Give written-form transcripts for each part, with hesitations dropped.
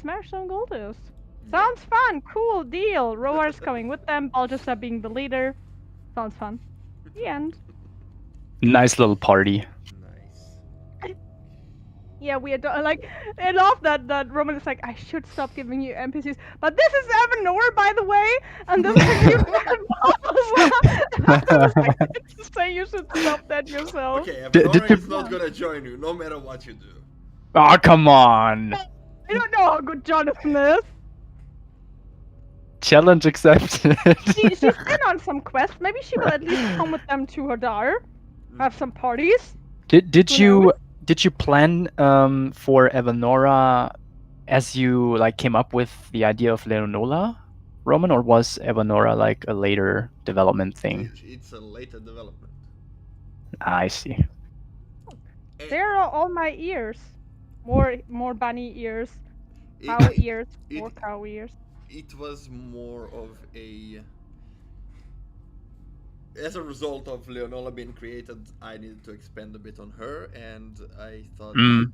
smash some Goldus. Sounds fun. Cool deal. Roar's coming with them. Balthasar being the leader. Sounds fun. The end. Nice little party. Nice. Yeah, we adore, like, I love that Roman is like, I should stop giving you NPCs, but this is Evanor, by the way, and this is a new I was like, to say you should stop that yourself. Okay, Did Evanora you- is not gonna join you, no matter what you do. Oh, come on. I don't know how good Jonathan is. Challenge accepted. She's been on some quests. Maybe she will at least come with them to Hadar, have some parties. Did Who you knows? did you plan for Evanora as you like came up with the idea of Leonola, Roman, or was Evanora like a later development thing? It's a later development. I see. There are all my ears. More bunny ears, It- cow ears, it- more cow ears. It was more of a. As a result of Leonola being created, I needed to expand a bit on her, and I thought. Mm.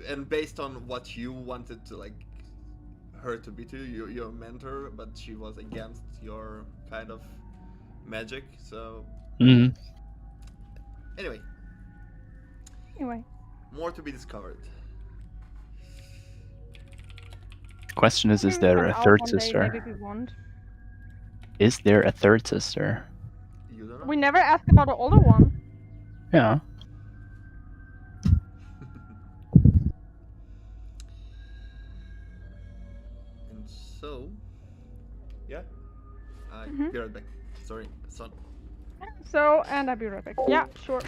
And based on what you wanted to like her to be to your mentor, but she was against your kind of magic. So Mm. anyway, Anyway, more to be discovered. Question is maybe we there come a out third one day, sister? Maybe we won't. Is there a third sister? You don't know. We never asked about the older one. Yeah. And so, yeah, I'll Mhm. be right back. Sorry, son. So, and I'll be right back. Yeah, sure.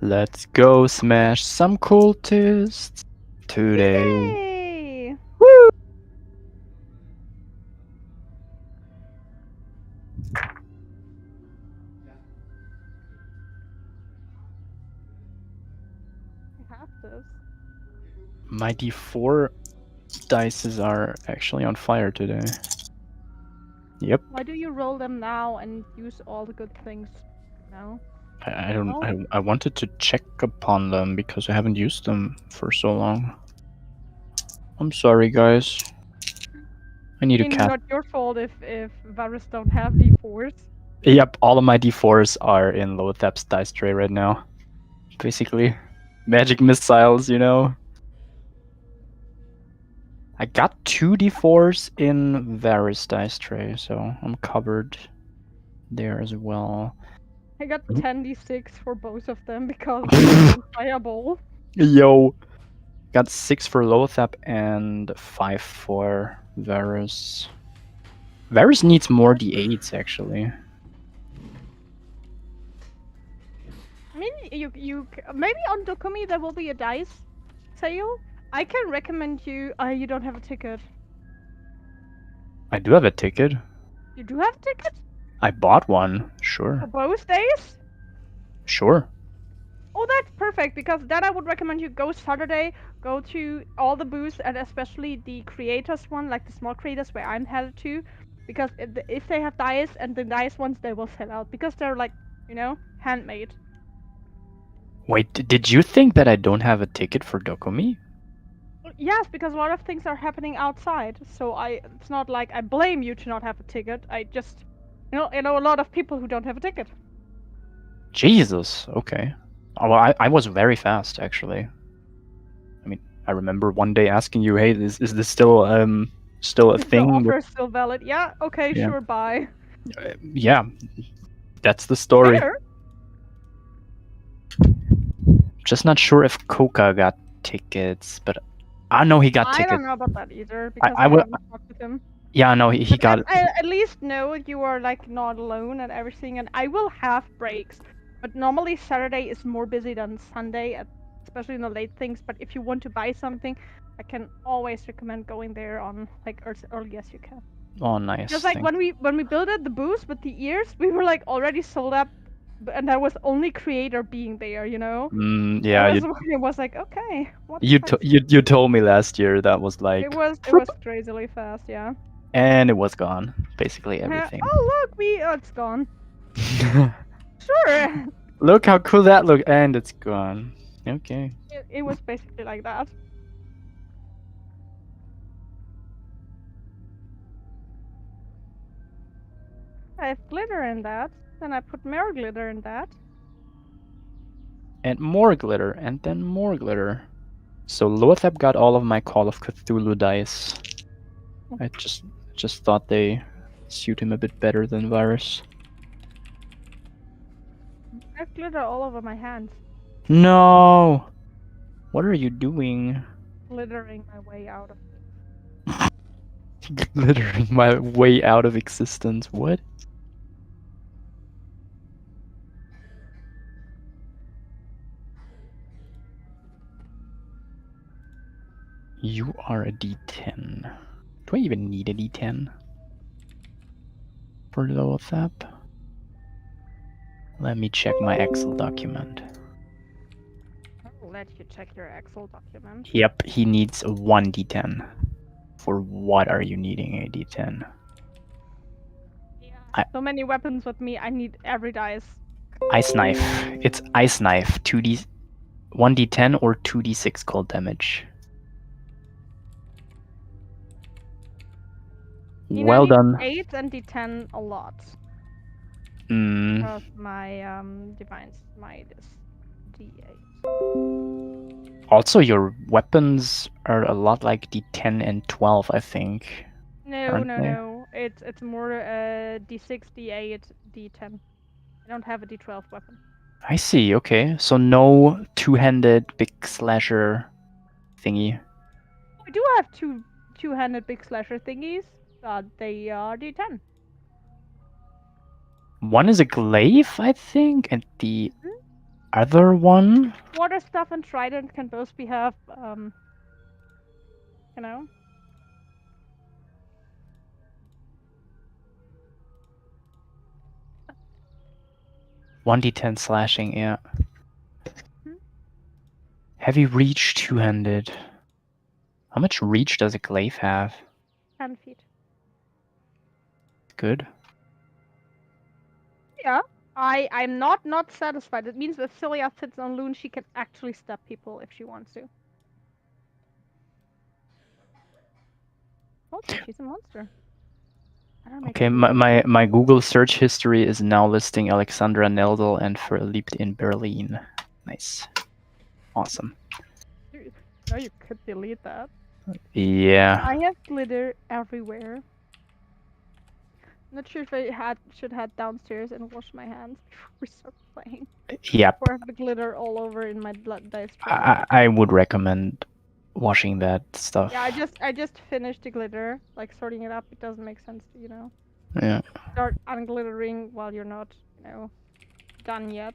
Let's go smash some cultists today. Yay! Woo! I have this. My D4 dices are actually on fire today. Yep. Why do you roll them now and use all the good things now? I don't. Oh. I wanted to check upon them because I haven't used them for so long. I'm sorry, guys. I need I a mean, cat. not your fault if Varus don't have D4s. Yep, all of my D4s are in Loathab's dice tray right now. Basically, magic missiles, you know. I got 2 D4s in Varus dice tray, so I'm covered there as well. I got Mhm. 10d6 for both of them because of fireball. Yo, got 6 for Loathab and 5 for Varus. Varus needs more D8s actually. I mean, you maybe on Dokumi there will be a dice sale. I can recommend you. You don't have a ticket. I do have a ticket. You do have a ticket I bought one. for Sure, both days. sure. Oh, that's perfect because then I would recommend you go Saturday, go to all the booths and especially the creators one, like the small creators where I'm headed to, because if they have dice and the dice ones, they will sell out because they're like, you know, handmade. Wait, did you think that I don't have a ticket for Dokumi? Yes, because a lot of things are happening outside, so it's not like I blame you to not have a ticket. I just, I know a lot of people who don't have a ticket. Jesus. Okay. Oh, well, I was very fast actually. I mean, I remember one day asking you, "Hey, is this still a The thing?" offer is still valid. Yeah, okay, Yeah. sure, bye. Yeah, that's the story. Later. Just not sure if Koka got tickets, but I know he got I tickets. don't know about that either because I I, will- haven't talked with him. Yeah, no, he But got I at least know you are like not alone and everything, and I will have breaks. But normally Saturday is more busy than Sunday, especially in the late things. But if you want to buy something, I can always recommend going there on like as early as you can. Oh, nice. Just like thank- when we built the booth with the ears, we were like already sold up, and there was only creator being there, you know. Yeah, It was like okay. What the you fuck? you told me last year that was like It was crazily fast, yeah. And it was gone. Basically everything. Oh look, it's gone. Sure. Look how cool that looked, and it's gone. Okay. It was basically like that. I have glitter in that. Then I put more glitter in that. And more glitter, and then more glitter. So Loathab got all of my Call of Cthulhu dice. I just thought they suit him a bit better than Virus. I have glitter all over my hands. No! What are you doing? Glittering my way out of Glittering my way out of existence. What? You are a D10. Do I even need a D10 for Loathab? Let me check my Excel document. I'll let you check your Excel document. Yep, he needs a 1 D10. For what are you needing a D10? Yeah. So many weapons with me, I need every dice. Ice Knife. It's Ice Knife. 1d10 or 2d6 cold damage. Well done. 8 and D10 a lot. Mm. Because my divine smite is D8. Also, your weapons are a lot like D10 and 12, I think. No. It's more D6, D8, D10. I don't have a D12 weapon. I see. Okay, so no two-handed big slasher thingy. We do have two-handed big slasher thingies, but they are D10. One is a glaive, I think, and the other one. Waterstaff and trident can both have you know. One D10 slashing, yeah. Heavy reach, two-handed. How much reach does a glaive have? 10 feet. Good. Yeah. I'm not satisfied. It means if Thilia sits on Loon, she can actually stab people if she wants to. Okay, she's a monster. Okay, my Google search history is now listing Alexandra Neldel and Verliebt in Berlin. Nice. Awesome. No, you could delete that. Yeah. I have glitter everywhere. Not sure if I should head downstairs and wash my hands before we start playing. Yep. Or have the glitter all over in my blood dice tray. I would recommend washing that stuff. Yeah, I just finished the glitter, like sorting it up. It doesn't make sense to, Yeah. start unglittering while you're not, done yet.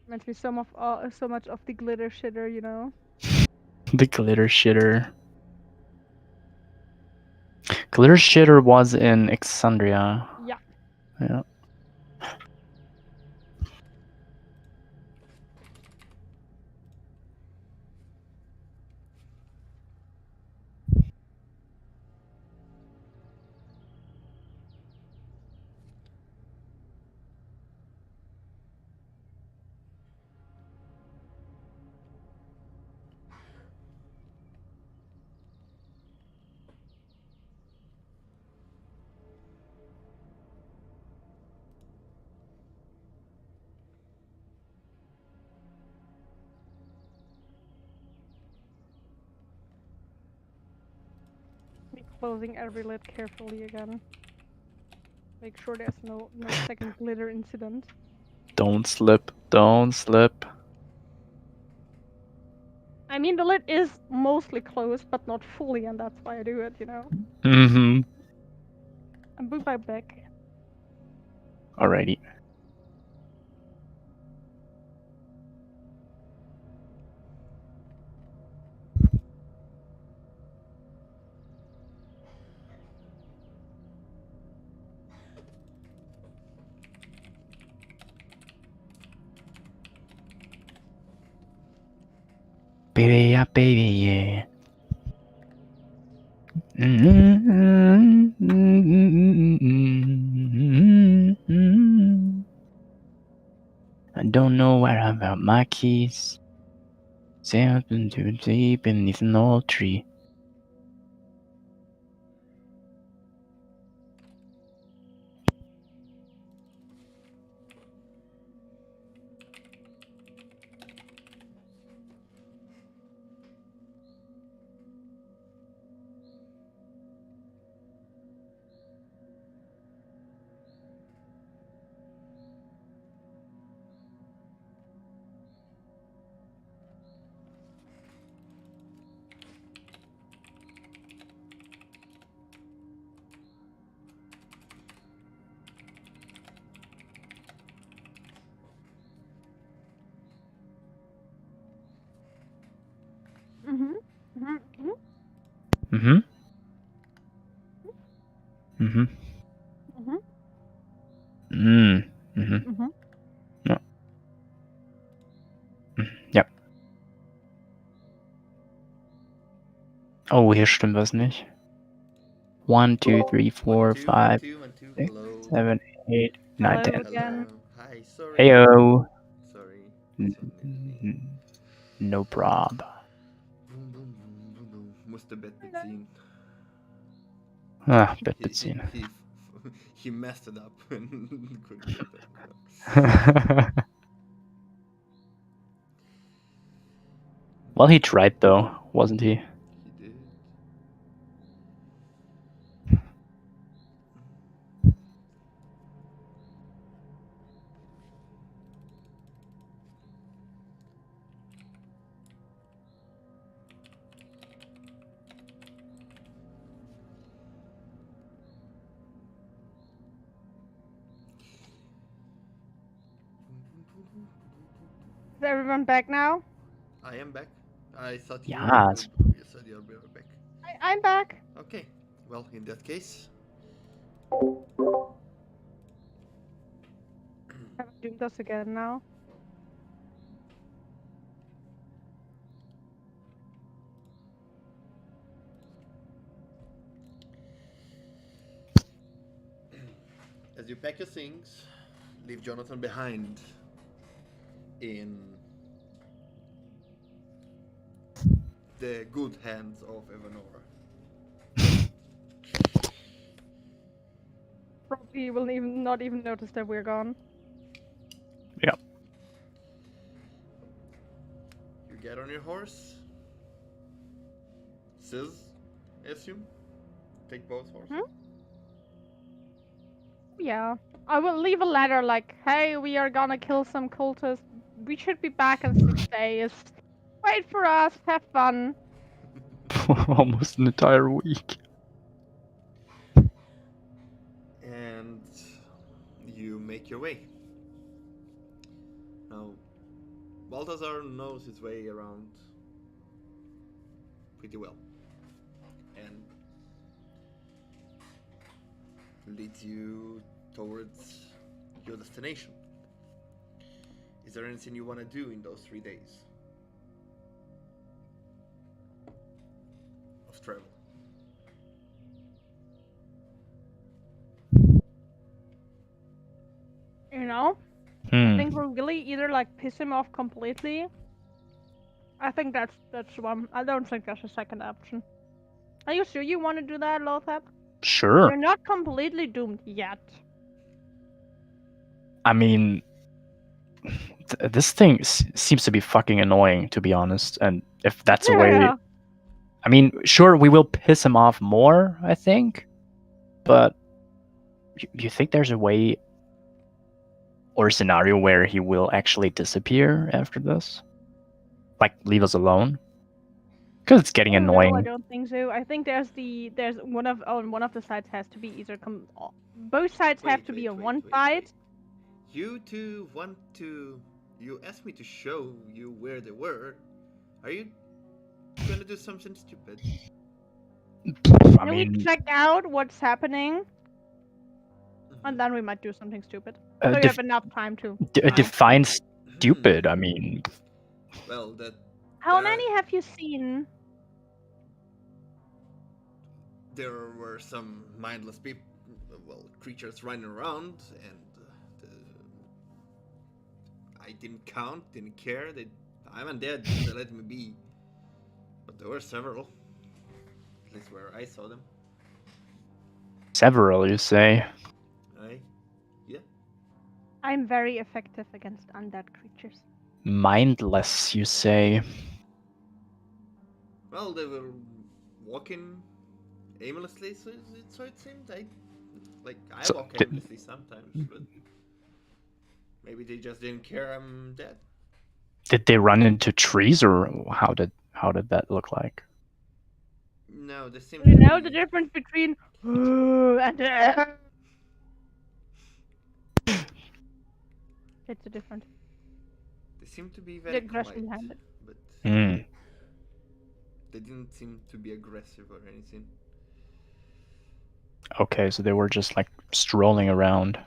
Meant to be so much of the glitter shitter, The glitter shitter. Glitter shitter was in Exandria. Yeah. Yeah. Closing every lid carefully again. Make sure there's no second glitter incident. Don't slip. Don't slip. I mean, the lid is mostly closed, but not fully, and that's why I do it, Mm-hmm. I'm boot by back. Alrighty. Baby, yeah, baby, yeah. where I found my keys. Sailed into deep beneath an old tree. Mm-hmm. Mm-hmm. Mm-hmm. Ja. Ja. Oh, hier stimmt was nicht. 1, 2, 3, 4, 5, 6, 7, 8, 9, 10. Again. Hi, sorry. Heyo. Sorry. Sorry. No prob. Boom, boom, boom, boom, boom. Musste Bett beziehen. Ah, Bett beziehen. He messed it up and couldn't get it. Well, he tried though, wasn't he? He did. Is everyone back now? I am back. I thought Yes. you said you'll be back. I'm back. Okay. Well, in that case, I'm doing this again now. as you pack your things, leave Jonathan behind in the good hands of Evanora. Probably will not even notice that we're gone. Yeah. You get on your horse. Sis, I assume. Take both horses. Yeah. I will leave a letter like, hey, we are gonna kill some cultists. We should be back in 6 days. Wait for us. Have fun. Almost an entire week. And you make your way. Now, Balthazar knows his way around pretty well and leads you towards your destination. Is there anything you want to do in those 3 days of travel? You know? I think we'll really either like piss him off completely. I think that's one. I don't think there's a second option. Are you sure you want to do that, Loathab? Sure. You're not completely doomed yet. I mean, this thing seems to be fucking annoying, to be honest. And if that's a way, I mean, sure, we will piss him off more, I think. But you think there's a way or a scenario where he will actually disappear after this? Like, leave us alone? Because it's getting annoying. No, I don't think so. I think there's one of the sides has to be either both sides have to be on one side. You two want to. You asked me to show you where they were. Are you gonna do something stupid? I Can mean, we check out what's happening? And then we might do something stupid. So you have enough time to. Define stupid. I mean, well, that. How many have you seen? There were some mindless people, well, creatures running around, and I didn't count, didn't care. I'm undead. They let me be. But there were several. At least where I saw them. Several, you say? Yeah. I'm very effective against undead creatures. Mindless, you say? Well, they were walking aimlessly, so it seemed. I So, walk aimlessly sometimes, but maybe they just didn't care I'm dead. Did they run into trees, or how did that look like? No, they seemed You to know be. the difference between and it's a different. They seemed to be The very aggression quiet, behind it. but Hmm. they didn't seem to be aggressive or anything. Okay, so they were just like strolling around.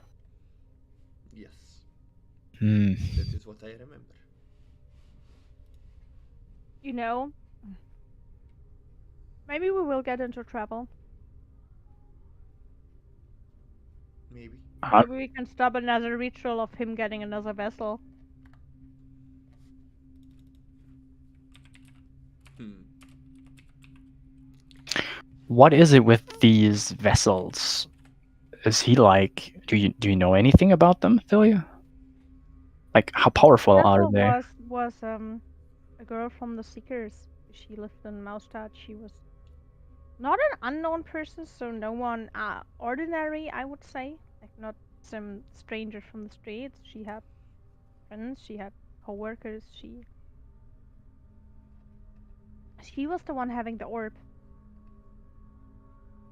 Yes, Hmm. that is what I remember. You know, maybe we will get into trouble. Maybe. Maybe we can stop another ritual of him getting another vessel. What is it with these vessels? Is he like? Do you know anything about them, Thilia? Like, how powerful are Vessel they? was a girl from the Seekers. She lived in Maustad. She was not an unknown person, so no one ordinary, I would say. Like not some stranger from the streets. She had friends. She had co-workers. She was the one having the orb.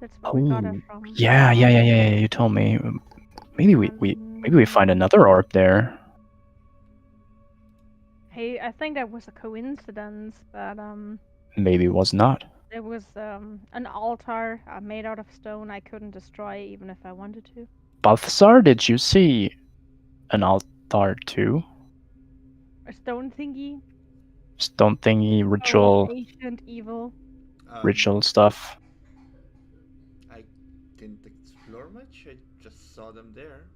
That's where we got her Oh, from. yeah. You told me. Maybe we find another orb there. Hey, I think that was a coincidence, but Maybe it was not. there was an altar made out of stone I couldn't destroy even if I wanted to. Balthasar, did you see an altar too? A stone thingy. Stone thingy, Oh, ritual, ancient evil. ritual stuff. I didn't explore much. I just saw them there.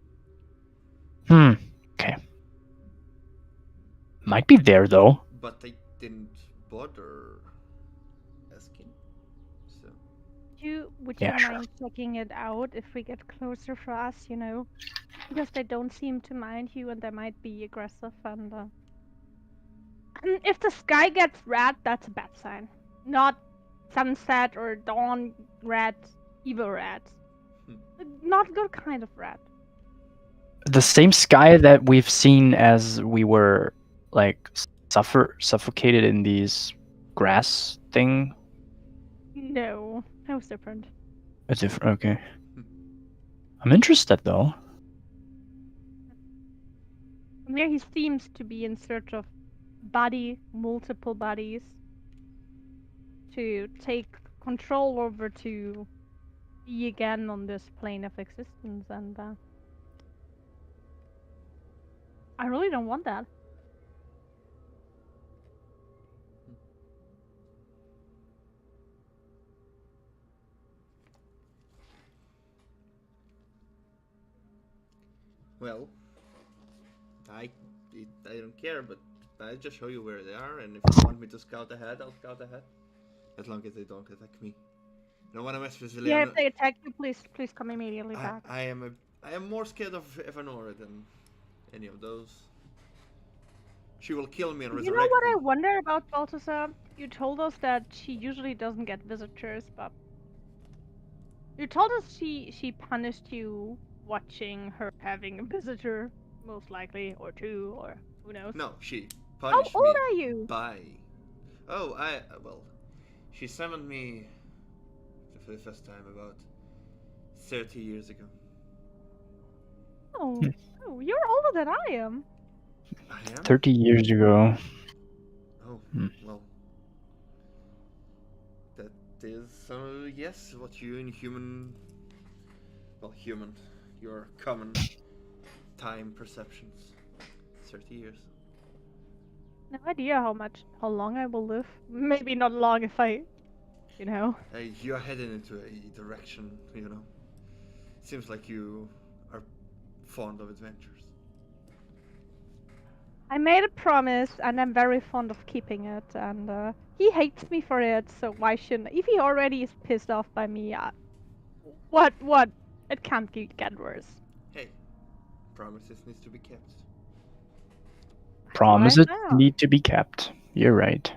Okay. Might be there though. But I didn't bother asking. So Would you Yeah, sure. mind checking it out if we get closer for us, you know? Because they don't seem to mind you and they might be aggressive and if the sky gets red, that's a bad sign. Not sunset or dawn red, evil red. Not good kind of red. The same sky that we've seen as we were like suffocated in these grass thing. No, that was different. A different. Okay. I'm interested though. There he seems to be in search of multiple bodies, to take control over, to be again on this plane of existence, and I really don't want that. well, I don't care, but I'll just show you where they are, and if you want me to scout ahead, I'll scout ahead. As long as they don't attack me. No one mess with Yeah, Thilia. if they attack you, please come immediately back. I am more scared of Evanora than any of those. She will kill me and You know resurrect what me. I wonder about Balthasar? You told us that she usually doesn't get visitors, but you told us she punished you watching her having a visitor, most likely, or two, or who knows. No, she How punished old me are you? by. Oh, well, she summoned me for the first time about 30 years ago. Oh, oh, you're older than I am. I am? 30 years ago. Oh, well. That is, yes, what you in human. Well, human. Your common time perceptions. 30 years. No idea how long I will live. Maybe not long if I, you know. You're heading into a direction, you know. Seems like you are fond of adventures. I made a promise, and I'm very fond of keeping it. And he hates me for it, so why shouldn't? If he already is pissed off by me, what? It can't get worse. Hey, promises needs to be kept. That's what I Promises found. need to be kept. You're right.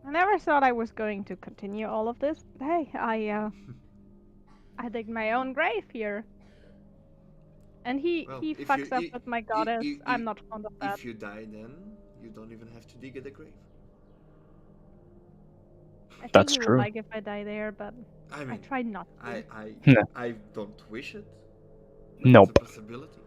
I never thought I was going to continue all of this, but hey, I dig my own grave here. And he Well, he if you fucks up with my goddess. I'm not fond of that. if you die, then you don't even have to dig at the grave. I think That's he would true. like if I die there, but I I mean, try not to. I don't wish it, but Nope. it's a possibility.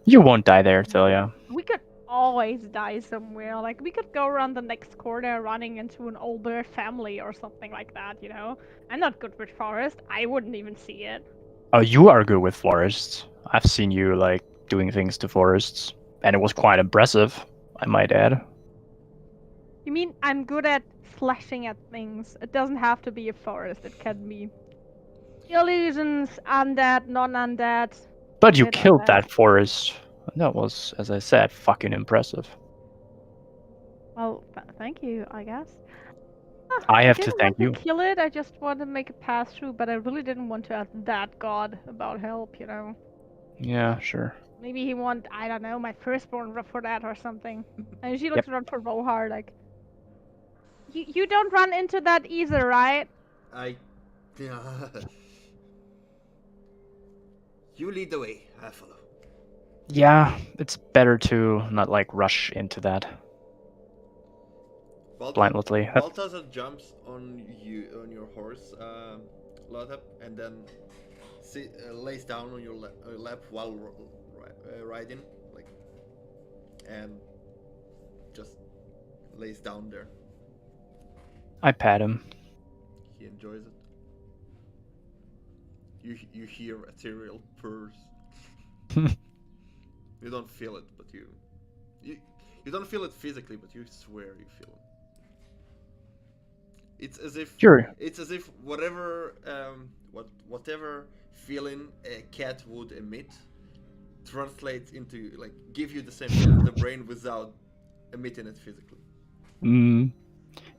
You won't die there, Thilia. We could always die somewhere. Like we could go around the next corner running into an older family or something like that, you know? I'm not good with forest. I wouldn't even see it. Oh, you are good with forests. I've seen you like doing things to forests, and it was quite impressive, I might add. You mean I'm good at slashing at things? It doesn't have to be a forest. It can be illusions, undead, non-undead. But you Bit killed undead. that forest. That was, as I said, fucking impressive. Well, thank you, I guess. I have to didn't thank want to you. kill it. I just wanted to make a pass through, but I really didn't want to ask that god about help, you know. Yeah, sure. Maybe he want, I don't know, my firstborn for that or something. And she Yep. looks around for Rohar like, you don't run into that either, right? I. You lead the way. I follow. Yeah, it's better to not like rush into that blindly. Balthazar jumps on your horse, Loathab, and then lays down on your lap while riding, like, and just lays down there. I pat him. He enjoys it. You hear ethereal purrs. You don't feel it, but you don't feel it physically, but you swear you feel it. It's as if whatever whatever feeling a cat would emit translates into, like, give you the same feeling in the brain without emitting it physically.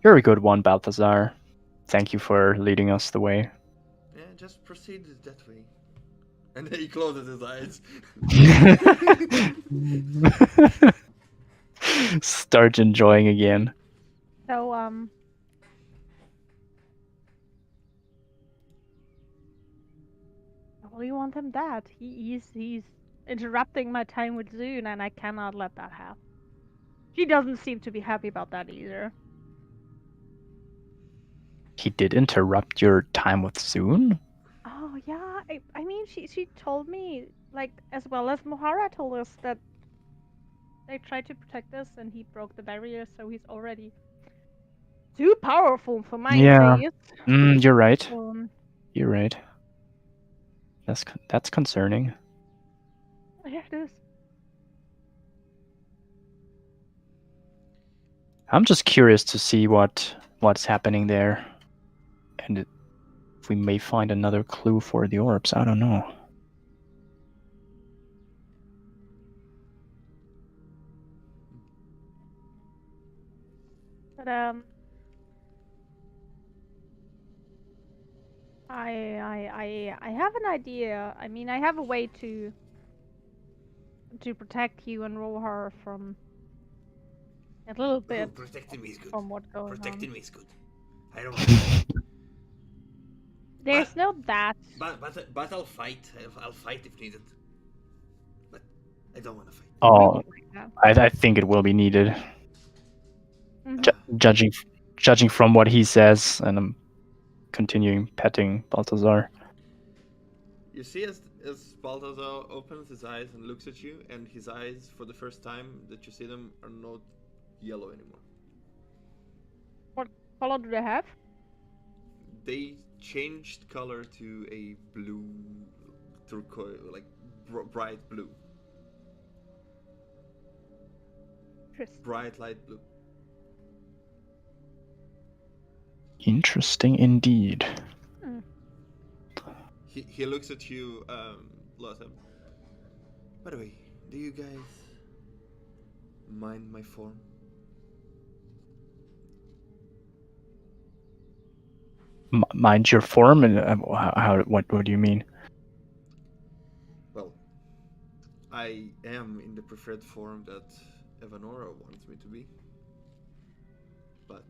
You're a good one, Balthazar. Thank you for leading us the way. Yeah, just proceed that way. And then he closes his eyes. Start enjoying again. So, well, you want him dead. He's interrupting my time with Zune, and I cannot let that happen. She doesn't seem to be happy about that either. He did interrupt your time with Zune? Oh yeah, I mean she told me, like, as well as Mohara told us, that they tried to protect us and he broke the barrier, so he's already too powerful for my taste. You're right. Um, You're right. That's concerning. yeah, it is. I'm just curious to see what's happening there, and if we may find another clue for the orbs. I don't know. But I have an idea. I mean, I have a way to protect you and Rohar from a little bit Protecting me is good. from what's going Protecting on. me is good. I don't want to. There's no that. But I'll fight. I'll fight if needed. But I don't want to fight. Oh, I think it will be needed. Mm-hmm. Judging from what he says, and I'm continuing petting Balthazar. You see, as Balthazar opens his eyes and looks at you, and his eyes, for the first time that you see them, are not yellow anymore. What color do they have? They changed color to a blue, turquoise, like bright blue. Bright light blue. Interesting indeed. He looks at you, Loathab. By the way, do you guys mind my form. Mind your form, and what do you mean? Well, I am in the preferred form that Evanora wants me to be, but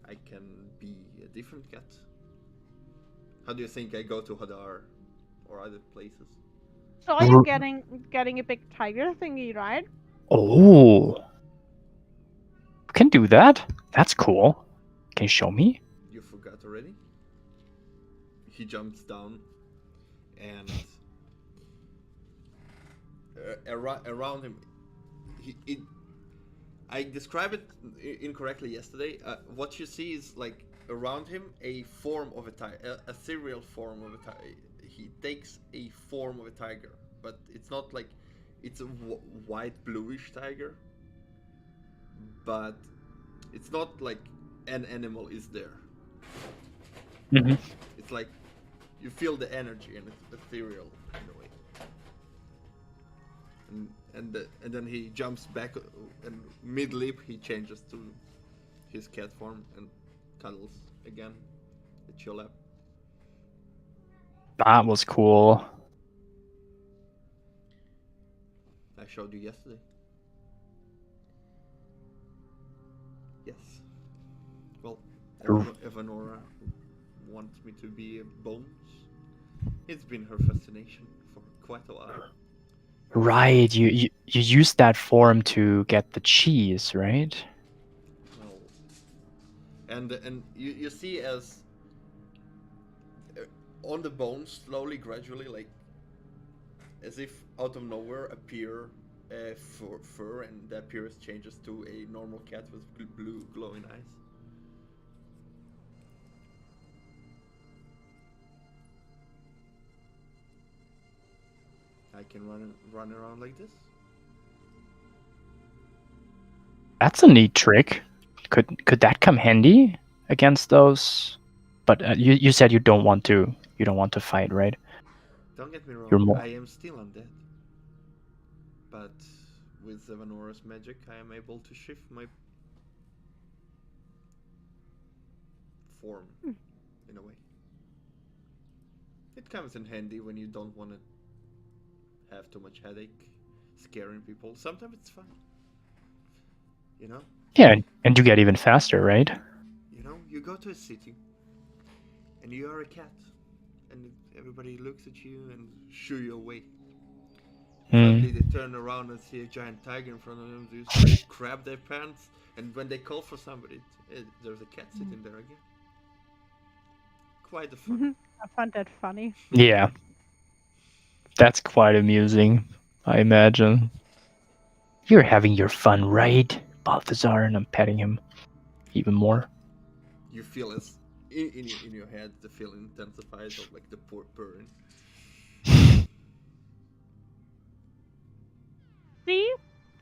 I can be a different cat. How do you think I go to Hadar or other places? So are you getting a big tiger thingy, right? Oh, you can do that. That's cool. Can you show me? You forgot already? He jumps down, and around him, I described it incorrectly yesterday. What you see is like around him a form of a tiger, a ethereal form of a tiger. He takes a form of a tiger, but it's not like it's a white bluish tiger, but it's not like an animal is there. Mm-hmm. It's like you feel the energy and it's ethereal in a way. And then he jumps back, and mid leap he changes to his cat form and cuddles again at your lap. That was cool. I showed you yesterday. Yes. Well, Evanora wants me to be a bones. It's been her fascination for quite a while. Right, you used that form to get the cheese, right? Well, and you see as on the bones slowly, gradually, like as if out of nowhere appear fur, and the appearance changes to a normal cat with blue glowing eyes. I can run around like this. That's a neat trick. Could that come handy against those? But you said you don't want to fight, right? Don't get me wrong, You're more... I am still undead. But with Evanora's magic, I am able to shift my form in a way. It comes in handy when you don't want to have too much headache scaring people. Sometimes it's fun. You know? Yeah, and you get even faster, right? You know, you go to a city and you are a cat, and everybody looks at you and shoo you away. Suddenly they turn around and see a giant tiger in front of them. They just grab their pants, and when they call for somebody, there's a cat sitting there again. Quite the fun. I find that funny. Yeah. That's quite amusing, I imagine. You're having your fun, right, Balthazar? And I'm petting him even more. You feel as in your head the feeling intensifies of like the purring. See?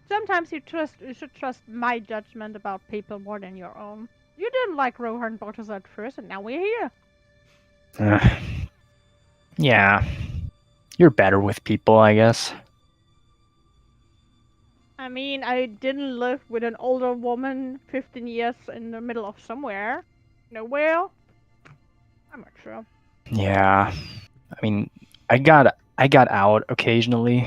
Sometimes you should trust my judgment about people more than your own. You didn't like Rohan Balthazar at first, and now we're here. Yeah. You're better with people, I guess. I mean, I didn't live with an older woman 15 years in the middle of somewhere. Nowhere. I'm not sure. Yeah. I mean, I got out occasionally,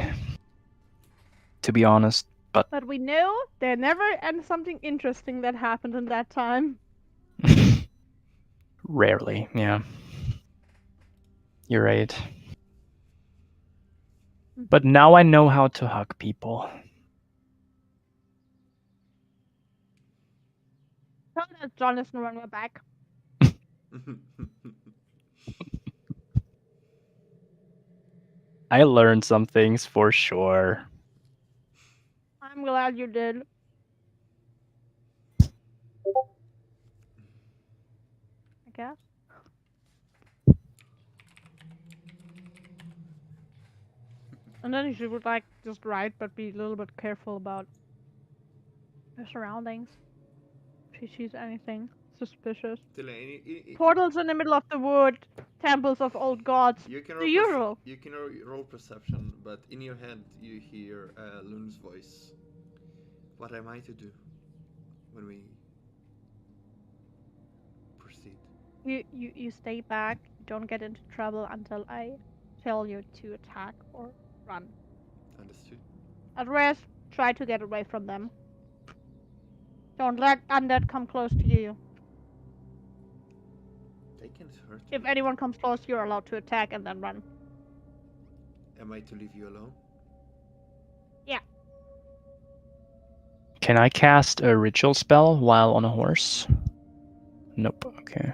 to be honest, but we know there never and something interesting that happened in that time. rarely, yeah. You're right. But now I know how to hug people. Tell that Jonathan run my back. I learned some things for sure. I'm glad you did. I guess. And then you would like just write, but be a little bit careful about your surroundings. If she sees anything suspicious. Portals in the middle of the wood, temples of old gods. You can The usual. You can roll perception, but in your head you hear Lun's voice. What am I to do when we proceed? You stay back. Don't get into trouble until I tell you to attack or run. Understood? Otherwise, try to get away from them. Don't let undead come close to you. They can't hurt If me. anyone comes close, you're allowed to attack and then run. Am I to leave you alone? Yeah. Can I cast a ritual spell while on a horse? Nope. Okay.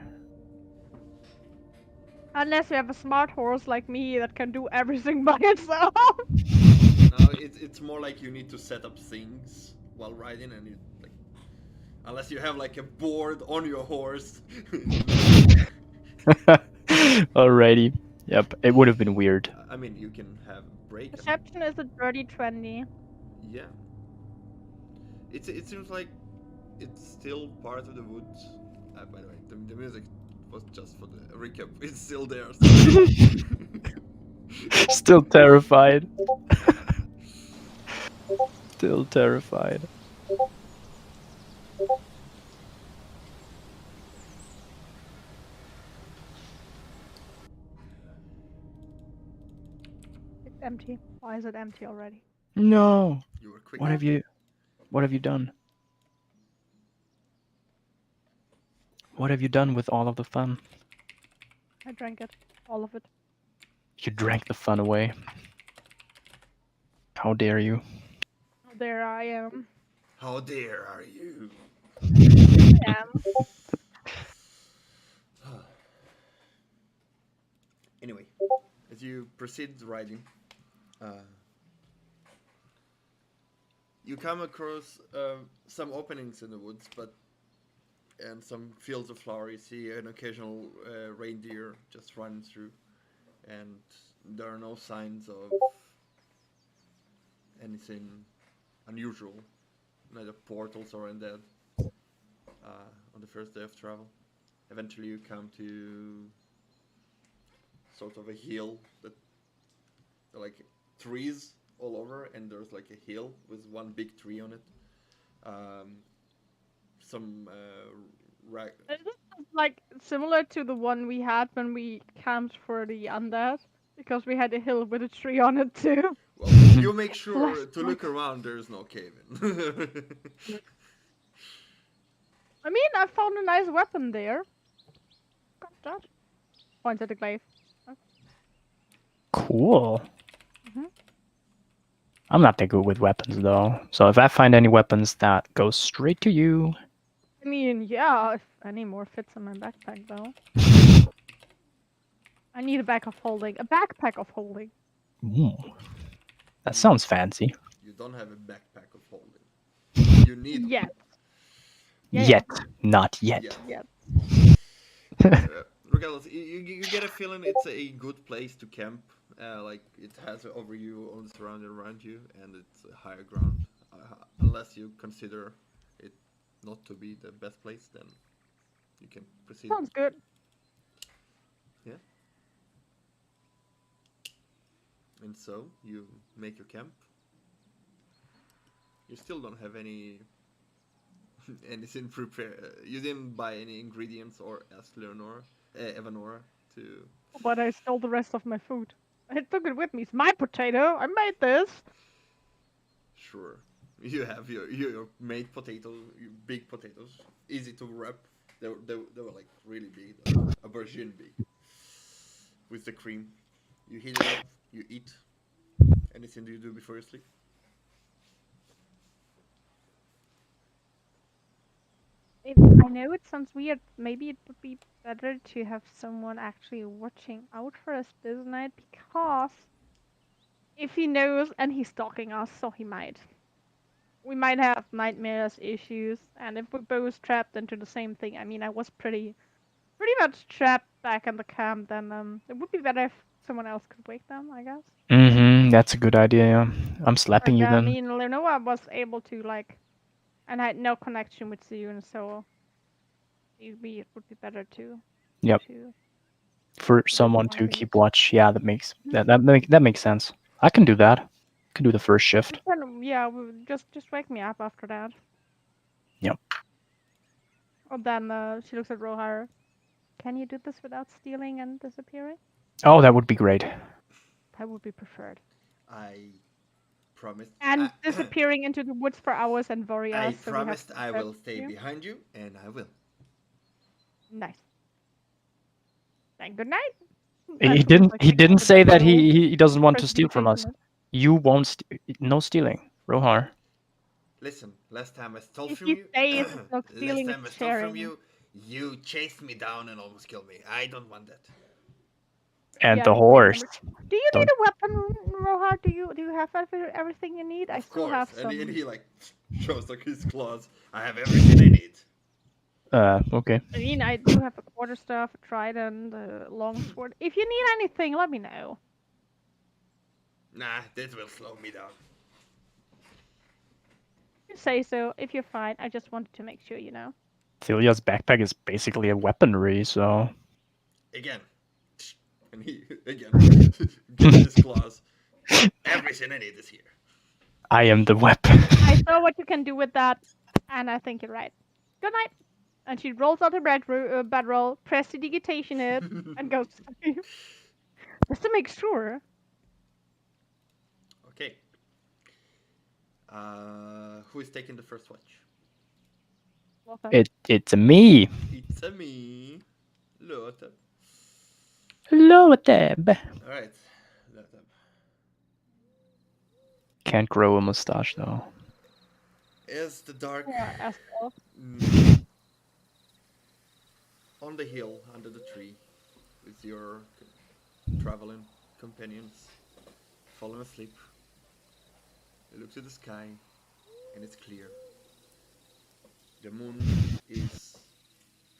Unless you have a smart horse like me that can do everything by itself. No, it's more like you need to set up things while riding, and you like, unless you have like a board on your horse. Alrighty. Yep. It would have been weird. I mean, you can have break. Perception is a dirty 20. Yeah. It seems like it's still part of the woods. By the way, the music was just for the recap. It's still there. Still terrified. Still terrified. It's empty. Why is it empty already? You No. were quick. What have you done? What have you done with all of the fun? I drank it. All of it. You drank the fun away. How dare you? There I am. How dare are you? Yeah. Anyway, as you proceed riding, you come across some openings in the woods, and some fields of flower. You see an occasional reindeer just running through, and there are no signs of anything unusual, neither portals or undead. On the first day of travel, eventually you come to sort of a hill that there are like trees all over, and there's like a hill with one big tree on it. Some This is like similar to the one we had when we camped for the undead. Because we had a hill with a tree on it too. well, you make sure Last to look around. There's no cave-in. I mean, I found a nice weapon there. Got that. Points at the glaive. Cool. Mhm. I'm not that good with weapons though. So if I find any weapons, that goes straight to you. I mean, yeah, if any more fits in my backpack though. I need a bag of holding. A backpack of holding. Ooh. That sounds fancy. You don't have a backpack of holding. You need Yet. Yet. Not yet. Yeah. Yet. Regardless, you get a feeling it's a good place to camp. Like it has over you, all surrounded around you, and it's a higher ground. Unless you consider it not to be the best place, then you can proceed. Sounds good. Yeah. And so you make your camp. You still don't have anything prepared. You didn't buy any ingredients or ask Evanora to. But I stole the rest of my food. I took it with me. It's my potato. I made this. Sure, you have your made potatoes, your big potatoes, easy to wrap. They were like really big, a aubergine big, with the cream. You heat it up. You eat. Anything do you do before you sleep? I know it sounds weird. Maybe it would be better to have someone actually watching out for us this night because if he knows and he's stalking us, so he might. We might have nightmares, issues, and if we're both trapped into the same thing, I mean, I was pretty much trapped back in the camp, then it would be better if someone else could wake them, I guess. That's a good idea. Yeah. I'm slapping you I then. mean, Lenoa was able to, like, and had no connection with Ziyun, so it would be better to. Yep. For someone to keep watch. Yeah, that makes that makes sense. I can do that. I can do the first shift. yeah, just wake me up after that. Yep. And then she looks at Rohar. Can you do this without stealing and disappearing? Oh, that would be great. That would be preferred. I promised. And disappearing into the woods for hours and worry I us, so we have promised to I will search stay you. behind you, and I will. Nice. Then good night. He And didn't. like, He picks up didn't the say that bedroll, he doesn't want to steal from us. prestidigitation it. You won't. No stealing, Rohar. Listen, last time I stole If from he you, stays, it's not last stealing, time I it's stole from sharing. you chased me down and almost killed me. I don't want that. And Yeah, the he horse. remembers. Do you need Don't. a weapon, Rohar? Do you have everything you need? I Of still course, have and some. he like shows like his claws. I have everything I need. Okay. I mean, I do have a quarterstaff, a trident, a longsword. If you need anything, let me know. Nah, this will slow me down. You say so. If you're fine, I just wanted to make sure you know. Thilia's backpack is basically a weaponry, so. Again. And he, again, gives his claws. Everything I need is here. I am the weapon. I saw what you can do with that, and I think you're right. Good night. And she rolls out her bedroll, prestidigitation it, and goes to sleep. Just to make sure. Okay. Who is taking the first watch? It's a me. It's a me. Loathab. Loathab. Alright. Loathab. Can't grow a mustache though. As the dark Yeah, as well. on the hill under the tree with your traveling companions falling asleep, you look to the sky and it's clear. The moon is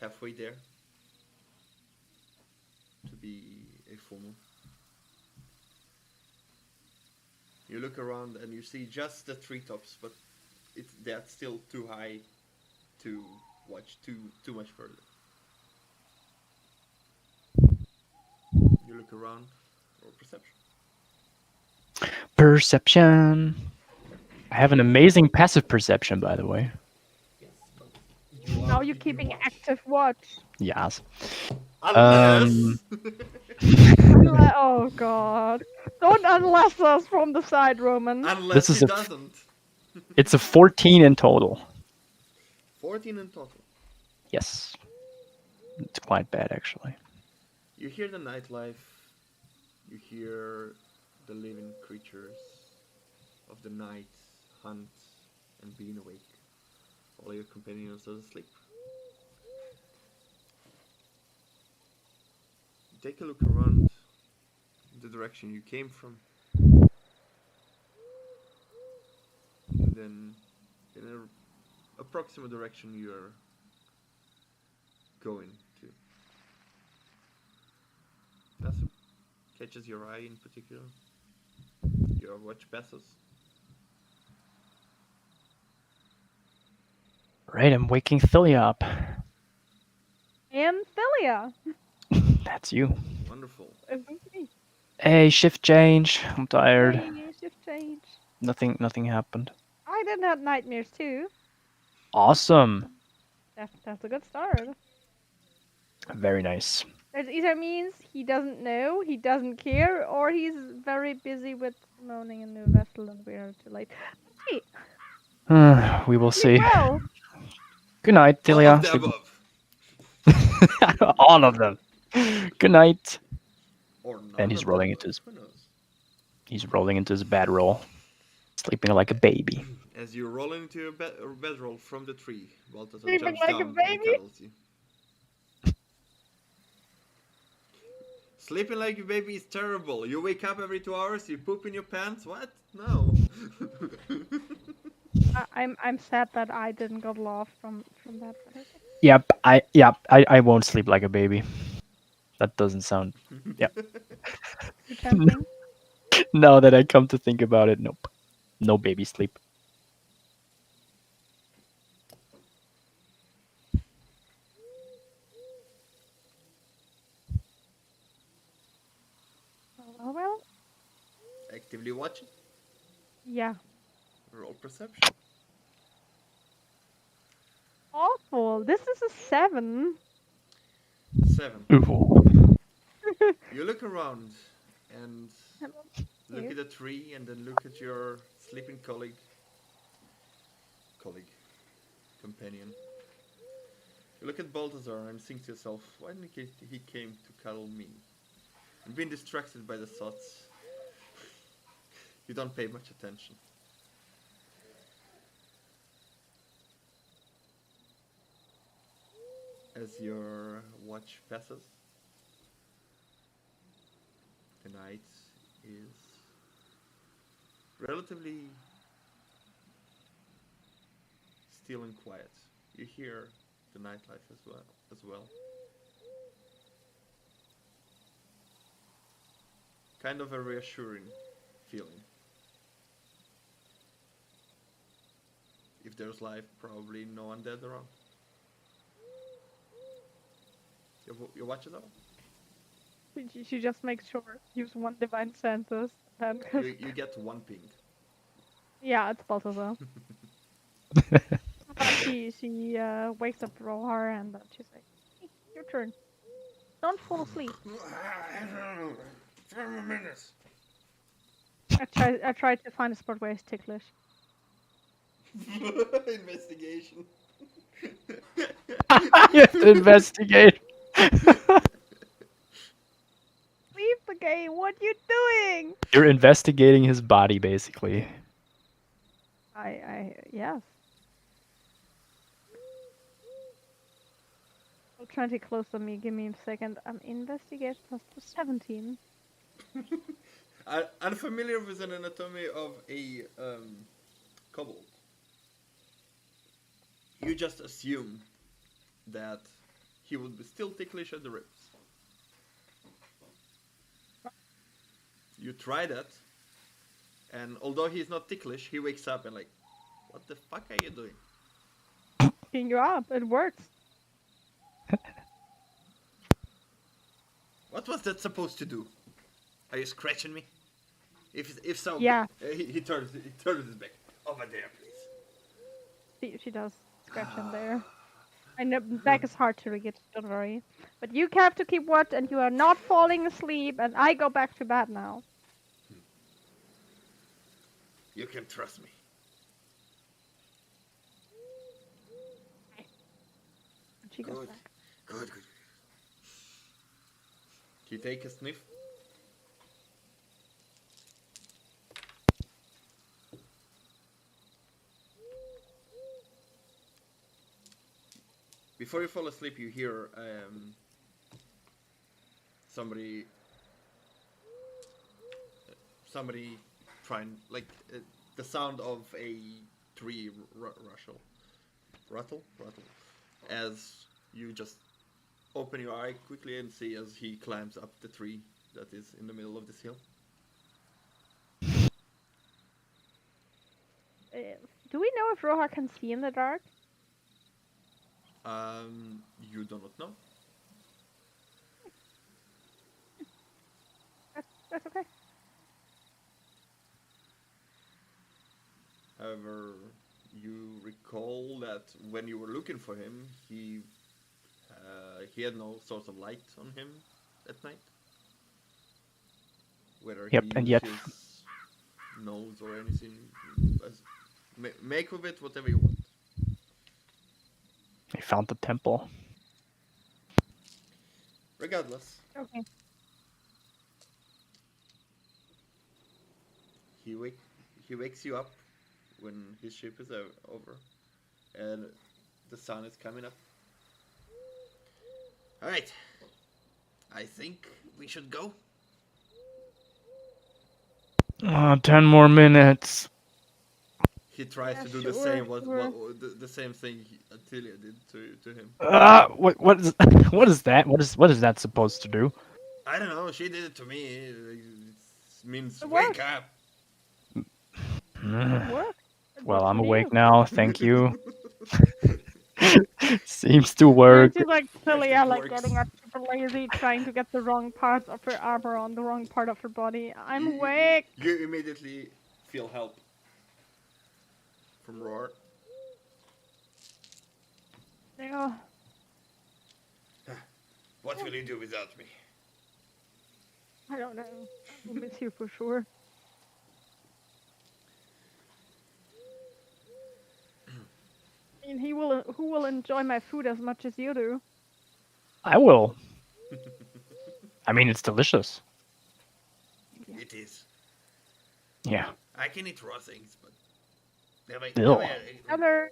halfway there to be a full moon. You look around and you see just the treetops, but that's still too high to watch too much further. You look around for perception. Perception. I have an amazing passive perception, by the way. Yes, but Now you're keeping active watch. Yes. Unless. Oh god. Don't unless us from the side, Roman. Unless This is he a- doesn't. It's a 14 in total. 14 in total. Yes. It's quite bad, actually. You hear the nightlife. You hear the living creatures of the night hunt and being awake. All your companions are asleep. You take a look around the direction you came from. And then in an approximate direction you're going to. Nothing catches your eye in particular. Your watch passes. Right, I'm waking Thilia up. And Thilia. That's you. Wonderful. Isn't me. Hey, shift change. I'm tired. Hey, shift change. Nothing happened. I didn't have nightmares too. Awesome. That's a good start. Very nice. That either means he doesn't know, he doesn't care, or he's very busy with moaning a new vessel and we are too late. Hey, We will sleep see. well. Good night, All Thilia. of the above. All of them. Good night. Or none And he's of the rolling above. into his Who knows? He's rolling into his bedroll, sleeping like a baby. As you roll into your bedroll from the tree, Balthazar Sleeping jumps like a down and baby? cuddles you. Sleeping like a baby is terrible. You wake up every 2 hours, you poop in your pants. What? No. I'm sad that I didn't get lost from that. Yep, I won't sleep like a baby. That doesn't sound. Yep. Too tempting. Now that I come to think about it, nope. No baby sleep. Oh well. Actively watching. Yeah. Roll perception. Awful. This is a 7. 7. Ooh. You look around and look at the tree and then look at your sleeping companion. You look at Balthazar and think to yourself, why didn't he came to cuddle me? And being distracted by the thoughts, you don't pay much attention. As your watch passes, the night is relatively still and quiet. You hear the nightlife as well. Kind of a reassuring feeling. If there's life, probably no undead around. You watch it all? She just makes sure use one divine senses. And You get one ping. yeah, it's Balthazar. She wakes up Rohar and she's like, hey, your turn. Don't fall asleep. 5 minutes. I tried to find a spot where it's ticklish. Investigation. You have to investigate. Leave the game. What you doing? You're investigating his body, basically. Yes. I'll try to close to me. Give me a second. Investigation plus 17. Unfamiliar with an anatomy of a kobold, you just assume that he would be still ticklish at the ribs. You try that, and although he's not ticklish, he wakes up and like, what the fuck are you doing? Picking you up. It works. What was that supposed to do? Are you scratching me? If so, Yeah. He turns his back. Over there, please. She does scratch in there. I know back is hard to get. Don't worry. But you have to keep watch, and you are not falling asleep. And I go back to bed now. You can trust me. And she goes Good. back. Good. You take a sniff. Before you fall asleep, you hear somebody trying, like the sound of a tree rattle, as you just open your eye quickly and see as he climbs up the tree that is in the middle of this hill. Do we know if Rohar can see in the dark? You do not know. That's okay. However, you recall that when you were looking for him, he had no source of light on him at night. Whether Yep, he and used yet- his nose or anything, make with it whatever you want. They found the temple. Regardless, Okay. he wakes you up when his ship is over, and the sun is coming up. All right, I think we should go. 10 more minutes. He tries Yeah, to do the sure, same sure. the same thing Thilia did to him. What is what is that? What is that supposed to do? I don't know. She did it to me. It means It wake works. up. Work. Well, I'm awake now. Thank you. Seems to work. She's like Thilia, It like works. getting up super lazy, trying to get the wrong parts of her armor on the wrong part of her body. I'm awake. You immediately feel help. from Roar. Yeah. What will you do without me? I don't know. I will miss you for sure. I mean, who will enjoy my food as much as you do? I will. I mean, it's delicious. Yeah. It is. Yeah. I can eat raw things, but Ew. Other,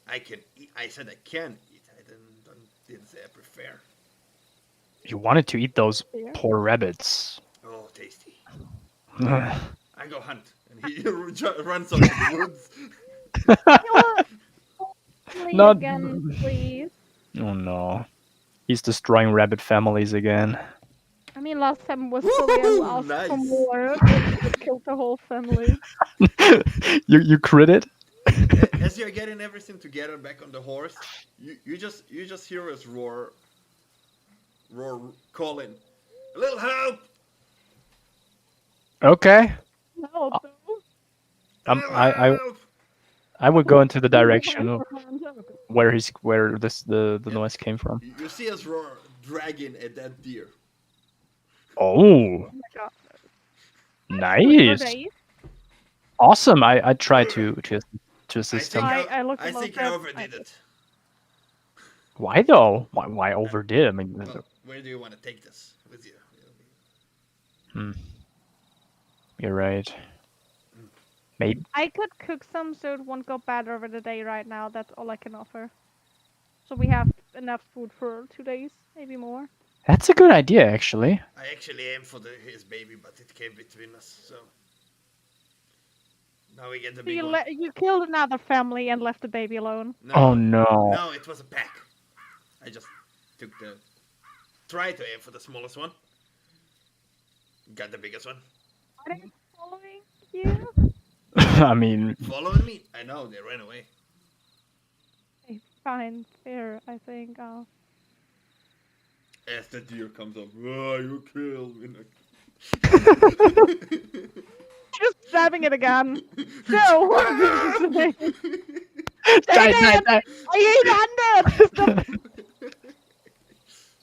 I can eat. I said I can eat. I didn't say I prefer. You wanted to eat those yeah. poor rabbits. Oh, tasty. Oh I go hunt, and he runs off to the woods. Family Not. again, please. Oh no. He's destroying rabbit families again. I mean, last time was Thilia who Woohoo! asked for Nice. more and it killed the whole family. You crit it? As you're getting everything together back on the horse, you just hear us roar calling, a little help. Okay. No, A little I help. would go into the Who direction went of for hand up? where the Yeah. noise came from. You see us roar dragging a dead deer. Oh, Oh my god. Food for nice. days. Awesome. I try to assist him. I looked I at think I Loathab. overdid it. Why though? Why overdid? I mean, Well, where do you want to take this with you? you're right. Maybe I could cook some so it won't go bad over the day right now. That's all I can offer. So we have enough food for 2 days, maybe more. that's a good idea, actually. I actually aimed for his baby, but it came between us, so now we get the So big one. you killed another family and left the baby alone. No, Oh no. no, it was a pack. I just tried to aim for the smallest one. Got the biggest one. Are they following you? I mean, Following me? I know, they ran away. Okay, fine, fair, I think. As the deer comes up, oh, you killed me. Just stabbing it again. So, what is this? die. I hate hundreds!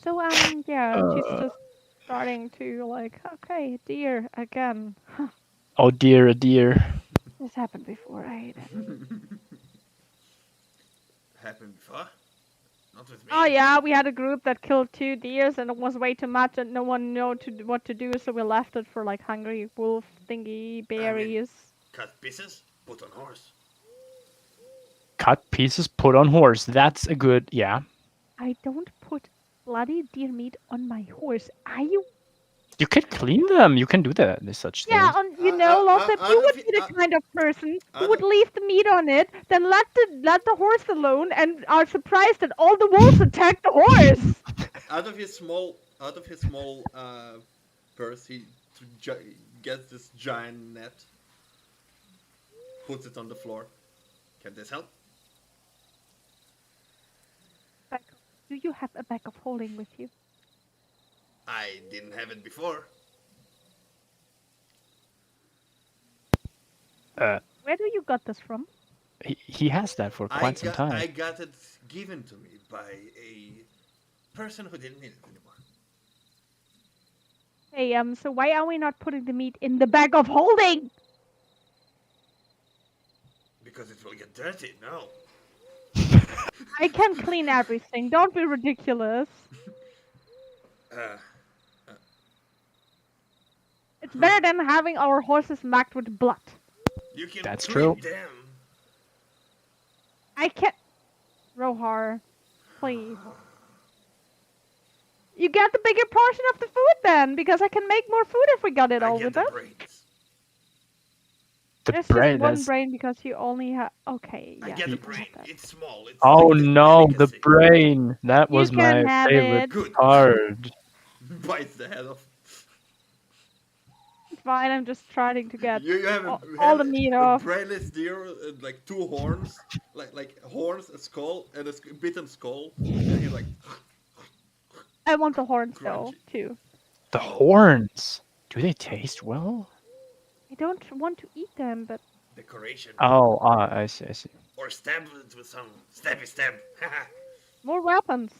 So, yeah, she's just starting to, like, okay, deer, again. Oh dear, a deer. This happened before, I hate it. Happened before? Not with me. Oh yeah, we had a group that killed 2 deers and it was way too much and no one knew what to do, so we left it for like hungry wolf thingy berries. Cut pieces, put on horse. Cut pieces, put on horse. That's a good. Yeah. I don't put bloody deer meat on my horse. Are you? You can clean them. You can do that. There's such Yeah, things. you know, Loathab, you would of be the kind of person who would of- leave the meat on it, then let the horse alone, and are surprised that all the wolves attack the horse. Out of his small purse, he gets this giant net, puts it on the floor. Can this help? Do you have a bag of holding with you? I didn't have it before. Where do you got this from? He has that for quite some time. I got it given to me by a person who didn't need it anymore. Hey, so why are we not putting the meat in the bag of holding? Because it will get dirty. No. I can clean everything. Don't be ridiculous. It's better than having our horses marked with blood. You can That's clean true. them. I can't. Rohar, please. You get the bigger portion of the food then, because I can make more food if we got it I all get with the us. brains. The There's brain. just one That's... brain because you only have. Okay, I yeah. get the you can brain. have that. It's small. It's Oh like a no, the delicacy. brain. That was You can my have favorite it. Good. part. Bites the head off. It's fine. I'm just trying to get You have all the meat a off. brainless deer, like 2 horns, like horns, a skull, and a bitten skull, and he's like. I want the horns though Crunchy. too. The horns. Do they taste well? I don't want to eat them, but decoration. Oh, I see, I see. Or stab it with some stab. More weapons.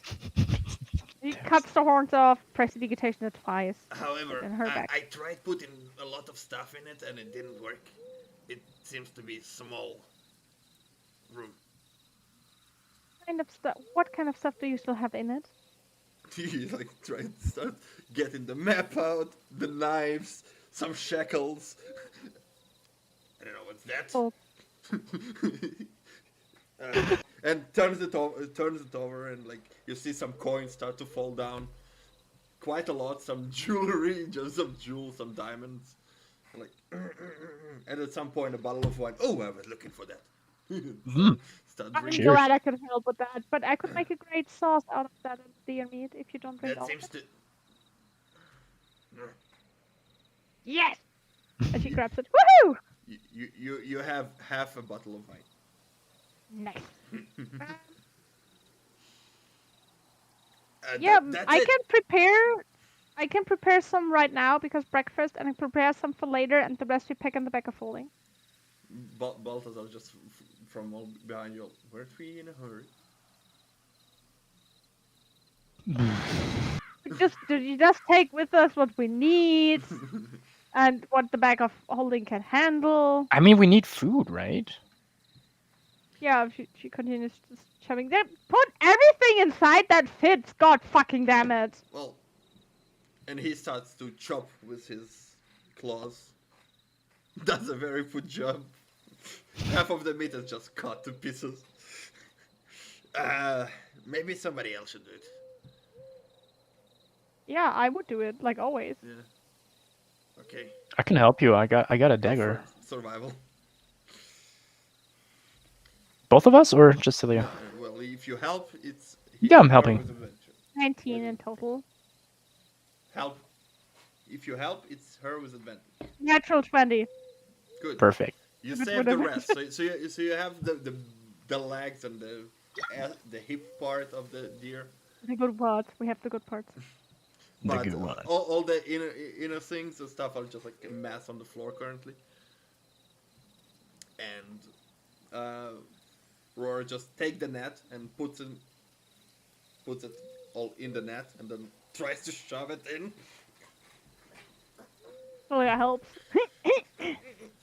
He cuts the horns off, prestidigitation it twice. However, In her back. I tried putting a lot of stuff in it and it didn't work. It seems to be small room. What kind of stuff do you still have in it? He like trying to start getting the map out, the knives, some shackles. I don't know what's that. Oh. And turns it over, and like you see some coins start to fall down. Quite a lot, some jewelry, just some jewels, some diamonds. Like, and at some point, a bottle of wine. Oh, I was looking for that. Start I'm drinking. glad I could help with that, but I could make a great sauce out of that deer meat if you don't drink That all seems of it. to. Yes! And she grabs it. Woohoo! You have half a bottle of wine. Nice. Yeah, I can prepare some right now because breakfast, and I prepare some for later, and the rest we pack in the back of holding. Balthazar just from all behind you. Weren't we in a hurry? You just take with us what we need and what the bag of holding can handle. I mean, we need food, right? Yeah, she continues just shoving. Then put everything inside that fits. God fucking damn it. Well, and he starts to chop with his claws. Does a very good job. Half of the meat is just cut to pieces. Maybe somebody else should do it. Yeah, I would do it like always. Yeah. Okay. I can help you. I got a dagger. Survival. Both of us, or just Thilia? Well, if you help, it's. Yeah, I'm helping. 19 in total. Help. If you help, it's her with advantage. Natural 20. Good. Perfect. You save the rest. So you have the legs and the hip part of the deer. The good parts. We have the good parts. But The good one. all the inner things and stuff are just like a mass on the floor currently. And Roar just take the net and puts it all in the net and then tries to shove it in. Oh, that helps.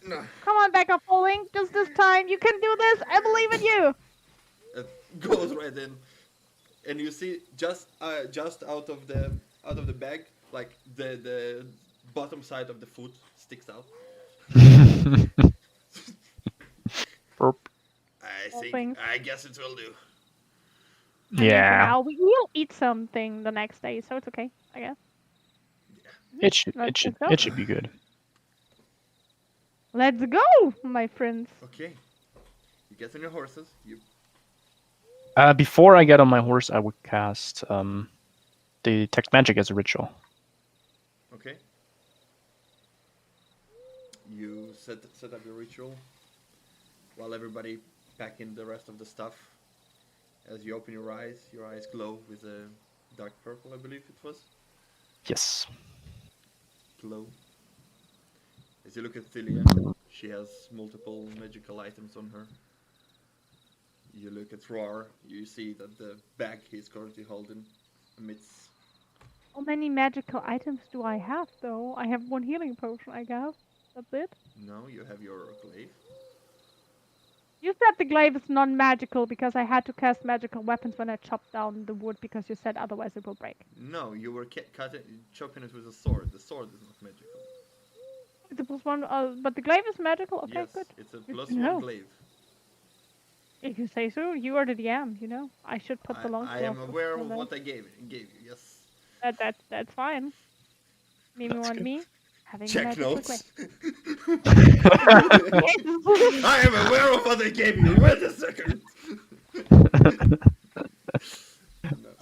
No. Come on, back up, holding. Just this time. You can do this. I believe in you. It goes right in, and you see just out of the bag, like the bottom side of the foot sticks out. Burp. I guess it will do. I mean, for Yeah, now, we'll eat something the next day, so it's okay, I guess. it should be good. Let's go, my friends. Okay, you get on your horses. You Before I get on my horse, I would cast the detect magic as a ritual. okay? You set up your ritual while everybody pack in the rest of the stuff. As you open your eyes glow with a dark purple, I believe it was. Yes. Glow. As you look at Thilia, she has multiple magical items on her. You look at Roar, you see that the bag he's currently holding emits. How many magical items do I have, though? I have one healing potion, I guess. That's it. No, you have your glaive. You said the glaive is non-magical because I had to cast magical weapons when I chopped down the wood because you said otherwise it will break. No, you were chopping it with a sword. The sword is not magical. It's a +1, but the glaive is magical? Okay, Yes, good. it's a Good +1 to know. glaive. If you say so, you are the DM, you know. I should put the long I am aware of what I gave you, yes. That's fine. Maybe That's want good. me having a Check magical notes. glaive. I am aware of what I gave you. Wait a second.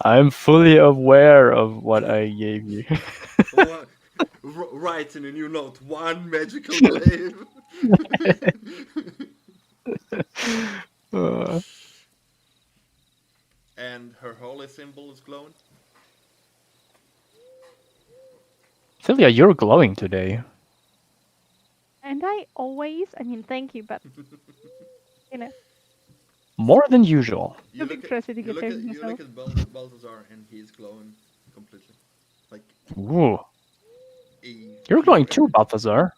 I'm fully aware of what I gave you. Write in a new note. One magical glaive. And her holy symbol is glowing. Thilia, you're glowing today. And Don't I always? I mean, thank you, but you know, More than usual. You the look at crazy to you get look paid at you myself. look at Balthazar, and he's glowing completely, like Ooh. a You're pure glowing too, energy. Balthazar.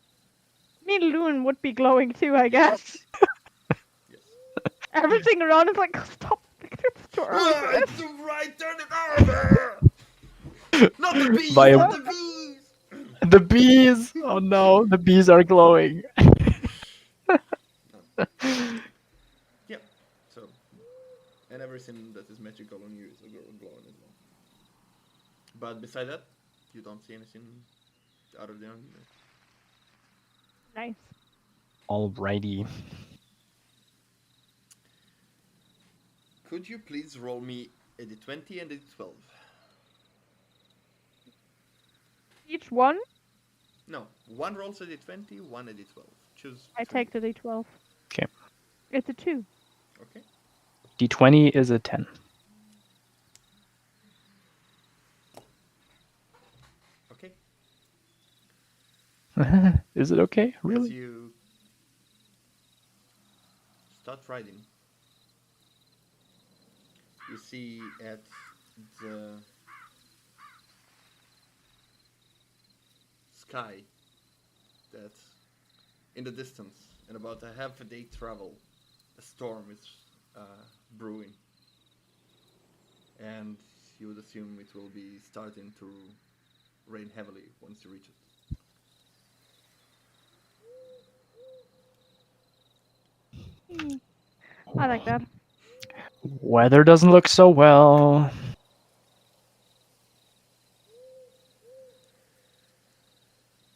I mean, Loon would be glowing too, I guess. Yes. Everything around is like, stop, it's too early for Ah, this. it's too bright. Turn it over. Not the bees. By Not the bees. the bees! Oh no, the bees are glowing. Yeah. So, and everything that is magical on you is glowing as well. But beside that, you don't see anything other than Nice. Alrighty. Could you please roll me a d20 and a d12? Each one, No, one rolls a d20, one a d12. Choose. I between take the D12. Okay. It's a 2. you. Okay. D20 is a 10. Okay. Is it okay? As Really? you start riding, you see at the sky that in the distance, in about a half a day travel, a storm is brewing. And you would assume it will be starting to rain heavily once you reach it. I like that. Weather doesn't look so well.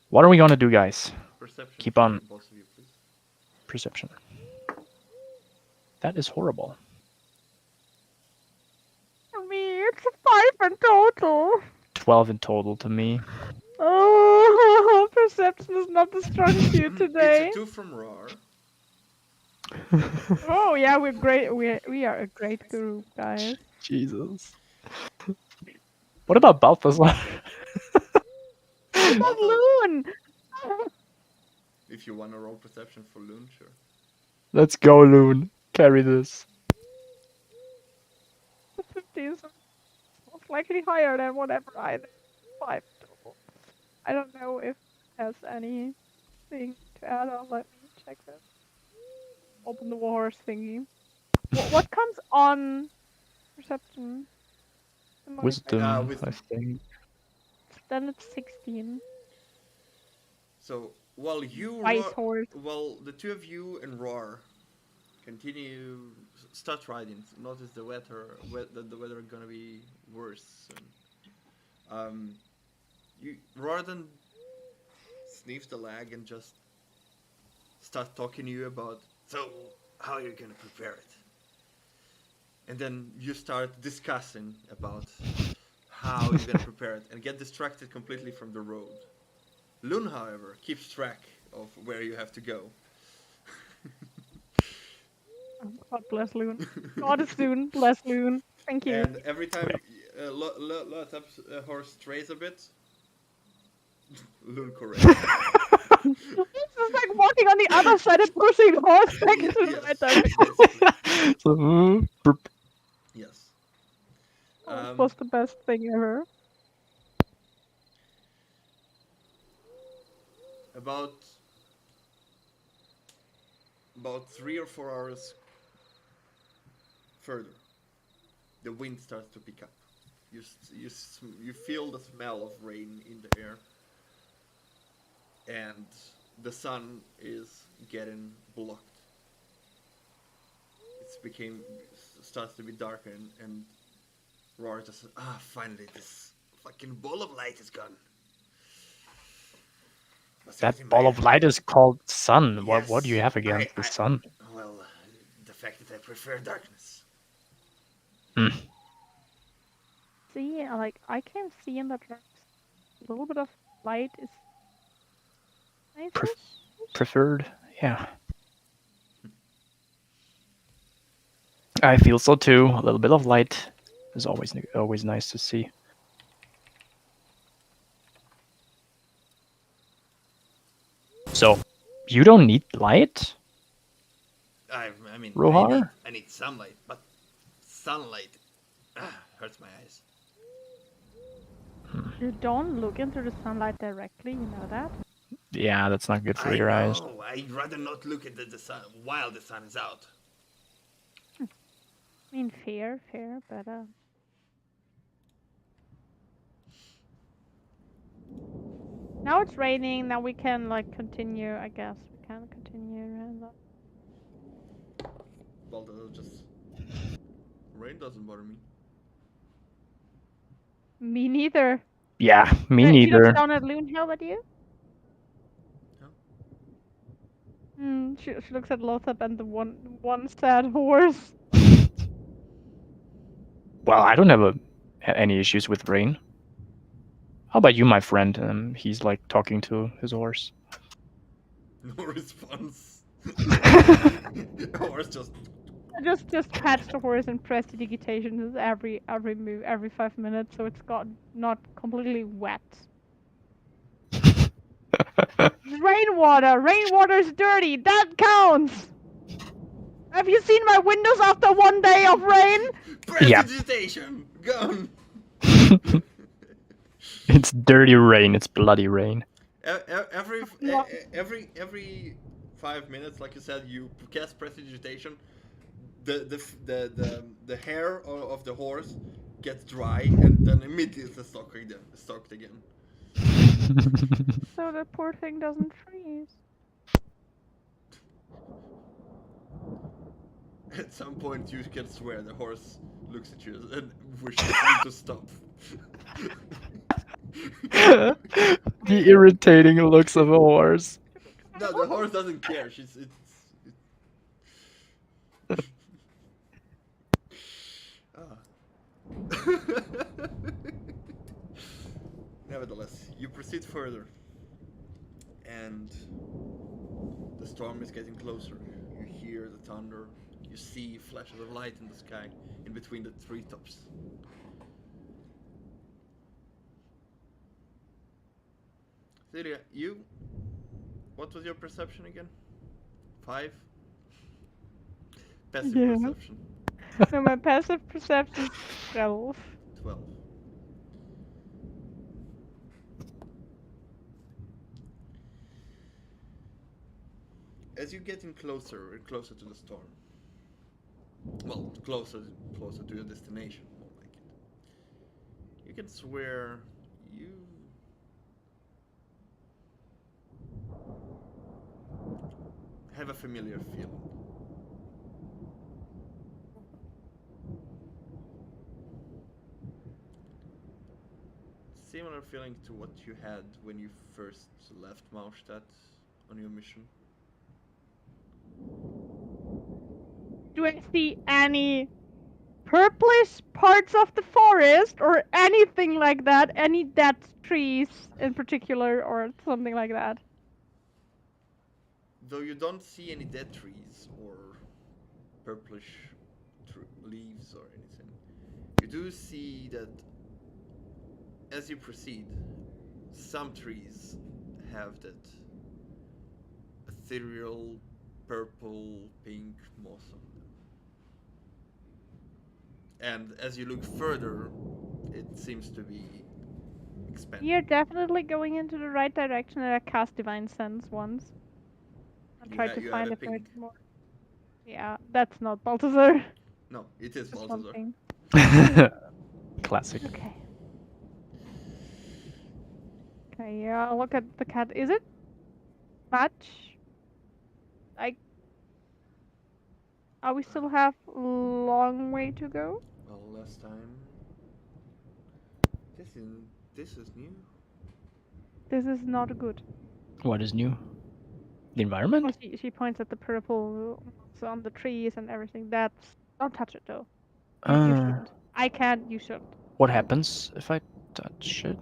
What are we gonna do, guys? Perception Keep for on. both of you, please. Perception. That is horrible. For me, it's a 5 in total. 12 in total to me. Oh, perception is not the strong suit today. It's a 2 from Roar. Oh yeah, we're great. We are a great group, guys. Jesus. What about Balthazar? What about Balthazar- Loon? If you want to roll perception for Loon, sure. Let's go, Loon. Carry this. 15 is most likely higher than whatever I did. 5 total. I don't know if it has anything to add on. Let me check this. Open the horse thingy. What comes on perception? Am I Wisdom, right? Wisdom. I think. Then it's 16. So while you Wise roar, horse. while the two of you and Roar continue start riding, notice the that the weather gonna be worse. And, you rather than sniff the lag and just start talking to you about so how you're gonna prepare it, and then you start discussing about how you're gonna prepare it and get distracted completely from the road. Loon, however, keeps track of where you have to go. God bless Loon. God is Loon. Bless Loon. Thank you. And every time Loathab's horse strays a bit, Loon corrects. He's just like walking on the other side and pushing the horse back into the right direction. So, Yes. That was the best thing ever. About 3 or 4 hours further, the wind starts to pick up. You feel the smell of rain in the air, and the sun is getting blocked. Starts to be darker, and Roar just says, finally this fucking ball of light is gone. that ball of light is called sun. What do you Yes, have against the sun? Well, the fact that I prefer darkness. See, like I can see in the dark. A little bit of light is nice. Preferred, yeah. I feel so too. A little bit of light is always nice to see. So, You don't need light, I mean, Rohar? I need sunlight, but sunlight hurts my eyes. You don't look into the sunlight directly, you know that? Yeah, that's not good for I your eyes. know. I'd rather not look at the sun while the sun is out. I mean, fair, but now it's raining. Now we can like continue. I guess we can continue. And, Well, just rain doesn't bother me. me neither. Yeah, me She looks neither. down at Loon. How about you? No. She looks at Loathab and the one sad horse. Well, I don't have any issues with rain. How about you, my friend? He's like talking to his horse. No response. Horse just. Just patch the horse and press the digitation every move every 5 minutes, so it's got not completely wet. Rainwater. Rainwater is dirty. That counts. Have you seen my windows after 1 day of rain? Prestidigitation gone. It's dirty rain. It's bloody rain. Every 5 minutes, like you said, you cast prestidigitation. The hair of the horse gets dry and then immediately stocked again. So the poor thing doesn't freeze. At some point, you can swear the horse looks at you and wishes you to stop. The irritating looks of a horse. No, the horse doesn't care. Nevertheless, you proceed further, and the storm is getting closer. You hear the thunder. You see flashes of light in the sky, in between the treetops. Thilia, what was your perception again? 5? Passive perception. No, my passive perception is 12. 12. As you're getting closer and closer to the storm, well, closer to your destination, more like it, you can swear you have a familiar feeling. Similar feeling to what you had when you first left Maustad on your mission. Do I see any purplish parts of the forest or anything like that? Any dead trees in particular or something like that? Though you don't see any dead trees or purplish leaves or anything, you do see that as you proceed, some trees have that ethereal purple, pink moss on them. And as you look further, it seems to be expanding. You're definitely going into the right direction, and I cast Divine Sense once. I tried to find if there's more. Yeah, that's not Balthazar. No, it is Just Balthazar. one thing. Classic. Okay. Okay, yeah, I'll look at the cat. Is it much? We still have a long way to go? Well, last time. This is new. This is not good. What is new? The environment? Oh, she points at the purple on the trees and everything. Don't touch it though. You shouldn't. I can't. You shouldn't. What happens if I touch it?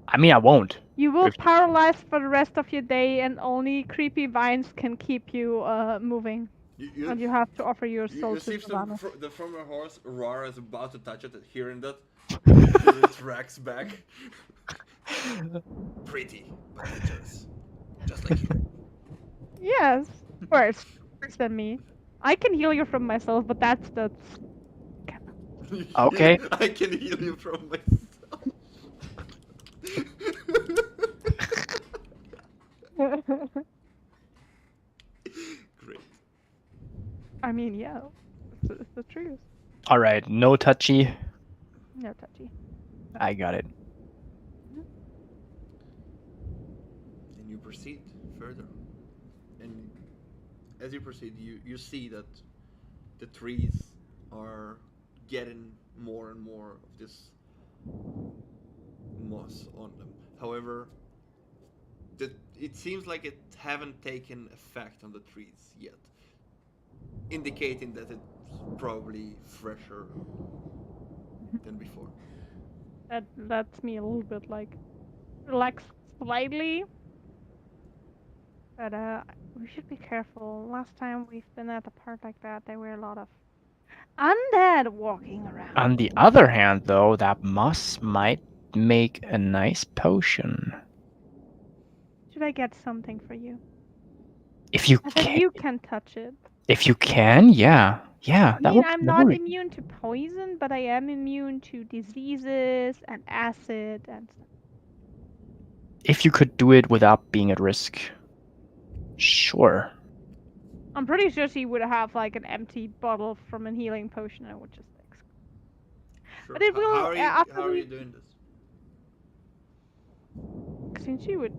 I mean, I won't. You will paralyze for the rest of your day, and only creepy vines can keep you moving. And you have to offer your soul to Savannah. The former horse, Rara, is about to touch it, hearing that. It tracks back. Pretty, but dangerous. Just like you. Yes. Worse than me. I can heal you from myself, but that's Okay. I can heal you from myself. Great. I mean, yeah, it's the truth. All right, no touchy. No touchy. I got it. And you proceed further. And as you proceed, you see that the trees are getting more and more of this moss on them. However, it seems like it haven't taken effect on the trees yet, indicating that it's probably fresher than before. That lets me a little bit like relax slightly. But we should be careful. Last time we've been at a part like that, there were a lot of undead walking around. On the other hand, though, that moss might make a nice potion. Should I get something for you? If you And then can, you can touch it. yeah, I that mean, would I'm that not would. immune to poison, but I am immune to diseases and acid and stuff. If you could do it without being at risk, sure. I'm pretty sure she would have like an empty bottle from a healing potion and would just like. Sure. But it will after How are you we. doing this? Since she would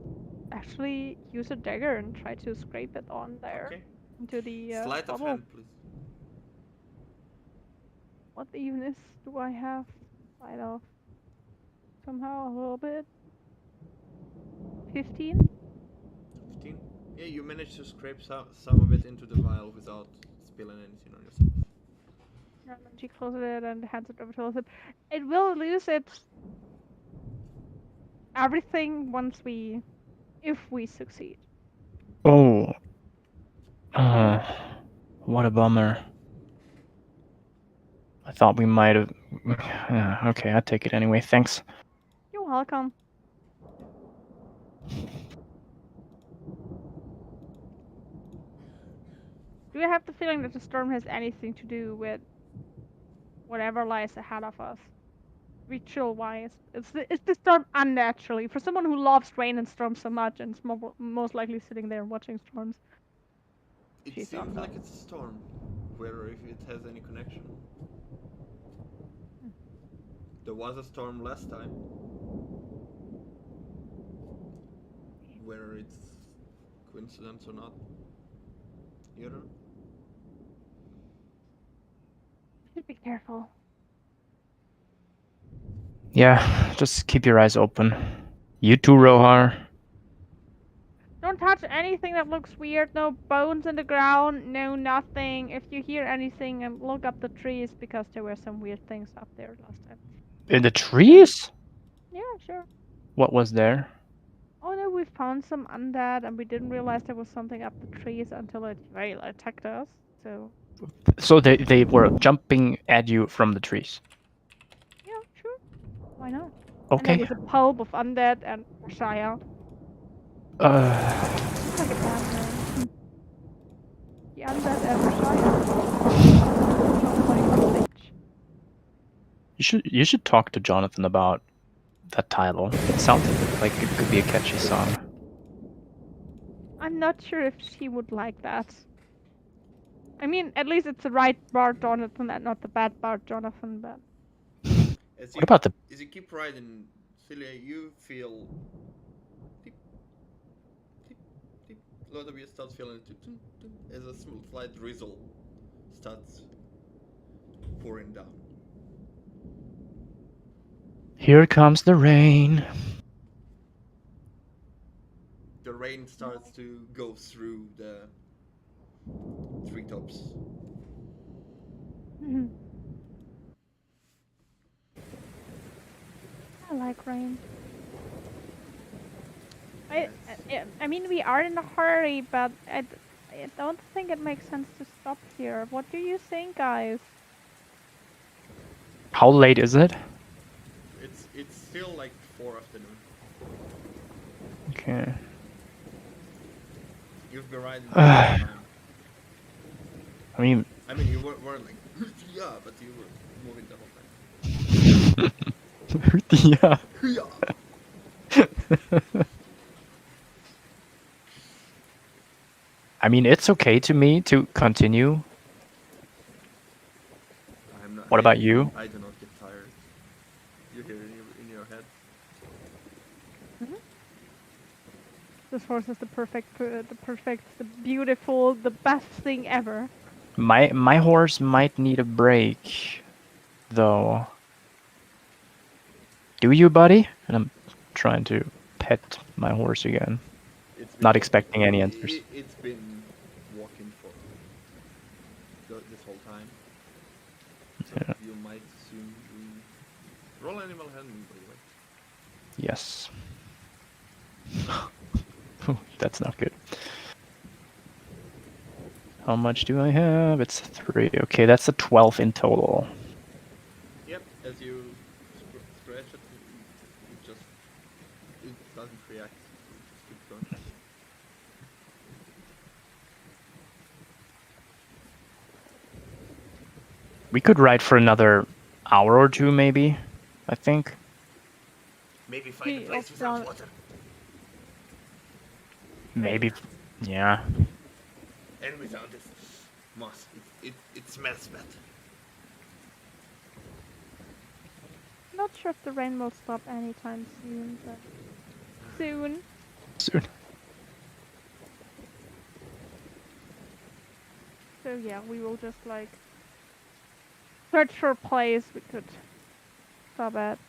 actually use a dagger and try to scrape it on there Okay. into the Sleight of bottle. hand, please. What evenness do I have? Sleight of somehow a little bit. 15. 15. Yeah, you managed to scrape some of it into the vial without spilling anything on yourself. And then she closes it and hands it over to Loathab. It will lose its everything if we succeed. Oh, what a bummer. I thought we might have. Okay, I take it anyway. Thanks. You're welcome. Do you have the feeling that the storm has anything to do with whatever lies ahead of us? Ritual-wise, is the storm unnaturally for someone who loves rain and storms so much and is most likely sitting there watching storms? It She seems thumbs up. like it's a storm. Whether if it has any connection. There was a storm last time. Whether it's coincidence or not. You don't know? Should be careful. Yeah, just keep your eyes open. You too, Rohar. Don't touch anything that looks weird. No bones in the ground. No nothing. If you hear anything, and look up the trees because there were some weird things up there last time. In the trees? Yeah, sure. What was there? Oh no, we found some undead, and we didn't realize there was something up the trees until it attacked us. So they were jumping at you from the trees. Yeah, sure. Why not? And there Okay. was a pulp of undead and Draxxia. It's like a bad name. The undead and Draxxia. You should talk to Jonathan about that title. It sounds like it could be a catchy song. I'm not sure if she would like that. I mean, at least it's the right Bard Jonathan and not the bad Bard Jonathan, but... What about the... As you keep riding, Thilia, you feel... Tip, tip, tip. Loathab starts feeling it as a slight drizzle starts pouring down. Here comes the rain. The rain starts to go through the treetops. I like rain. I mean, we are in a hurry, but I don't think it makes sense to stop here. What do you think, guys? How late is it? It's still like 4 afternoon. Okay. You've been riding the whole time. I mean, You weren't like, yeah, but you were moving the whole time. yeah. Yeah. I mean, it's okay to me to continue. I'm not. What about you? I do not get tired. You hear it in your head. This horse is the beautiful, the best thing ever. My horse might need a break, though. Do you, buddy? And I'm trying to pet my horse again. Not expecting any answers. It's been walking for this whole time. So Yeah. you might soon roll animal handling, by the way. Yes. That's not good. How much do I have? It's 3. Okay, that's a 12 in total. Yep, as you scratch it, it doesn't react. It just keeps going. We could ride for another hour or two, maybe. I think. Maybe find a place without water. Maybe. Yeah. And without this moss, it smells bad. Not sure if the rain will stop anytime soon, but soon. Soon. So yeah, we will just like search for a place we could stop at.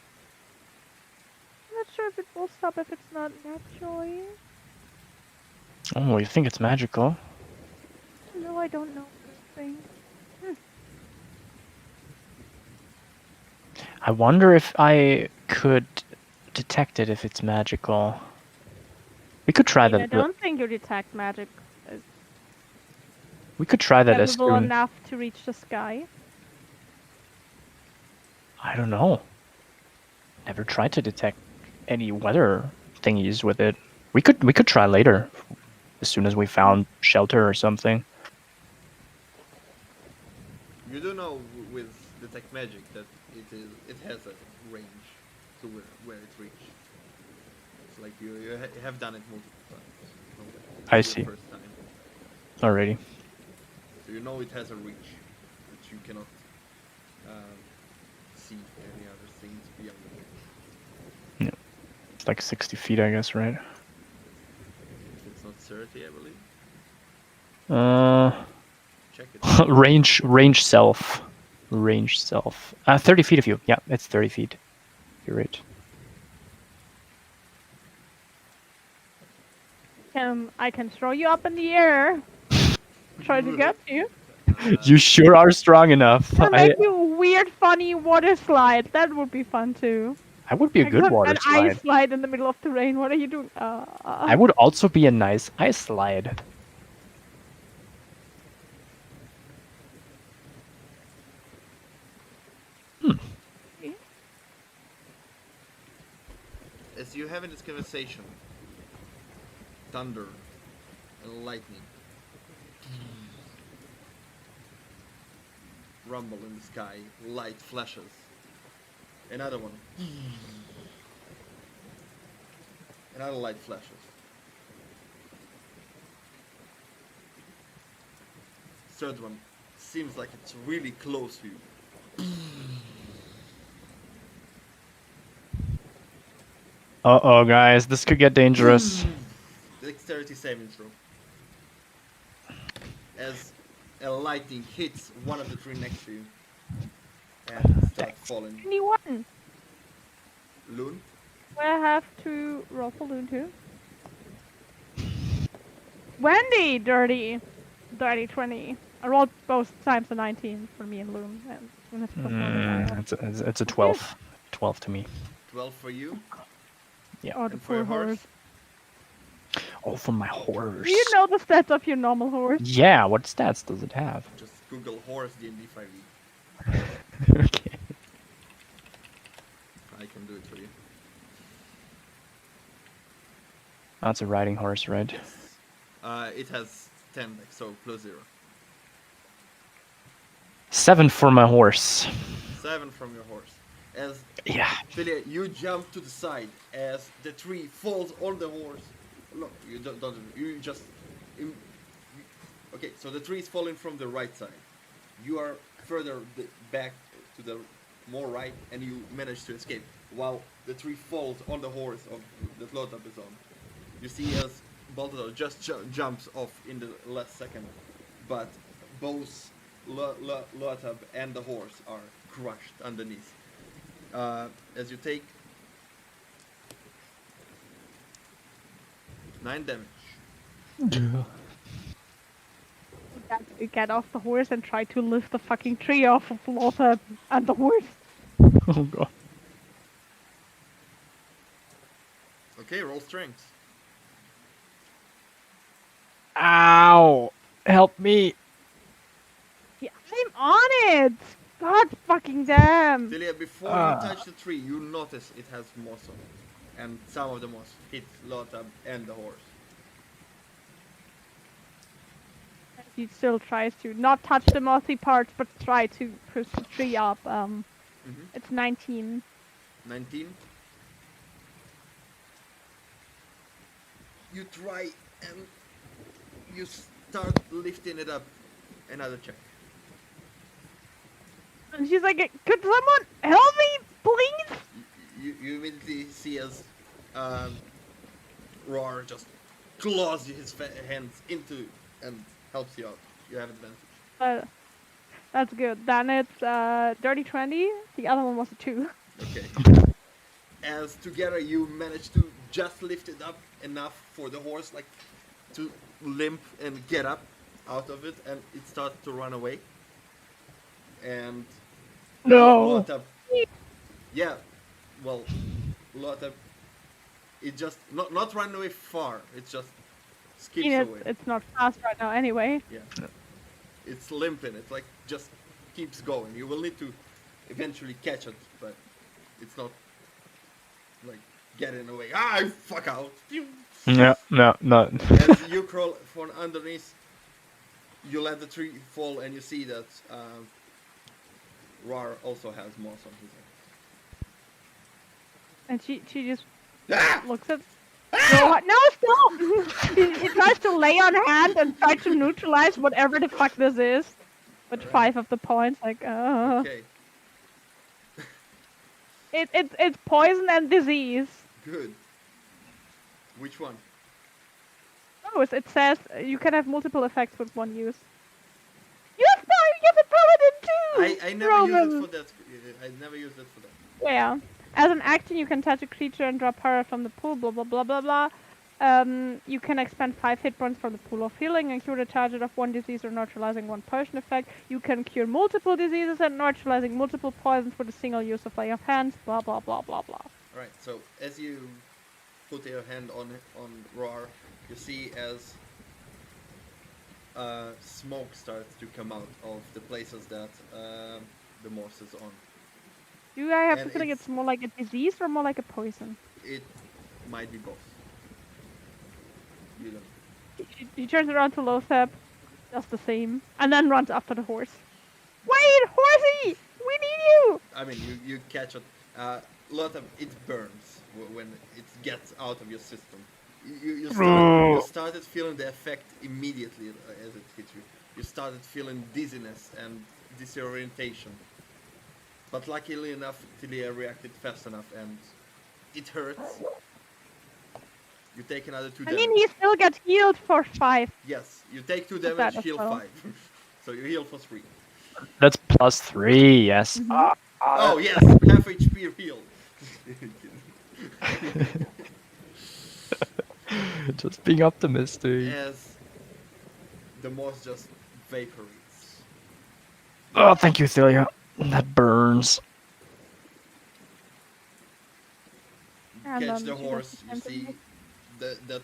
I'm not sure if it will stop if it's not naturally. Oh, you think it's magical? No, I don't know anything. I wonder if I could detect it if it's magical. We could try that. I don't think you detect magic We could try that as visible soon. enough to reach the sky. I don't know. Never tried to detect any weather thingies with it. We could try later, as soon as we found shelter or something. You do know with detect magic that it has a range to where it reaches. It's like you have done it multiple times. I see. First time. Alrighty. So you know it has a reach, but you cannot see any other things beyond it. Yeah. It's like 60 feet, I guess, right? If it's not 30, I believe. Check it. Range self. 30 feet of you. Yeah, it's 30 feet. You're right. I can throw you up in the air. Try to get you. You sure are strong enough. Or make you a weird, funny water slide. That would be fun too. I would be a good water an slide. ice slide in the middle of the rain. What are you doing? I would also be a nice ice slide. As you have in this conversation, thunder and lightning rumble in the sky, light flashes. Another one. Another light flashes. Third one seems like it's really close to you. Uh-oh, guys, this could get dangerous. Dexterity saving throw. As a lightning hits one of the tree next to you and starts falling. Anyone? Loon? I have to roll for Loon too. Wendy, dirty 20. I rolled both times a 19 for me and Loon. And It's a 12. 12 to me. 12 for you? Yeah. Oh, the And for your poor horse? Oh, for my horse. Do you know the stats of your normal horse? Yeah, what stats does it have? Just Google horse D&D 5e. Okay. I can do it for you. That's a riding horse, right? Yes. It has 10 dex, so +0. 7 for my horse. 7 from your horse. As Yeah. Thilia, you jump to the side as the tree falls on the horse. No, you don't. You just. Okay, so the tree is falling from the right side. You are further back to the more right, and you manage to escape. While the tree falls on the horse of that Loathab is on. You see as Balthazar just jumps off in the last second, but both Loathab and the horse are crushed underneath. As you take 9 damage. You get off the horse and try to lift the fucking tree off of Loathab and the horse. Oh god. Okay, roll strength. Ow! Help me! Yeah, I'm on it! God fucking damn! Thilia, before you touch the tree, you notice it has moss on it. And some of the moss hit Loathab and the horse. He still tries to not touch the mossy parts, but try to push the tree up. It's 19. 19. You try and you start lifting it up. Another check. And she's like, could someone help me, please? You immediately see as Roar just claws his hands into and helps you out. You have advantage. That's good. Then it's dirty 20. The other one was a 2. Okay. As together you manage to just lift it up enough for the horse like to limp and get up out of it, and it starts to run away. And No! Loathab, yeah, well, Loathab, it just not run away far. It just skips away. It's not fast right now anyway. Yeah, it's limping. It's like just keeps going. You will need to eventually catch it, but it's not like getting away. Ah, fuck out! No. As you crawl from underneath, you let the tree fall, and you see that Rar also has moss on his head. And she just Ah! looks at. No, stop! he tries to lay on hand and try to neutralize whatever the fuck this is. With 5 of the points, like, Okay, It's poison and disease. good. Which one? Oh, it says you can have multiple effects with one use. You have a paladin too! I never used it for that. I never used it for that. Yeah. As an action, you can touch a creature and draw power from the pool, blah blah blah blah blah. You can expend 5 hit points from the pool of healing and cure the target of one disease or neutralizing one poison effect. You can cure multiple diseases and neutralizing multiple poisons with a single use of lay of hands, blah blah blah blah blah. Alright, so as you put your hand on Rar, you see as smoke starts to come out of the places that the moss is on. Do I have And the feeling it's- it's more like a disease or more like a poison? It might be both. You don't. He turns around to Loathab, does the same, and then runs after the horse. Wait, horsey! We need you! I mean, you catch it. Loathab, it burns when it gets out of your system. You started feeling the effect immediately as it hit you. You started feeling dizziness and disorientation. But luckily enough, Thilia reacted fast enough, and it hurts. You take another 2 I damage. mean, he still gets healed for 5. Yes, you take 2 that damage, as heal well. 5. So you heal for 3. That's +3, yes. Oh yes, half HP heal. Just being optimistic. As the moss just evaporates. Oh, thank you, Thilia. That burns. And Catch the she horse, does you the same see thing. that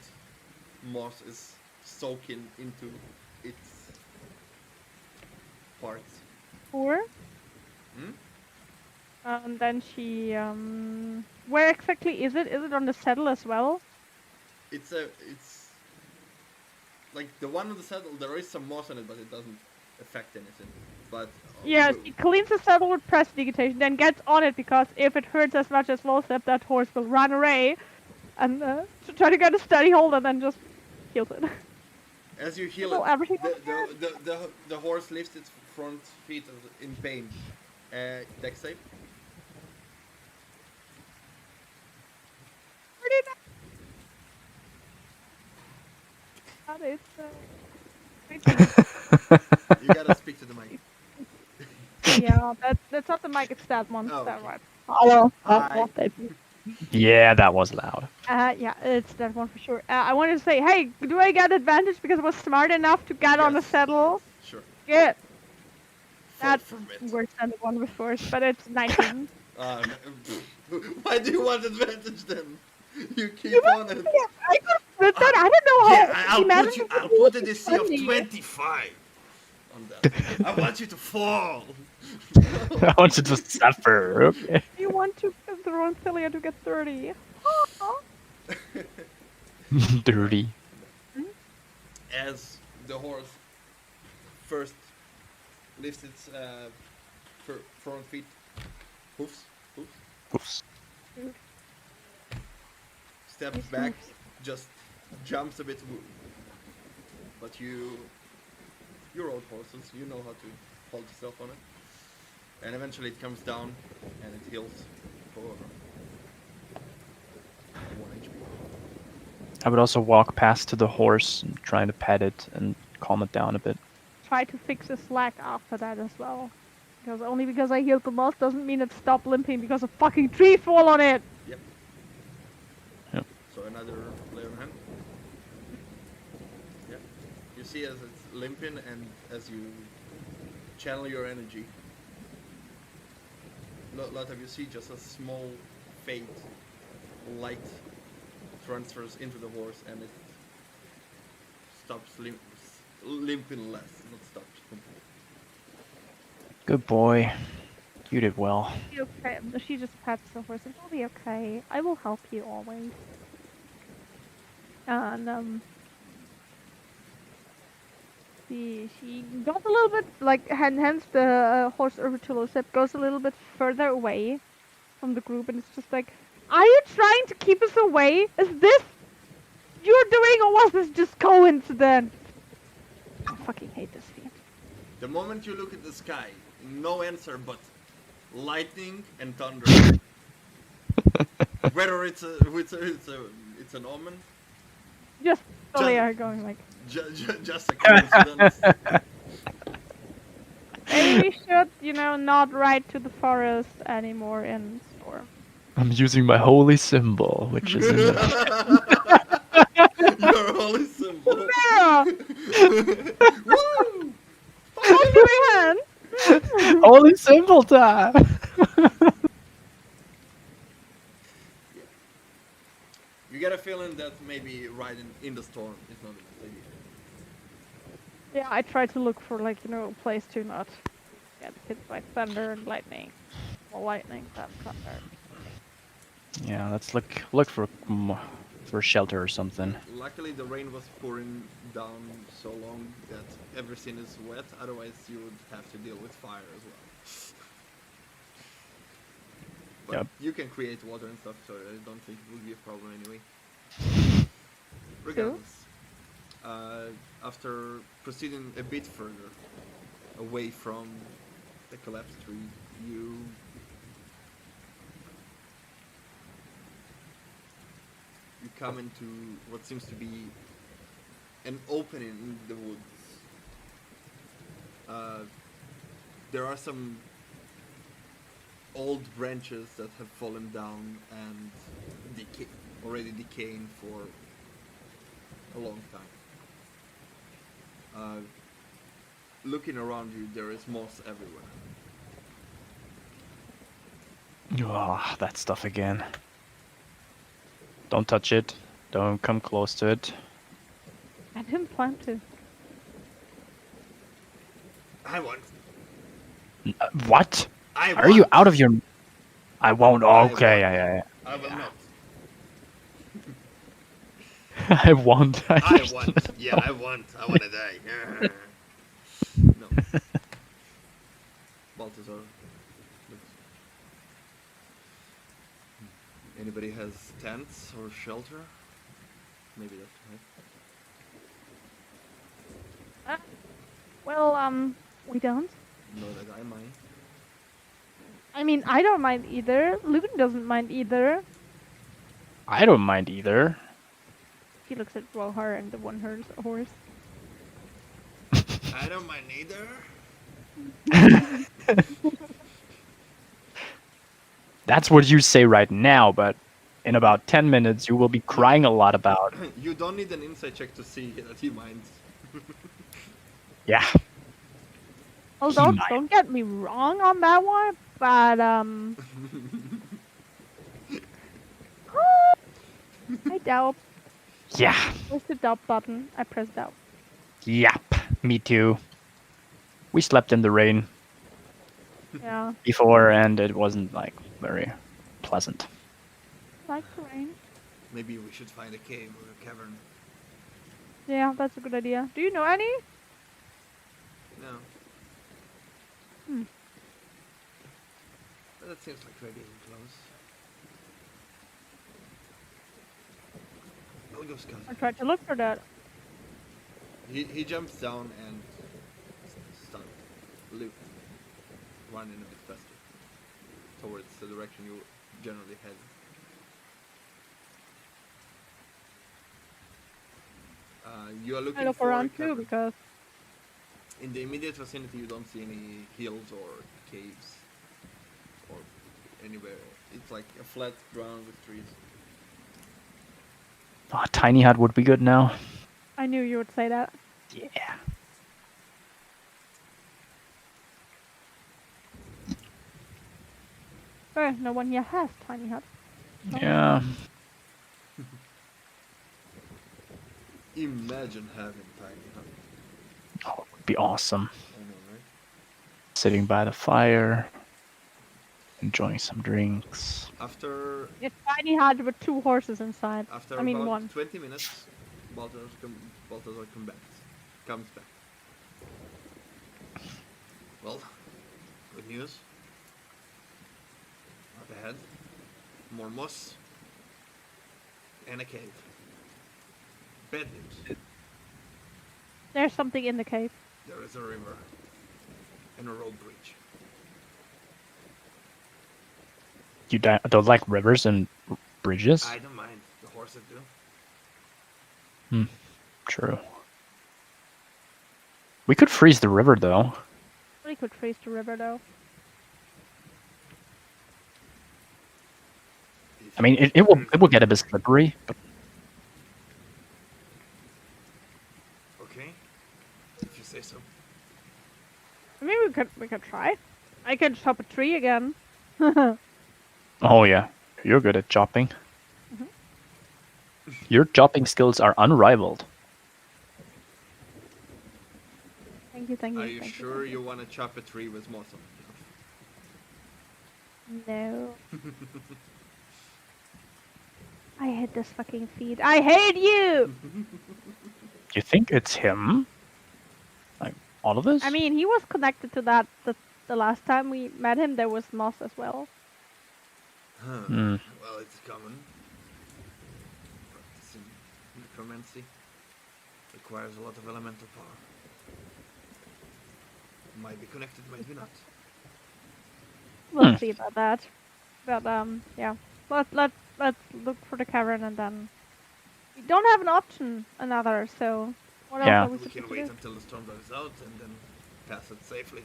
moss is soaking into its parts. 4. Hmm? Then she, where exactly is it? Is it on the saddle as well? It's like the one on the saddle, there is some moss on it, but it doesn't affect anything. But Yeah, she cleans the saddle with prestidigitation, then gets on it because if it hurts as much as Loathab, that horse will run away and try to get a steady hold and then just kills it. as you heal Well, it, everything the horse lifts its front feet in pain. Dex save. You gotta speak to the mic. Yeah, that's not the mic, it's that one. Oh, That okay. right. Hello. Hi. Yeah, that was loud. Yeah, it's that one for sure. I wanted to say, hey, do I get advantage because I was smart enough to get on the Yes, saddle? Sure. Good. Fall That's from it. worse than the one before, but it's 19. Why do you want advantage then? You keep on it. I could that. I don't know how. Yeah, I'll put a DC of 25 on that. I want you to fall. I want you to suffer. Okay. You want to throw Thilia to get 30. Dirty. As the horse first lifts its front feet, hoofs, Oops. steps back, just jumps a bit, but you're old horses, you know how to hold yourself on it, and eventually it comes down and it heals for 1 HP. I would also walk past to the horse and trying to pet it and calm it down a bit. Try to fix his leg after that as well. Because only because I healed the moss doesn't mean it stopped limping because a fucking tree fall on it. Yep. Yep. So another layer of hand. Yeah. You see as it's limping and as you channel your energy. Loathab, you see just a small faint light transfers into the horse and it stops limping less, not stops completely. Good boy. You did well. Be okay. She just pats the horse. It will be okay. I will help you always. And she goes a little bit like hence the horse over to Loathab goes a little bit further away from the group and it's just like, are you trying to keep us away? Is this you're doing or was this just coincidence? I fucking hate this feat. The moment you look at the sky, no answer but lightning and thunder. Whether it's an omen, Just totally are going like. just a coincidence. Maybe we should, not ride to the forest anymore in storm. I'm using my holy symbol, which is in the... Your holy symbol. Yeah! Woo! Hold my hand! holy symbol time! You get a feeling that maybe riding in the storm is not a good idea. Yeah, I try to look for, a place to not get hit by thunder and lightning. Well, lightning, then thunder. Yeah, let's look for shelter or something. Luckily, the rain was pouring down so long that everything is wet. Otherwise, you would have to deal with fire as well. But Yep. you can create water and stuff, so I don't think it will be a problem anyway. Regardless, after proceeding a bit further away from the collapsed tree, you come into what seems to be an opening in the woods. There are some old branches that have fallen down and already decaying for a long time. Looking around you, there is moss everywhere. Ah, that stuff again. Don't touch it. Don't come close to it. I didn't plan to. I want. What? I Are you want. out of your... I won't. I Okay, won't. yeah. I will not. I want. I want. Yeah, I want. I want to die. No. Balthazar. Looks- Anybody has tents or shelter? Maybe that's right. Well, we don't. No, that I might. I mean, I don't mind either. Luton doesn't mind either. I don't mind either. He looks at Rohar and the one horse. I don't mind either. That's what you say right now, but in about 10 minutes you will be crying a lot about. You don't need an insight check to see that he minds. Yeah. Well, He don't get me wrong on that one, but I doubt. Yeah. Where's the doubt button? I pressed doubt. Yep. Me too. We slept in the rain Yeah, before and it wasn't like very pleasant. like the rain. Maybe we should find a cave or a cavern. Yeah, that's a good idea. Do you know any? No. Hmm. But that seems like very close. I'll go scout. I tried to look for that. He jumps down and start loop, running a bit faster towards the direction you generally head. You are looking I look for a around too cavern. because In the immediate vicinity, you don't see any hills or caves or anywhere. It's like a flat ground with trees. Oh, tiny hut would be good now. I knew you would say that. Yeah. No one here has tiny hut. No. Yeah. Imagine having tiny hut. Oh, it would be awesome. I know, right? Sitting by the fire, enjoying some drinks. After It's tiny hut with 2 horses inside. after I mean, about 1. 20 minutes, Balthazar comes back. Well, good news. Up ahead, more moss and a cave. Bad news. There's something in the cave. There is a river and a road bridge. You don't like rivers and bridges? I don't mind. The horses do. True. We could freeze the river though. We could freeze the river though. I mean, it will get a bit slippery, but Okay, if you say so. I mean, we could try. I can chop a tree again. oh yeah, you're good at chopping. Mhm. Your chopping skills are unrivaled. Thank you, thank you. Are you thank sure thank you want to chop a tree with moss on it? No. I hate this fucking feed. I hate you! You think it's him? Like all of this? I mean, he was connected to that the last time we met him. There was moss as well. Well, it's common. Practicing necromancy requires a lot of elemental power. Might be connected, maybe not. We'll see about that. But yeah. Let's look for the cavern and then we don't have an option another. So what Yeah. else are we We supposed can to wait do? until the storm dies out and then pass it safely.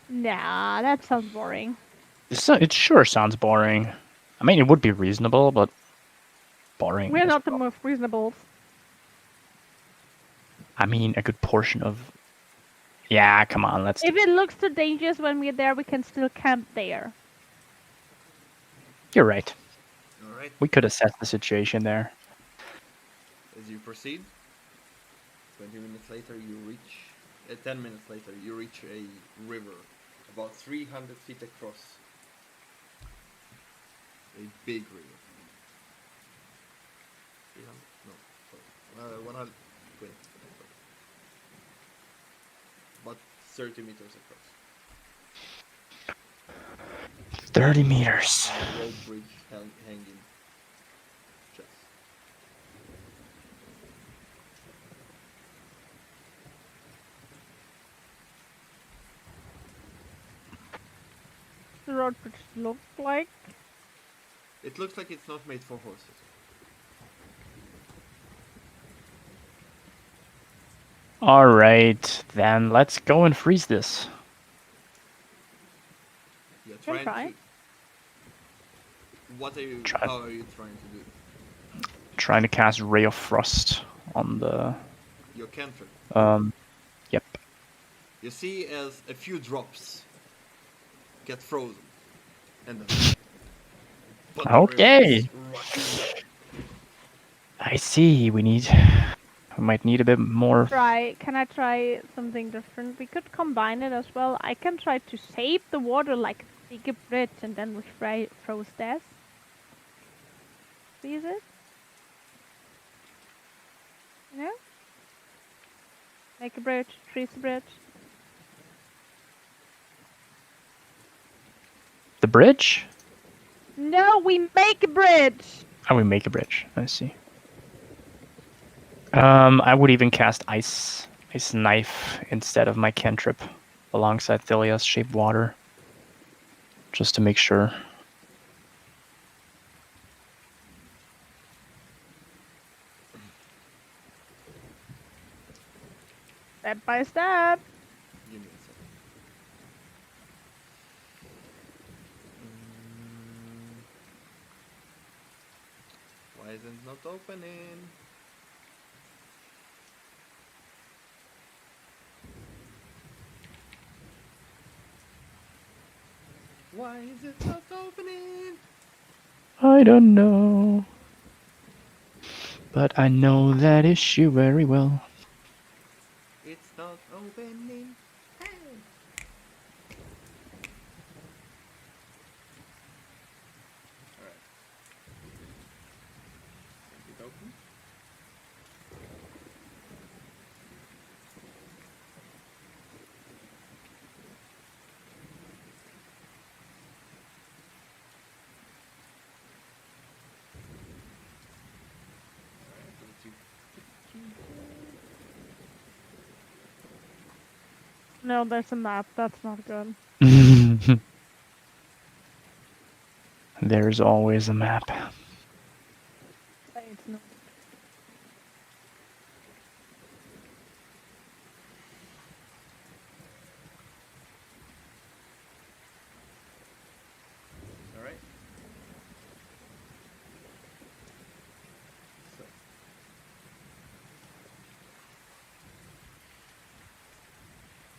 Nah, that sounds boring. It sure sounds boring. I mean, it would be reasonable, but boring. We're as not the well. most reasonable. I mean, a good portion of. Yeah, come on, let's. If it looks too dangerous when we're there, we can still camp there. You're right. Alright, We could assess the situation there. as you proceed, 20 minutes later you reach, 10 minutes later you reach a river about 300 feet across. A big river. 300? No, sorry. 120. But 30 meters across. 30 meters. And a rope bridge hanging just. The road bridge look like. It looks like it's not made for horses. Alright, then let's go and freeze this. You're Can trying to. What are you? How are you trying to do? Trying to cast Ray of Frost on the... Your cantrip. Yep. You see as a few drops get frozen. And then... Okay. I see, we might need a bit more... Can I try something different? We could combine it as well. I can try to save the water like dig a bridge and then we froze this. Freeze it? No? Make a bridge, freeze the bridge. The bridge? No, we make a bridge! Oh, we make a bridge. I see. I would even cast Ice Knife instead of my cantrip alongside Thilia's Shape Water. Just to make sure. Step by step. Give me a second. Why isn't it not opening? Why is it not opening? I don't know. But I know that issue very well. It's not opening. Hey. Alright. Is it open? No, there's a map. That's not good. There's always a map. It's not. Alright. So.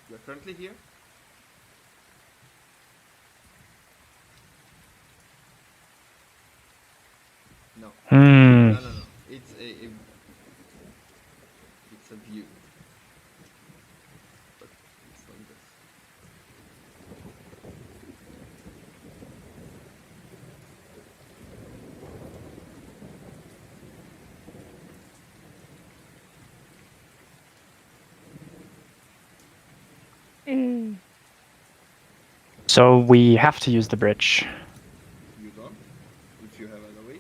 You're currently here? No. Hmm. No. It's it's a view. But it's like this. So we have to use the bridge. You don't? If you have other way?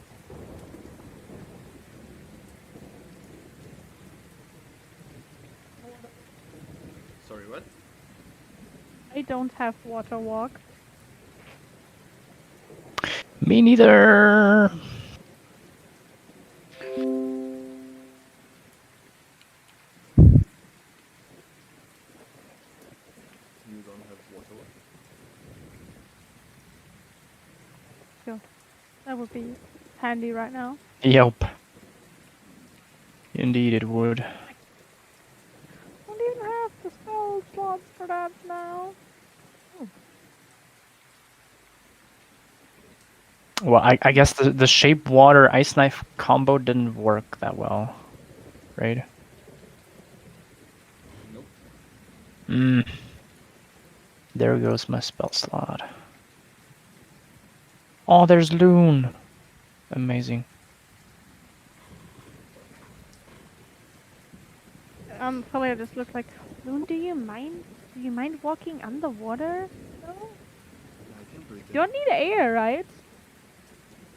Sorry, what? I don't have water walk. Me neither. You don't have water walk? So that would be handy right now. Yep. Indeed it would. I don't even have the spell slots for that now. Well, I guess the Shape Water Ice Knife combo didn't work that well, right? Nope. There goes my spell slot. Oh, there's Loon. Amazing. Thilia just looked like, Loon, do you mind? Do you mind walking underwater? No? I can breathe You don't need air, right?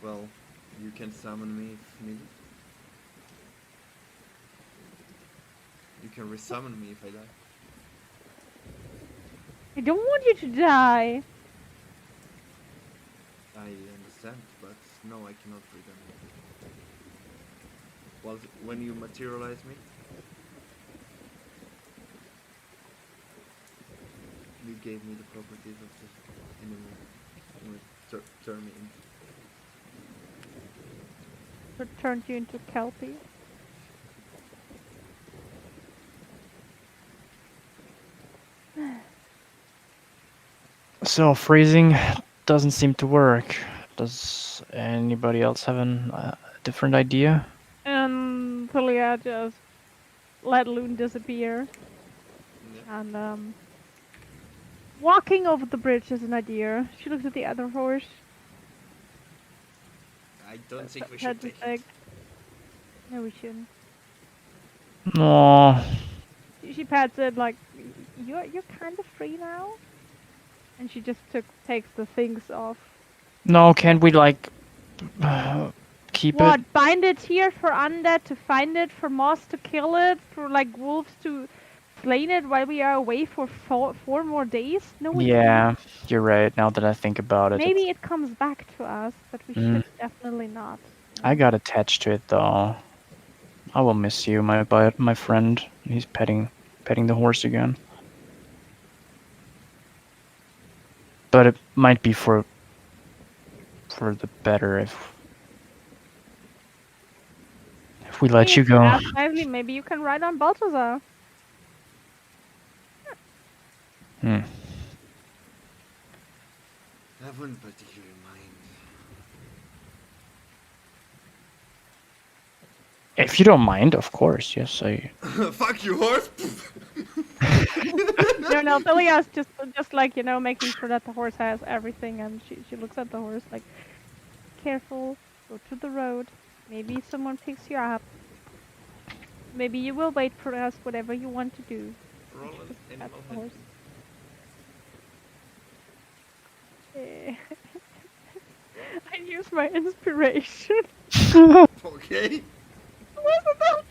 Well, you can summon me if needed. You can resummon me if I die. I don't want you to die. I understand, but no, I cannot breathe anymore. Well, when you materialize me, you gave me the properties of the enemy. You turn me in. Or turned you into Kelpie. So freezing doesn't seem to work. Does anybody else have a different idea? Thilia just let Loon disappear. Yeah. And walking over the bridge is an idea. She looks at the other horse. I don't think we Head should take like, it. no, we shouldn't. No. She pats it like, you're kind of free now. And she just takes the things off. No, can't we like keep What? it? Bind it here for undead to find it, for moss to kill it, for like wolves to slain it while we are away for four more days? No, we can't. Yeah, you're right. Now that I think about it, Maybe it comes back to us, but we should definitely not. I got attached to it though. I will miss you, my friend. He's petting the horse again. But it might be for the better if we let you go. Ask Lively, maybe you can ride on Balthazar. Hmm. I wouldn't particularly mind. If you don't mind, of course. Yes, I. Fuck you, horse! No, Thilia's just like, making sure that the horse has everything, and she looks at the horse like, careful, go to the road. Maybe someone picks you up. Maybe you will wait for us, whatever you want to do. Roll an Just pat animal the horse. Eh. I use my inspiration. Okay. Wasn't that one?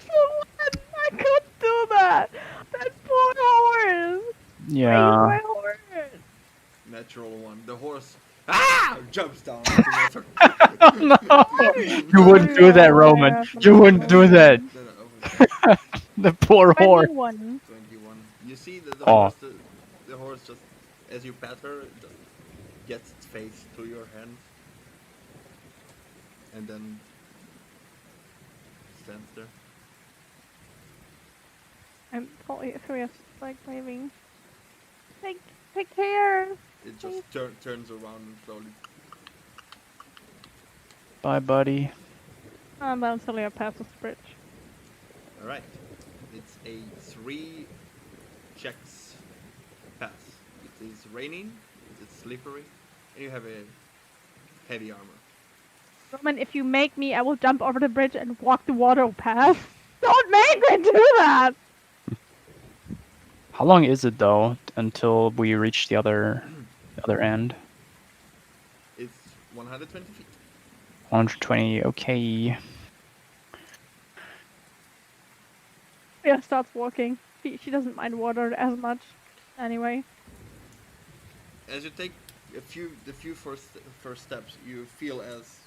I couldn't do that. That poor horse. Yeah. My horse. Natural one. The horse jumps down into water. No, you wouldn't do that, Roman. You wouldn't do that. No, The poor horse. 21. 21. You see that Oh. the horse just, as you pat her, it just gets its face to your hand, and then stands there. I'm totally furious, like waving. Take care. It just turns around and slowly. Bye, buddy. I'm until I pass the bridge. All right. It's a 3 checks pass. It is raining. It is slippery, and you have a heavy armor. Roman, if you make me, I will jump over the bridge and walk the water path. Don't make me do that! How long is it though until we reach the other end? It's 120 feet. 120. Okay. Yeah, starts walking. She doesn't mind water as much, anyway. As you take the few first steps, you feel as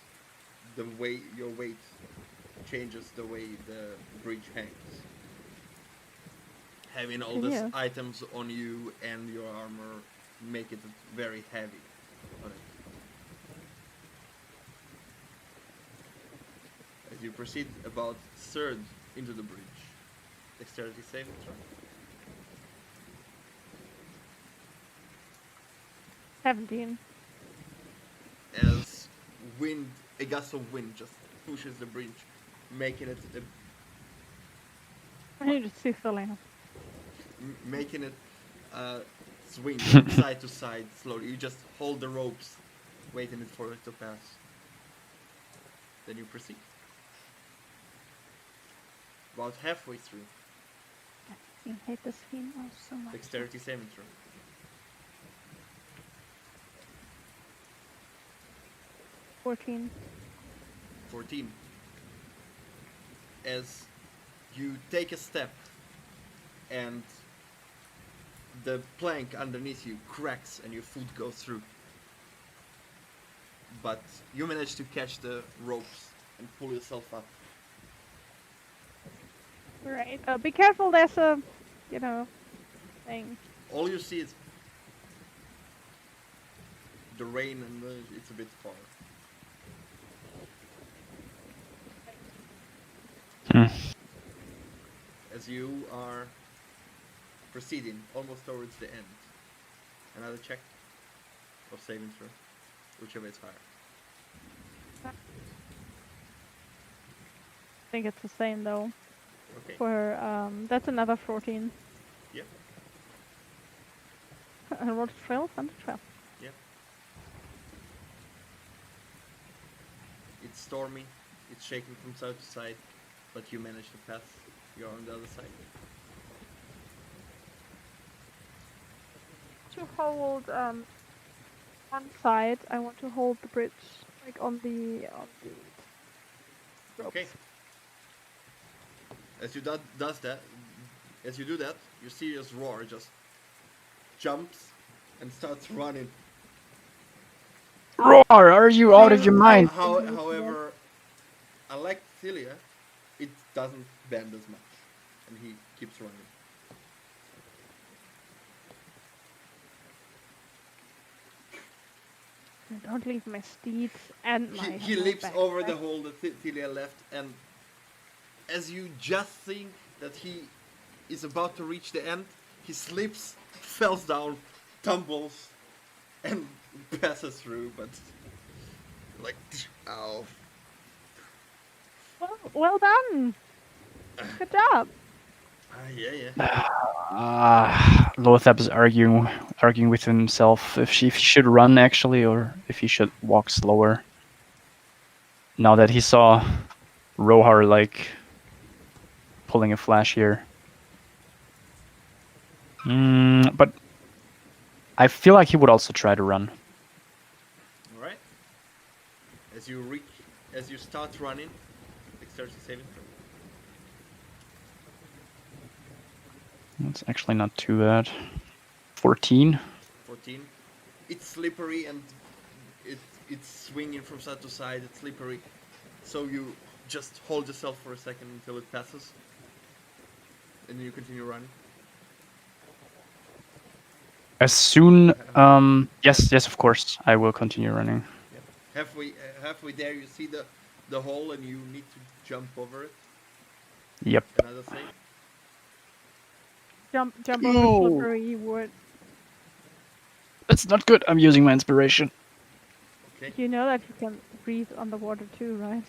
your weight changes the way the bridge hangs. Having all these Yeah. items on you and your armor make it very heavy on it. As you proceed about third into the bridge, dexterity saving throw. 17. As a gust of wind just pushes the bridge, making it I need to see Thilia. making it swing from side to side slowly. You just hold the ropes, waiting for it to pass. Then you proceed. About halfway through, I hate this female so much. Dexterity saving throw. 14. 14. As you take a step and the plank underneath you cracks and your foot goes through. But you manage to catch the ropes and pull yourself up. Right. Be careful, there's a, thing. All you see is the rain and it's a bit far. As you are proceeding almost towards the end. Another check of saving throw, whichever is higher. I think it's the same though. Okay. For that's another 14. Yep. I rolled 12 and 12. Yep. It's stormy. It's shaking from side to side, but you manage to pass. You're on the other side. To hold one side, I want to hold the bridge, like on the ropes. Okay. As you do that, you see this roar just jumps and starts running. Roar! Are you out of your mind? However, unlike Thilia, it doesn't bend as much, and he keeps running. Don't leave my steeds and my. He leaps over the hole that Thilia left, and as you just think that he is about to reach the end, he slips, falls down, tumbles, and passes through. But like, ow! Well done. Good job. Yeah. Loathab is arguing with himself if he should run actually, or if he should walk slower. Now that he saw Rohar like pulling a flash here. But I feel like he would also try to run. All right. As you start running, dexterity saving throw. That's actually not too bad. 14. 14. It's slippery and it's swinging from side to side. It's slippery, so you just hold yourself for a second until it passes, and then you continue running. As soon, yes, of course, I will continue running. Yeah. Halfway there, you see the hole, and you need to jump over it. Yep. Another save. Jump over slippery wood. That's not good. I'm using my inspiration. Okay. You know that you can breathe underwater too, right?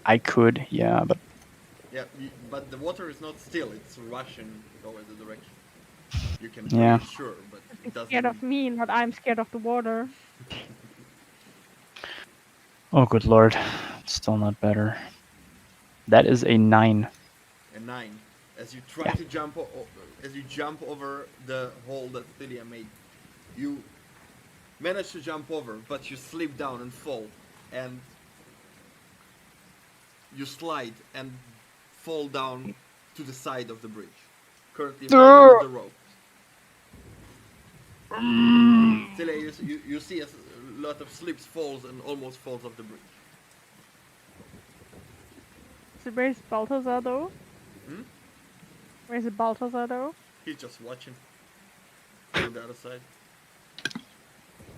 I could, yeah, but Yeah, but the water is not still. It's rushing over the direction. You can Yeah. breathe, sure, but it doesn't. Scared of me, not I'm scared of the water. oh, good lord, still not better. That is a 9. A 9. As you try to jump over the hole that Thilia made, you manage to jump over, but you slip down and fall, and you slide and fall down to the side of the bridge, currently holding the rope. Thilia, you see a lot of slips, falls, and almost falls off the bridge. So where's Balthazar though? Hmm? Where's the Balthazar though? He's just watching on the other side.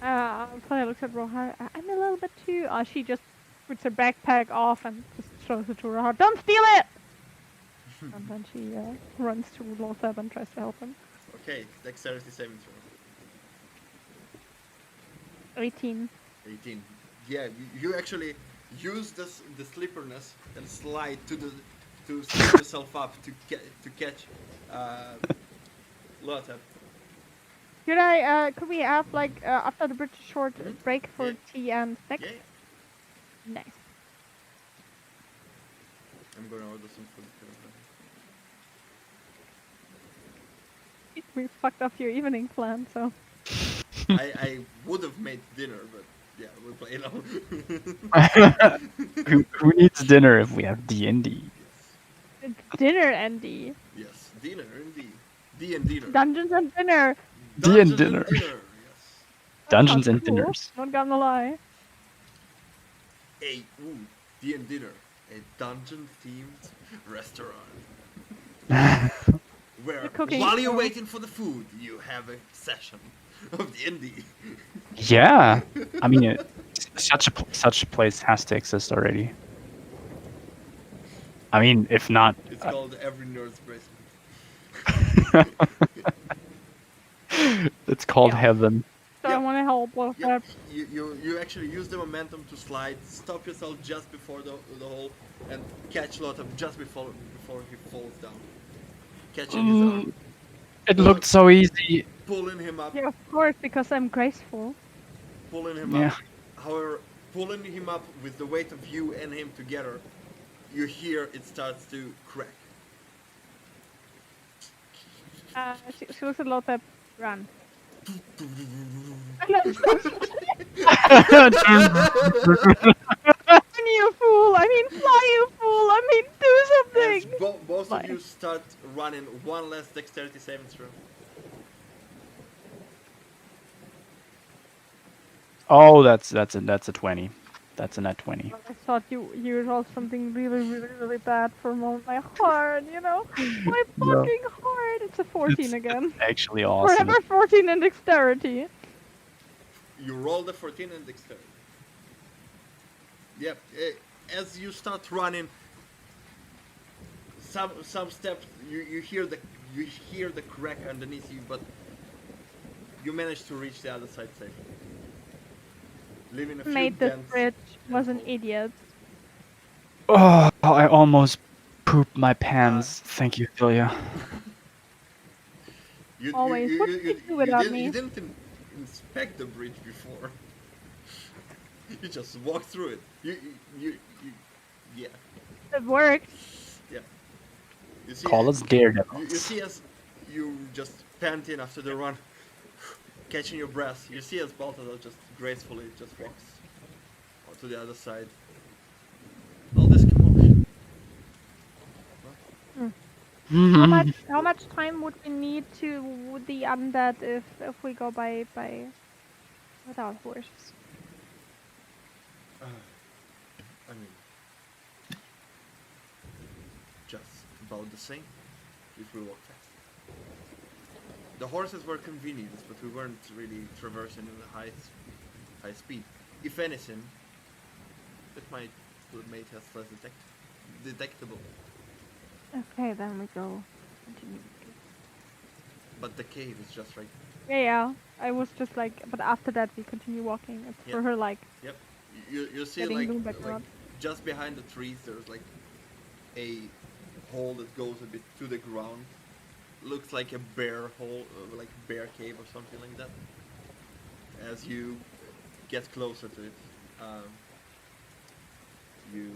Thilia looks at Rohar. I'm a little bit too. She just puts her backpack off and just throws it to Rohar. Don't steal it! And then she runs to Loathab and tries to help him. Okay, dexterity saving throw. 18. 18. Yeah, you actually use the slipperness and slide to set yourself up to catch Loathab. Could we have like after the British short break for Yeah. tea and snacks? Yeah, Nice. I'm gonna order some food. we fucked up your evening plan. So I would have made dinner, but yeah, we play now. Who needs dinner if we have D&D? Yes. it's dinner, Andy. Yes, dinner indeed. D and dinner. Dungeons and dinner. D and Dungeons dinner. and dinner. Yes. That Dungeons sounds and cool. dinners. Not gonna lie. D and dinner. A dungeon themed restaurant. Where cooking while you're show. waiting for the food, you have a session of D&D. Yeah, I mean, such a place has to exist already. I mean, if not, It's called Every Nerd's Basement. it's called Yeah. heaven. So Yep. I want to help with Yep. that. You actually use the momentum to slide, stop yourself just before the hole, and catch Loathab just before he falls down. Catching his arm, It looked so easy. pulling him up, Yeah, of course, because I'm graceful. pulling him Yeah. up. However, pulling him up with the weight of you and him together, you hear it starts to crack. She looks a lot at run. You fool! I mean, fly, you fool! I mean, do As something! both Fly. of you start running, one less dexterity saving throw. Oh, that's a 20. That's a net 20. I thought you rolled something really bad for a moment. My heart, you know? My No. fucking heart! It's a 14 again. Actually awesome. Forever 14 in dexterity. You roll the 14 and dexterity. Yep. As you start running, some steps you hear the crack underneath you, but you manage to reach the other side safely. Leaving a few Made this dents. bridge was an idiot. Oh, I almost pooped my pants. Thank you, Thilia. Always. What did you do without me? You didn't inspect the bridge before. You just walked through it. Yeah. It worked. Yeah. You see, Call us you daredevils. see as you just panting after the run, catching your breath. You see as Balthazar just gracefully just walks to the other side. All this commotion. How much time would we need to the undead if we go by without horses? I mean, just about the same if we walk fast. The horses were convenience, but we weren't really traversing in a high speed. If anything, it might make us less detectable. Okay, then we go. Continue. But the cave is just right. Yeah. I was just like, but after that we continue walking. It's for her like. Yep. You see Getting like Bloomberg just behind the trees there's like a hole that goes a bit to the ground. Looks like a bear hole, like bear cave or something like that. As you get closer to it, you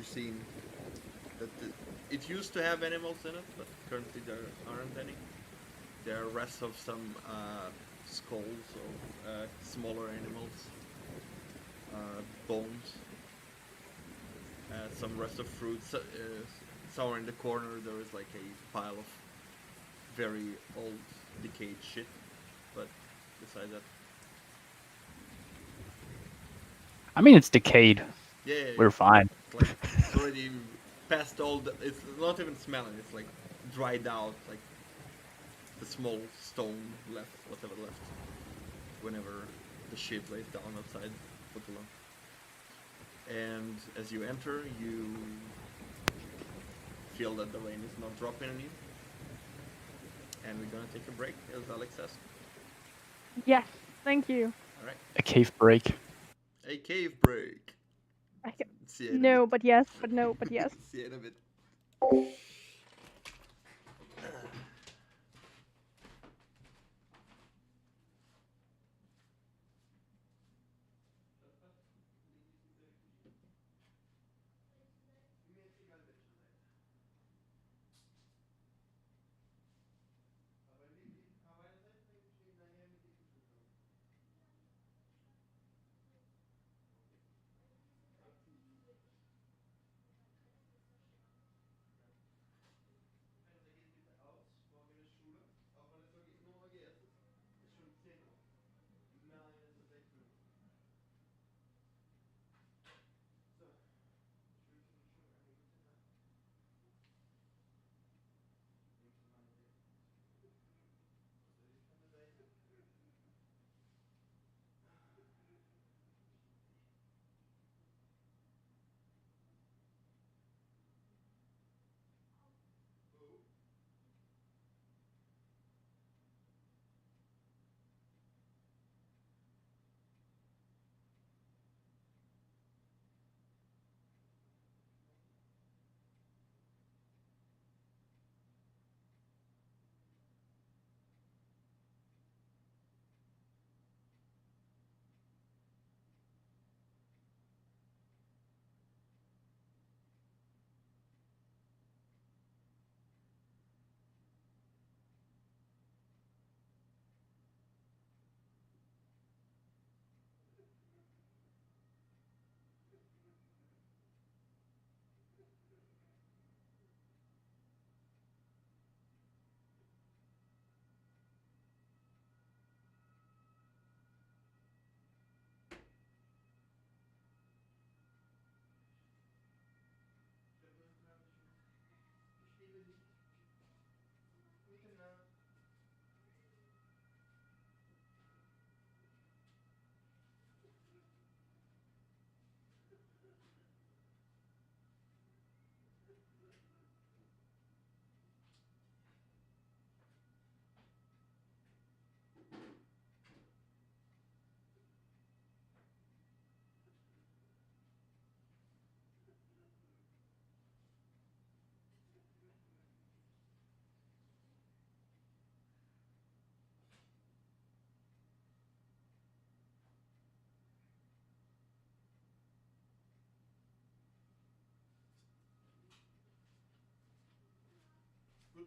seeing that it used to have animals in it, but currently there aren't any. There are rests of some skulls of smaller animals, bones, some rest of fruits. Somewhere in the corner there is like a pile of very old, decayed shit. But besides that, I mean, it's decayed. yeah, We're fine. it's already past all. It's not even smelling. It's like dried out, like the small stone left, whatever left, whenever the shit lays down outside for too long. And as you enter, you feel that the rain is not dropping on you. And we're gonna take a break, as Alex asked. Yes, thank you. Alright. A cave break. A cave break. See you in a No, bit. but yes, but no, but yes. See you in a bit.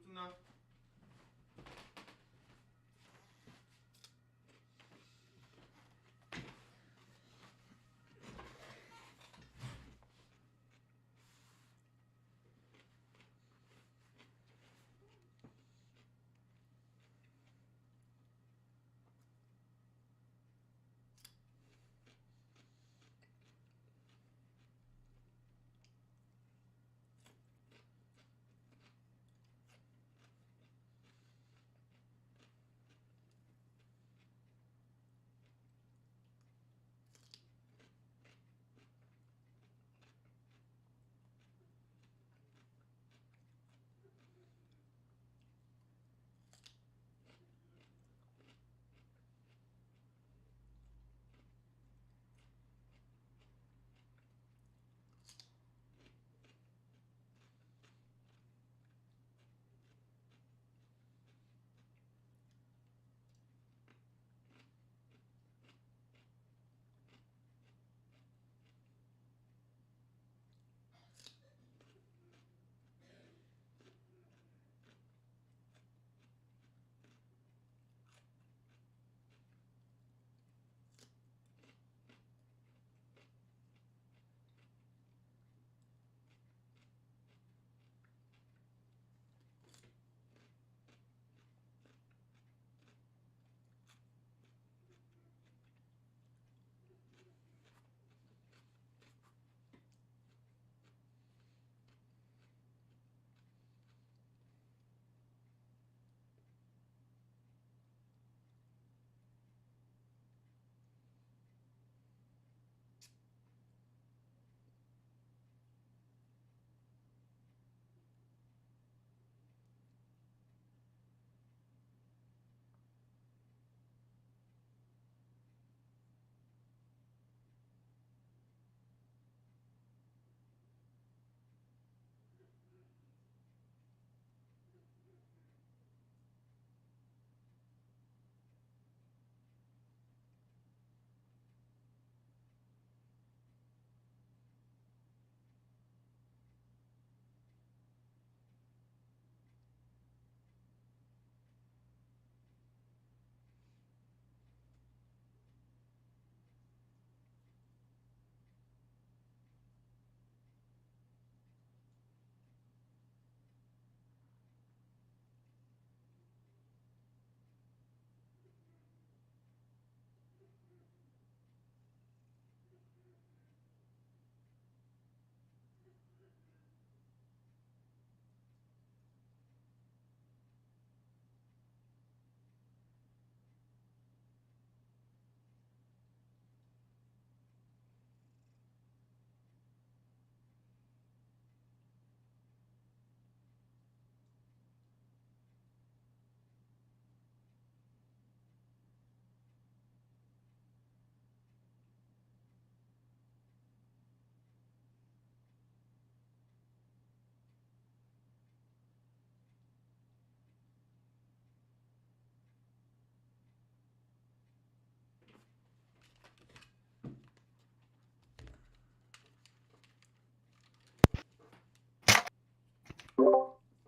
Good enough.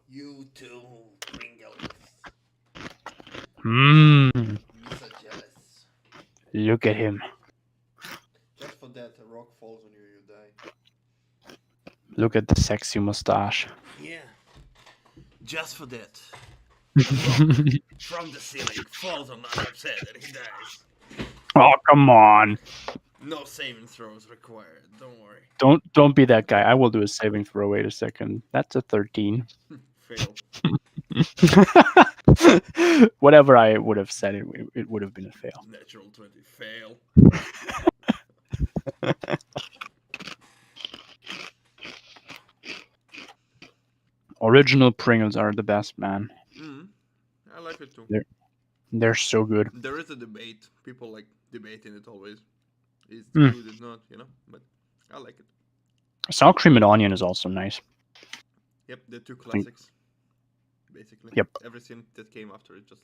You too, Pringles. Mmm. Me so jealous. Look at him. Just for that, a rock falls on you, you die. Look at the sexy mustache. Yeah. Just for that. Rock from the ceiling falls on Loathhab's head and he dies. Oh, come on. No saving throws required. Don't worry. Don't be that guy. I will do a saving throw. Wait a second. That's a 13. Fail. Whatever I would have said, it would have been a fail. Natural 20. Fail. Original Pringles are the best, man. I like it too. They're so good. There is a debate. People like debating it always. Is it good? It's not, you know? But I like it. Sour cream and onion is also nice. Yep, the two classics. Basically. Yep. Everything that came after it just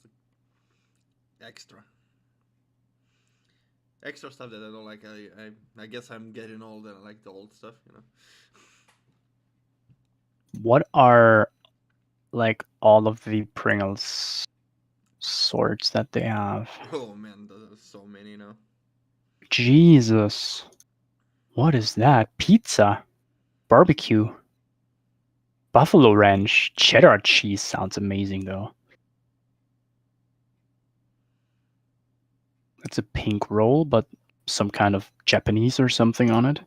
extra. Extra stuff that I don't like. I guess I'm getting old and I like the old stuff, you know. What are like all of the Pringles sorts that they have. Oh man, there's so many now. Jesus. What is that? Pizza. Barbecue. Buffalo ranch. Cheddar cheese sounds amazing though. It's a pink roll, but some kind of Japanese or something on it.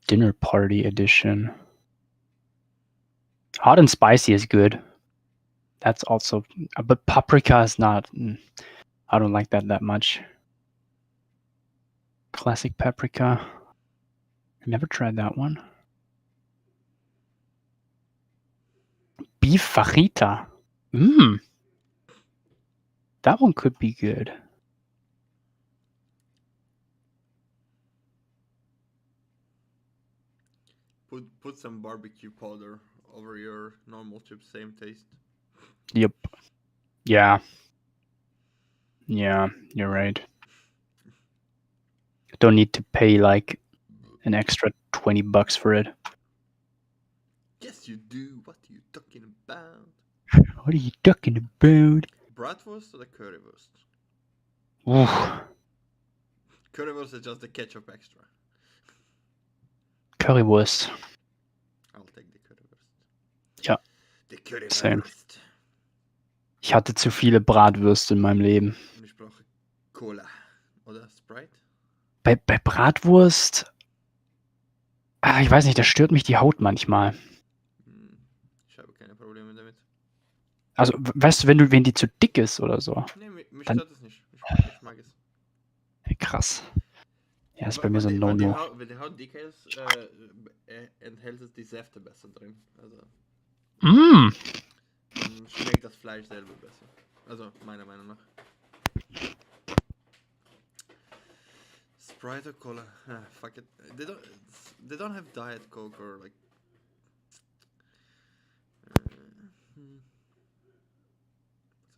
Dinner party edition. Hot and spicy is good. That's also, but paprika is not. I don't like that much. Classic paprika. I never tried that one. Beef fajita. That one could be good. Put some barbecue powder over your normal chips, same taste. Yep. Yeah. Yeah, you're right. Don't need to pay like an extra $20 for it. Yes, you do. What are you talking about? What are you talking about? Bratwurst or the currywurst? Oof. Currywurst is just the ketchup extra. Currywurst. I'll take the currywurst. Ja. Die Currywurst. Same. Ich hatte zu viele Bratwürste in meinem Leben. Und ich brauche Cola. Oder Sprite? Bei Bratwurst, ich weiß nicht, da stört mich die Haut manchmal. Ich habe keine Probleme damit. Also, weißt du, wenn die zu dick ist oder so. Nee, mich dann... stört es nicht. Ich mag es. Krass. Ja, ist bei mir so ein No-No. Wenn die Haut dicker ist, enthält es die Säfte besser drin. Also, dann schmeckt das Fleisch selber besser. Also, meiner Meinung nach. Sprite or Cola? Fuck it. They don't have Diet Coke or like. I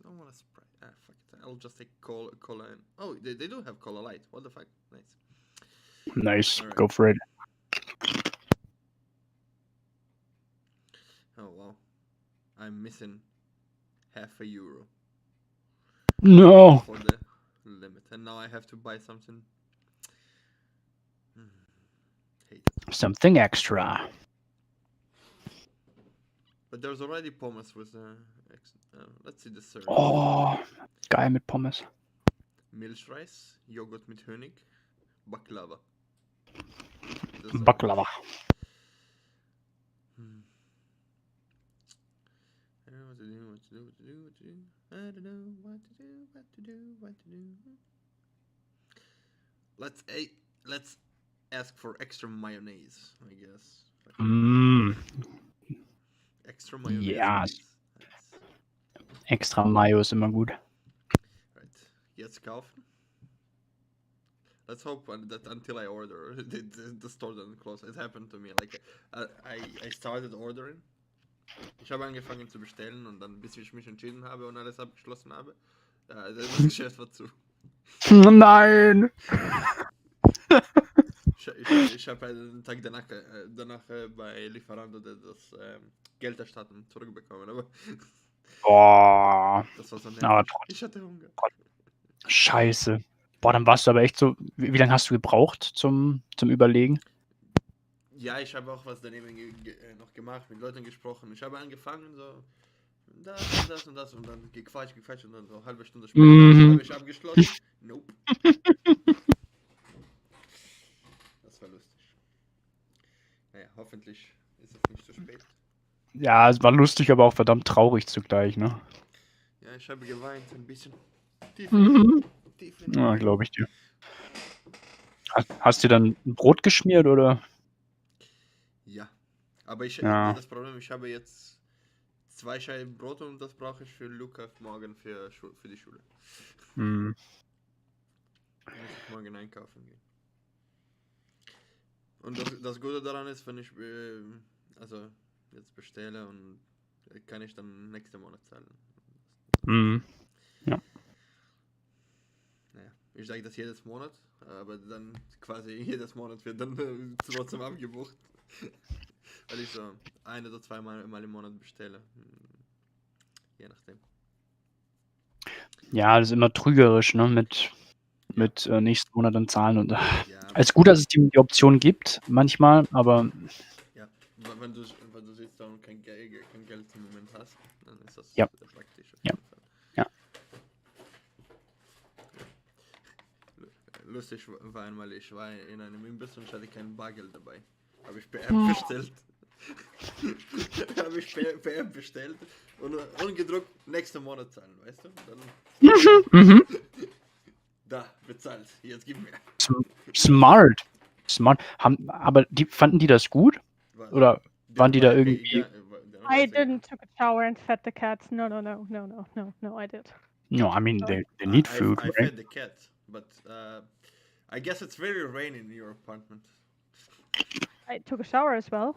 don't want a Sprite. Fuck it. I'll just take Cola and. Oh, they do have Cola Light. What the fuck? Nice. Nice. Right. Go for it. Oh wow. I'm missing €0.50. No. For the limit, and now I have to buy something. Hate it. Something extra. But there's already pommes with let's see the service. Oh, geil mit Pommes. Milchreis, Joghurt mit Honig, Baklava. Baklava. I don't know what to do. I don't know what to do. Let's ask for extra mayonnaise, I guess. Extra mayonnaise. Ja. Nice. Extra Mayo ist immer gut. Right. Jetzt kaufen. Let's hope that until I order, the store doesn't close. It happened to me. Like, I started ordering. Ich habe angefangen zu bestellen und dann, bis ich mich entschieden habe und alles abgeschlossen habe, das Geschäft war zu. Nein! Ich habe einen Tag danach bei Lieferando das Geld erstatten zurückbekommen, aber das war so nett. Ich hatte Hunger. Scheiße. Boah, dann warst du aber echt so. Wie lange hast du gebraucht zum Überlegen? Ja, ich habe auch was daneben noch gemacht, mit Leuten gesprochen. Ich habe angefangen, so das und dann gequatscht und dann so eine halbe Stunde später habe ich abgeschlossen. Nope. Das war lustig. Naja, hoffentlich ist es nicht zu spät. Ja, es war lustig, aber auch verdammt traurig zugleich, ne? Ja, ich habe geweint ein bisschen. Tief. Ja, glaube ich dir. Hast du dann ein Brot geschmiert, oder? Ja, aber das Problem, ich habe jetzt 2 Scheiben Brot und das brauche ich für Luca morgen für die Schule. Muss ich morgen einkaufen gehen. Und das Gute daran ist, wenn ich jetzt bestelle und kann ich dann nächsten Monat zahlen. Ja. Naja, ich sage das jedes Monat, aber dann quasi jedes Monat wird dann trotzdem abgebucht. Weil ich so 1 oder 2 Mal im Monat bestelle. Je nachdem. Ja, das ist immer trügerisch, ne? Mit nächsten Monat dann zahlen und Ja, es ist gut, dass es die Option gibt, manchmal, aber ja. Wenn du sitzt da und kein Geld im Moment hast, dann ist das Ja. praktisch auf Ja. jeden Fall. Ja. Lustig war einmal, ich war in einem Imbiss und ich hatte kein Bargeld dabei. Habe ich per Oh. App bestellt. Habe ich per App bestellt und gedruckt, nächsten Monat zahlen, weißt du? Dann Mhm. da, bezahlt. Jetzt gib mir. Smart. Aber fanden die das gut? Was? Oder waren die da Hey, irgendwie. I didn't took a shower and fed the cats. No, I did. No, I mean, they need food, I right? fed the cat, but I guess it's very rainy in your apartment. I took a shower as well.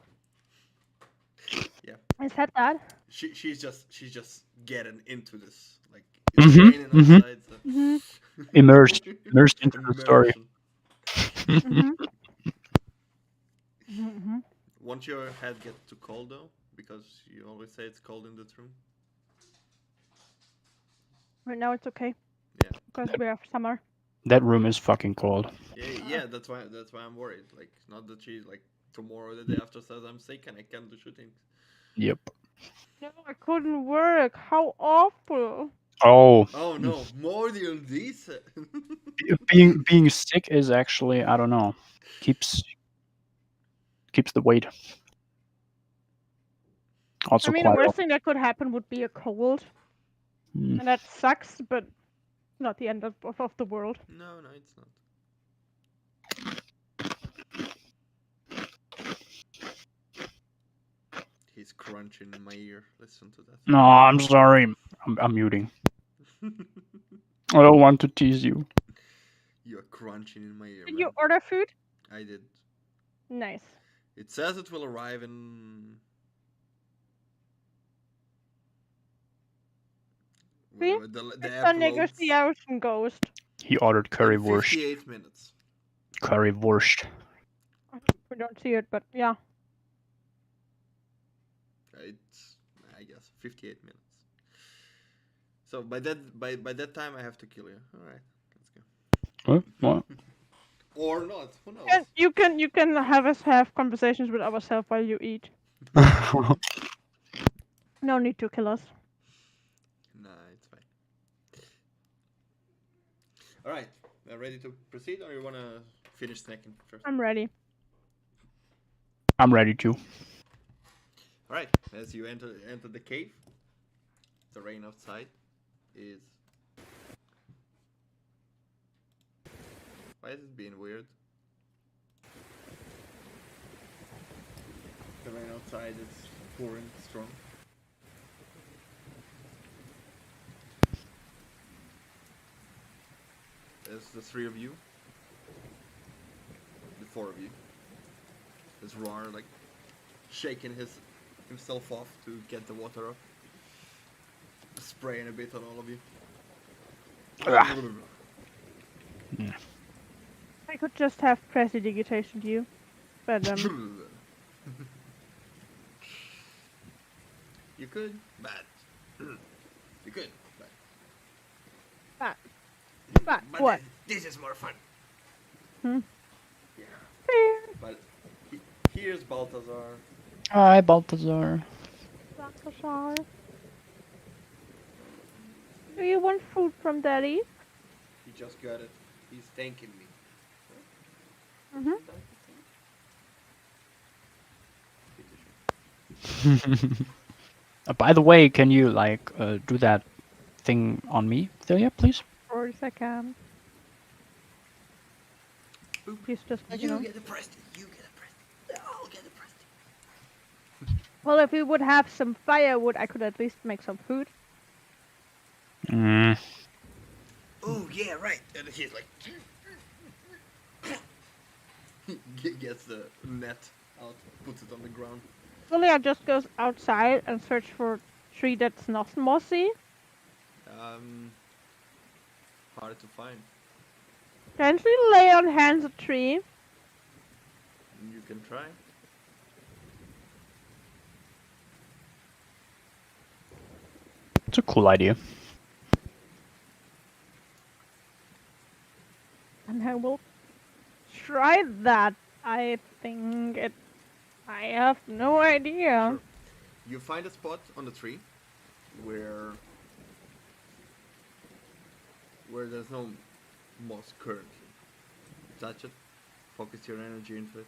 Yeah. I said that. She's just getting into this. Like it's Mhm, raining mhm. outside. So. Mhm. Immersed into the story. Mhm. Mhm. Won't your head get too cold though? Because you always say it's cold in that room. Right now it's okay. Yeah. Because we have summer. That room is fucking cold. Yeah. That's why I'm worried. Like not that she like tomorrow or the day after says I'm sick and I can't do shootings. Yep. No, I couldn't work. How awful. Oh, Oh no, more than this. being sick is actually, I don't know, keeps the weight. Also I mean, the quite worst thing that could happen would be a cold. Mm. And that sucks, but not the end of the world. No, it's not. He's crunching in my ear. Listen to that. No, I'm sorry. I'm muting. I don't want to tease you. You're crunching in my ear, Did man. you order food? I did. Nice. It says it will arrive in. See? The It's app a loads. negotiation ghost. He ordered In currywurst. 58 minutes. Currywurst. We don't see it, but yeah. It's, I guess, 58 minutes. So by that time I have to kill you. All right, let's go. What? Or not? Who knows? And you can have us have conversations with ourselves while you eat. No need to kill us. Nah, it's fine. All right, ready to proceed, or you wanna finish snacking first? I'm ready. I'm ready to. All right, as you enter the cave, the rain outside is. Why is it being weird? The rain outside is pouring strong. There's the 3 of you. The 4 of you. There's Rar like shaking himself off to get the water up. Spraying a bit on all of you. I could just have prestidigitation to you. But You could, but you could, but what? This is more fun. Hmm? Yeah. Fair. But here's Balthazar. Hi, Balthazar. Balthazar. Do you want food from Daddy? He just got it. He's thanking me. Mhm. By the way, can you do that thing on me, Thilia, please? Of course I can. He's just like, You get the prestige. You get the prestige. I'll get the prestige. Well, if we would have some firewood, I could at least make some food. Mm. Oh yeah, right. And he's like, gets the net out, puts it on the ground. Thilia just goes outside and search for a tree that's not mossy. Hard to find. Can she lay on hands a tree? You can try. It's a cool idea. And I will try that. I think it. I have no idea. Sure. You find a spot on the tree where there's no moss currently. You touch it, focus your energy into it,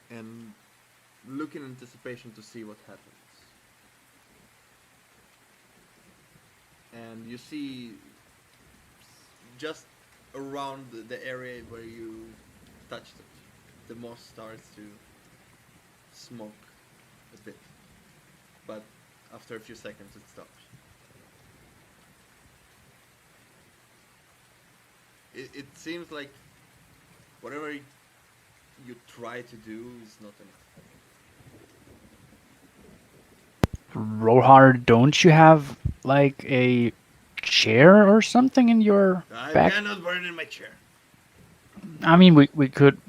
and look in anticipation to see what happens. And you see just around the area where you touched it, the moss starts to smoke a bit, but after a few seconds it stops. It seems like whatever you try to do is not enough. Rohar, don't you have like a chair or something in your I back? cannot burn in my chair. I mean, we could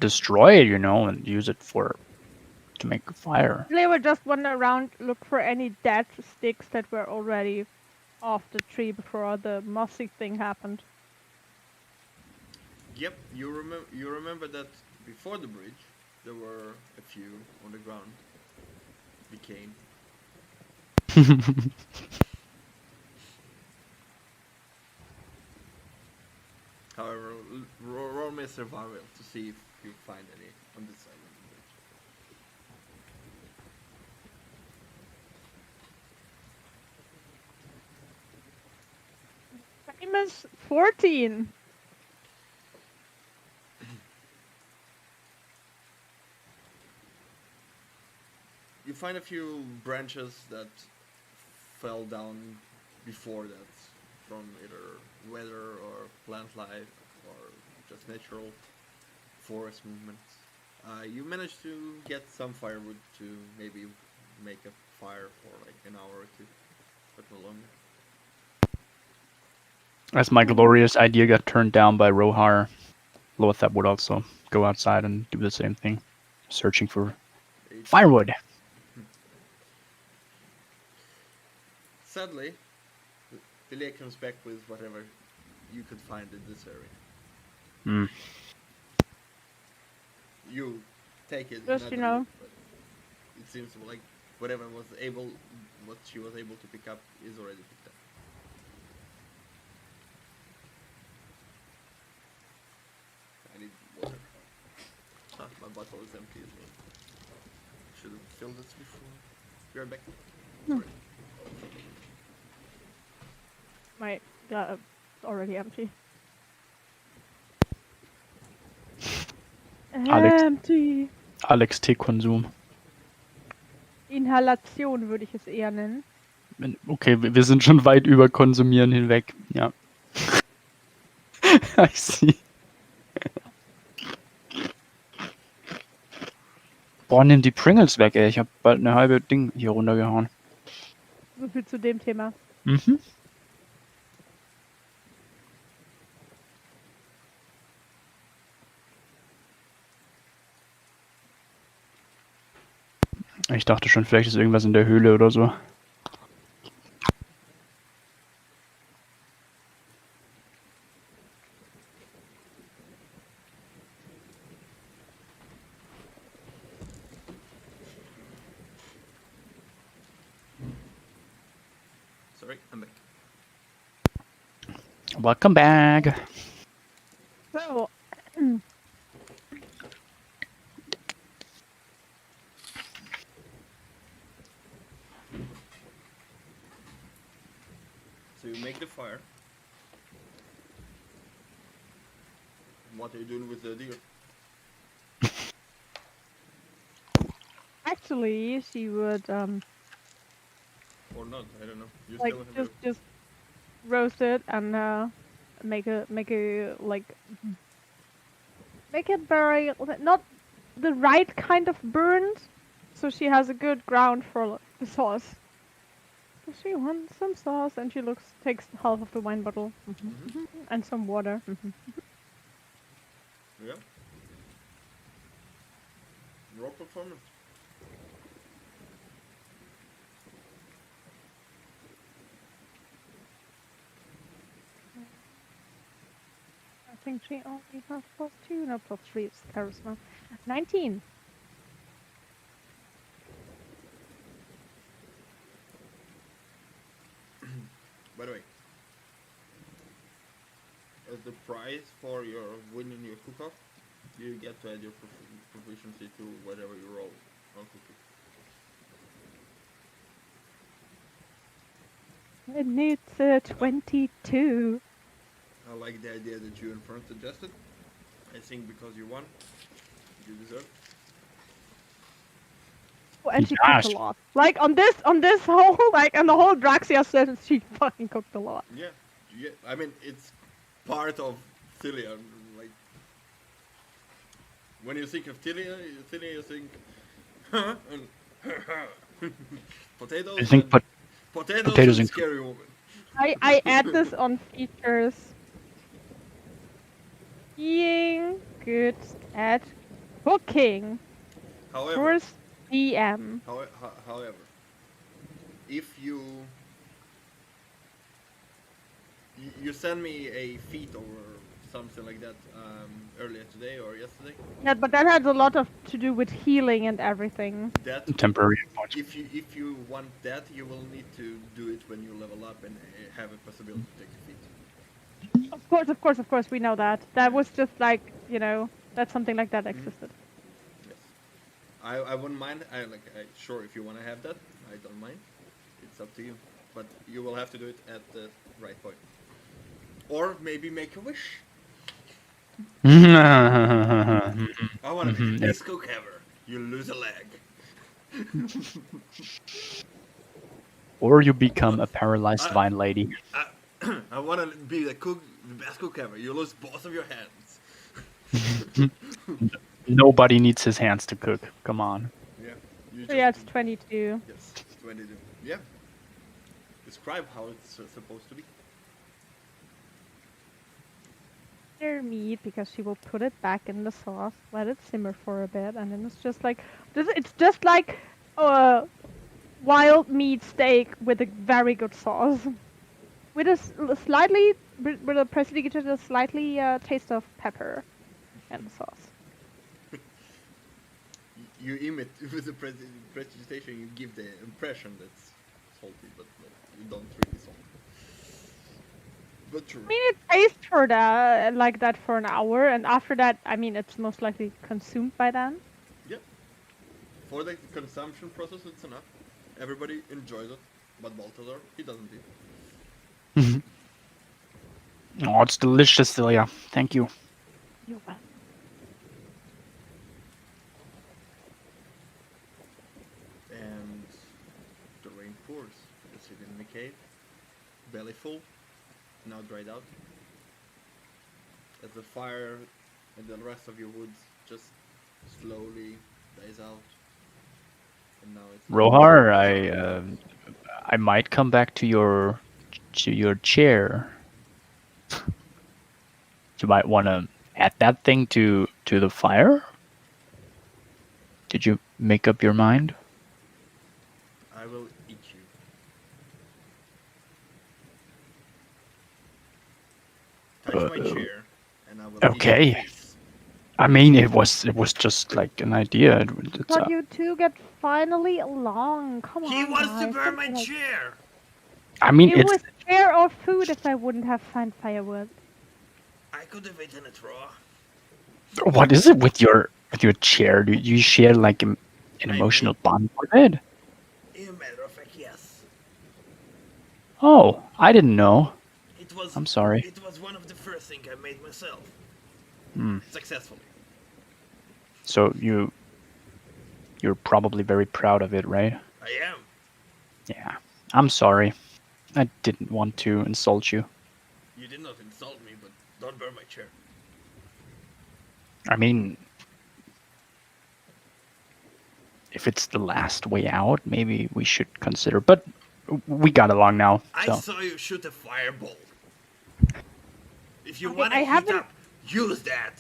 destroy it, and use it to make a fire. They would just wander around, look for any dead sticks that were already off the tree before the mossy thing happened. Yep, you remember that before the bridge there were a few on the ground. Decaying. However, roll me a survival to see if you find any on this side of the bridge. Famous 14. You find a few branches that fell down before that from either weather or plant life or just natural forest movements. You managed to get some firewood to maybe make a fire for like an hour or two, but no longer. As my glorious idea got turned down by Rohar, Loathab would also go outside and do the same thing, searching for firewood. Sadly, Thilia comes back with whatever you could find in this area. Hmm. You take it, Just, but it seems like what she was able to pick up is already picked up. I need water. My bottle is empty as well. Should have filled this before. Be right back. Sorry. My it's already empty. Alex. Empty. Alex Teekonsum. Inhalation würde ich es eher nennen. Okay, wir sind schon weit über Konsumieren hinweg. Ja. I see. Boah, nimm die Pringles weg, ey. Ich hab bald eine halbe Ding hier runtergehauen. So viel zu dem Thema. Mhm. Ich dachte schon, vielleicht ist irgendwas in der Höhle oder so. Sorry, I'm back. Welcome back. So. So you make the fire. What are you doing with the deer? Actually, she would Or not? I don't know. You like still have just roast it and make it very not the right kind of burnt, so she has a good ground for the sauce. Does she want some sauce? And she takes half of the wine bottle and some water. Yeah. Roll performance. think she only has +2. No, +3 is charisma. 19. By the way, as the prize for your winning your cook-off, you get to add your proficiency to whatever you roll on cooking. It needs 22. I like the idea that you in front suggested. I think because you won, you deserve. Oh, and she cooked Gosh. a lot. Like on this whole like on the whole Draxxia session, she fucking cooked a lot. Yeah, yeah. I mean, it's part of Thilia. Like when you think of Thilia, you think and potatoes. I think and potatoes potatoes and and scary woman. I add this on features. Being good at cooking. However, First DM. however, if you send me a feat or something like that earlier today or yesterday, Yeah, but that has a lot to do with healing and everything. that temporary points. if you want that, you will need to do it when you level up and have a possibility to take the feat. Of course, we know that. That was just like, that something like that existed. Yes, I wouldn't mind. Sure, if you want to have that, I don't mind. It's up to you, but you will have to do it at the right point, or maybe make a wish. I want to be the best cook ever. You lose a leg. Or you become a paralyzed vine lady. I want to be the best cook ever. You lose both of your hands. Nobody needs his hands to cook. Come on. Yeah. So yeah, it's 22. Yes, 22. Yeah. Describe how it's supposed to be. Their meat, because she will put it back in the sauce, let it simmer for a bit, and then it's just like wild meat steak with a very good sauce, with a slightly with a prestidigitated a slightly taste of pepper and the sauce. You imitate with the prestidigitation. You give the impression that's salty, but no, you don't really salt. But true. I mean, it tastes for that like that for an hour, and after that, I mean, it's most likely consumed by then. Yeah. For the consumption process, it's enough. Everybody enjoys it, but Balthazar, he doesn't eat. Oh, it's delicious, Thilia. Thank you. You're welcome. And the rain pours. You sit in the cave, belly full, now dried out. As the fire and the rest of your woods just slowly dies out. And now it's Rohar, I might come back to your chair. You might want to add that thing to the fire. Did you make up your mind? I will eat you. Touch my chair, and I will okay. eat your face. I mean, it was just like an idea. But you two get finally along. Come on, He wants to guys. burn my Don't be like- chair! I mean, It it's was chair or food if I wouldn't have found firewood. I could have eaten it raw. what is it with your chair? Do you share like an emotional bond with it? In a matter of fact, yes. Oh, I didn't know. It was. I'm sorry. It was one of the first things I made myself. Successfully. So you're probably very proud of it, right? I am. Yeah. I'm sorry. I didn't want to insult you. You did not insult me, but don't burn my chair. I mean, if it's the last way out, maybe we should consider. But we got along now. I So. saw you shoot a fireball. If you Okay, want to I heat haven't- up, use that.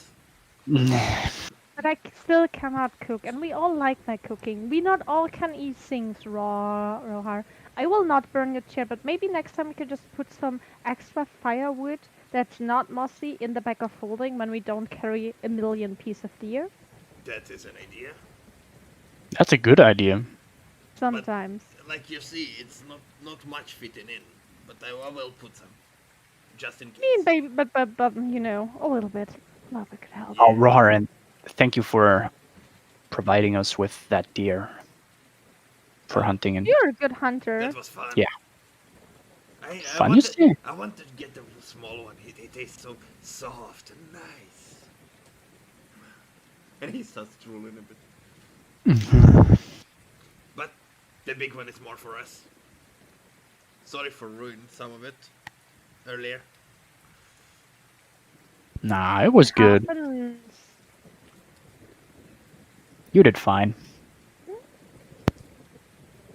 But I still cannot cook, and we all like my cooking. We not all can eat things raw, Rohar. I will not burn your chair, but maybe next time we could just put some extra firewood that's not mossy in the back of holding when we don't carry a million pieces of deer? That is an idea. That's a good idea. Sometimes. Like you see, it's not much fitting in, but I will put some, just in I case. mean, baby, but you know, a little bit. A little bit could help. Oh, Roar, and thank you for providing us with that deer for hunting. And You're a good hunter. That was fun. Yeah. I Fun, you say? wanted to get the small one. It tastes so soft and nice. And he starts drooling a bit. But the big one is more for us. Sorry for ruining some of it earlier. Nah, it was good. Happens. You did fine.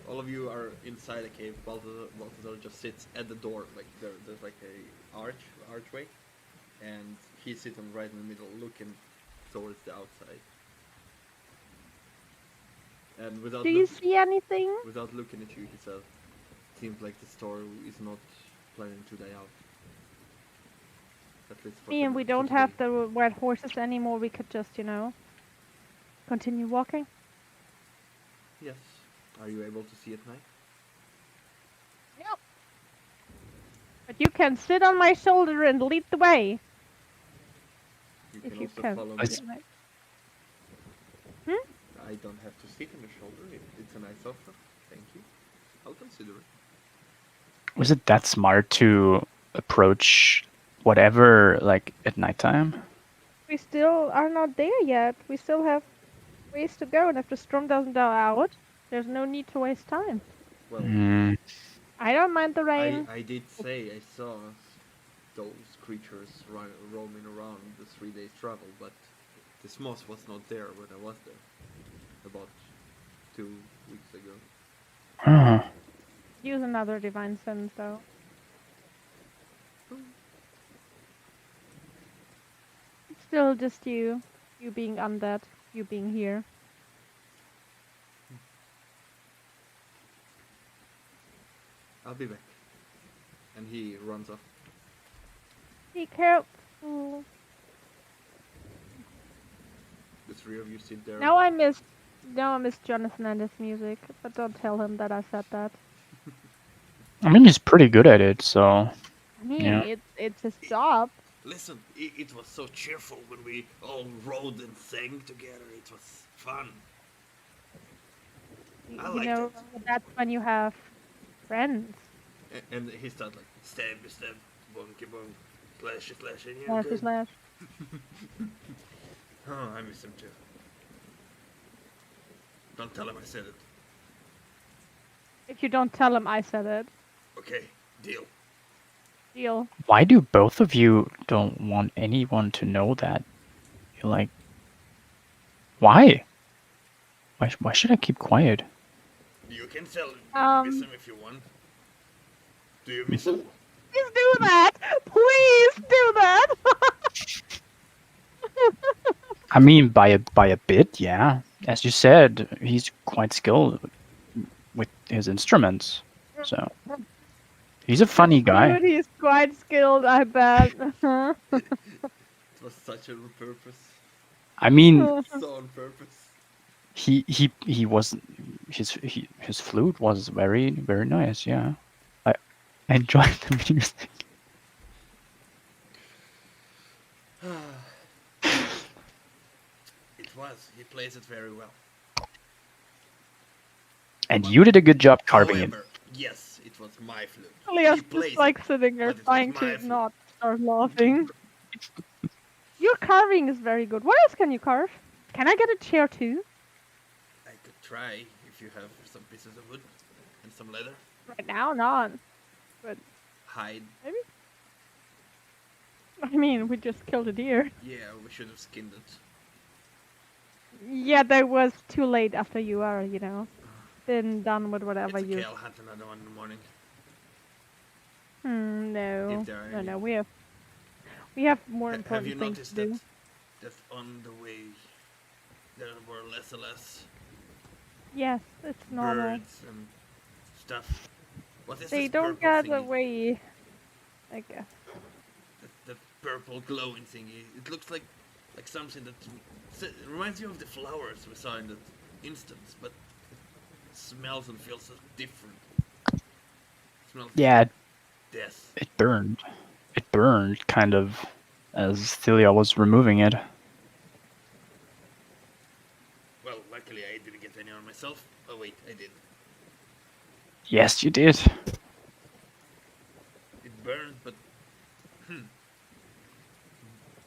All of you are inside a cave. Balthazar just sits at the door, like there's like a archway, and he's sitting right in the middle, looking towards the outside. And Do you see anything? without looking at you, he says, "Seems like the storm is not planning to die out." At least for And we for don't today. have the white horses anymore. We could just, you know, continue walking. Yes. Are you able to see at night? Yep. But you can sit on my shoulder and lead the way. You If can you also can. follow me. It's- I don't have to sit on the shoulder. It's a nice offer. Thank you. I'll consider it. Was it that smart to approach whatever like at nighttime? We still are not there yet. We still have ways to go, and if the storm doesn't die out, there's no need to waste time. Well, I don't mind the rain. I did say I saw those creatures roaming around the 3 days travel, but this moss was not there when I was there. About 2 weeks ago. Use another divine sense, though. It's still just you being undead, you being here. I'll be back. And he runs off. Be careful. The three of you sit there. Now I miss Jonathan and his music, but don't tell him that I said that. I mean, he's pretty good at it, so I mean, Yeah. it's his job. Listen, it was so cheerful when we all rode and sang together. It was fun. I You liked know, it. that's when you have friends. And he started like stab, stab, bonky bonk, slash, slash, and Slash, good. slash. Oh, I miss him too. Don't tell him I said it. If you don't tell him I said it, Okay, deal. deal. why do both of you don't want anyone to know that? You're like, why? Why should I keep quiet? You can tell miss him if you want. Do you miss him? Please do that! Please do that! I mean, by a bit, yeah. As you said, he's quite skilled with his instruments, so he's a funny guy. Dude, he's quite skilled, I bet. It was such on purpose. I mean, So on purpose. he was his flute was very nice. Yeah, I enjoyed the music. It was. He plays it very well. And you did a good job carving it. However, yes, it was my flute. Elias He plays just like it, sitting there but it was trying my to flute. not start laughing. Your carving is very good. What else can you carve? Can I get a chair too? I could try if you have some pieces of wood and some leather. Right now, not. Hide. Maybe? I mean, we just killed a deer. Yeah, we should have skinned it. Yeah, that was too late after you are, you know, been done with whatever It's okay, you... I'll hunt another one in the morning. No. If there are No, any. no, we have more Have important you things noticed to do. that on the way there were less and less Yes, it's normal. birds and stuff? What is They this don't purple get thingy away, I guess. that purple glowing thingy. It looks like something that reminds you of the flowers we saw in that instance, but it smells and feels so different. It smells Yeah, like death. it burned. It burned, kind of, as Thilia was removing it. Well, luckily I didn't get any on myself. Oh wait, I did. Yes, you did. It burned, but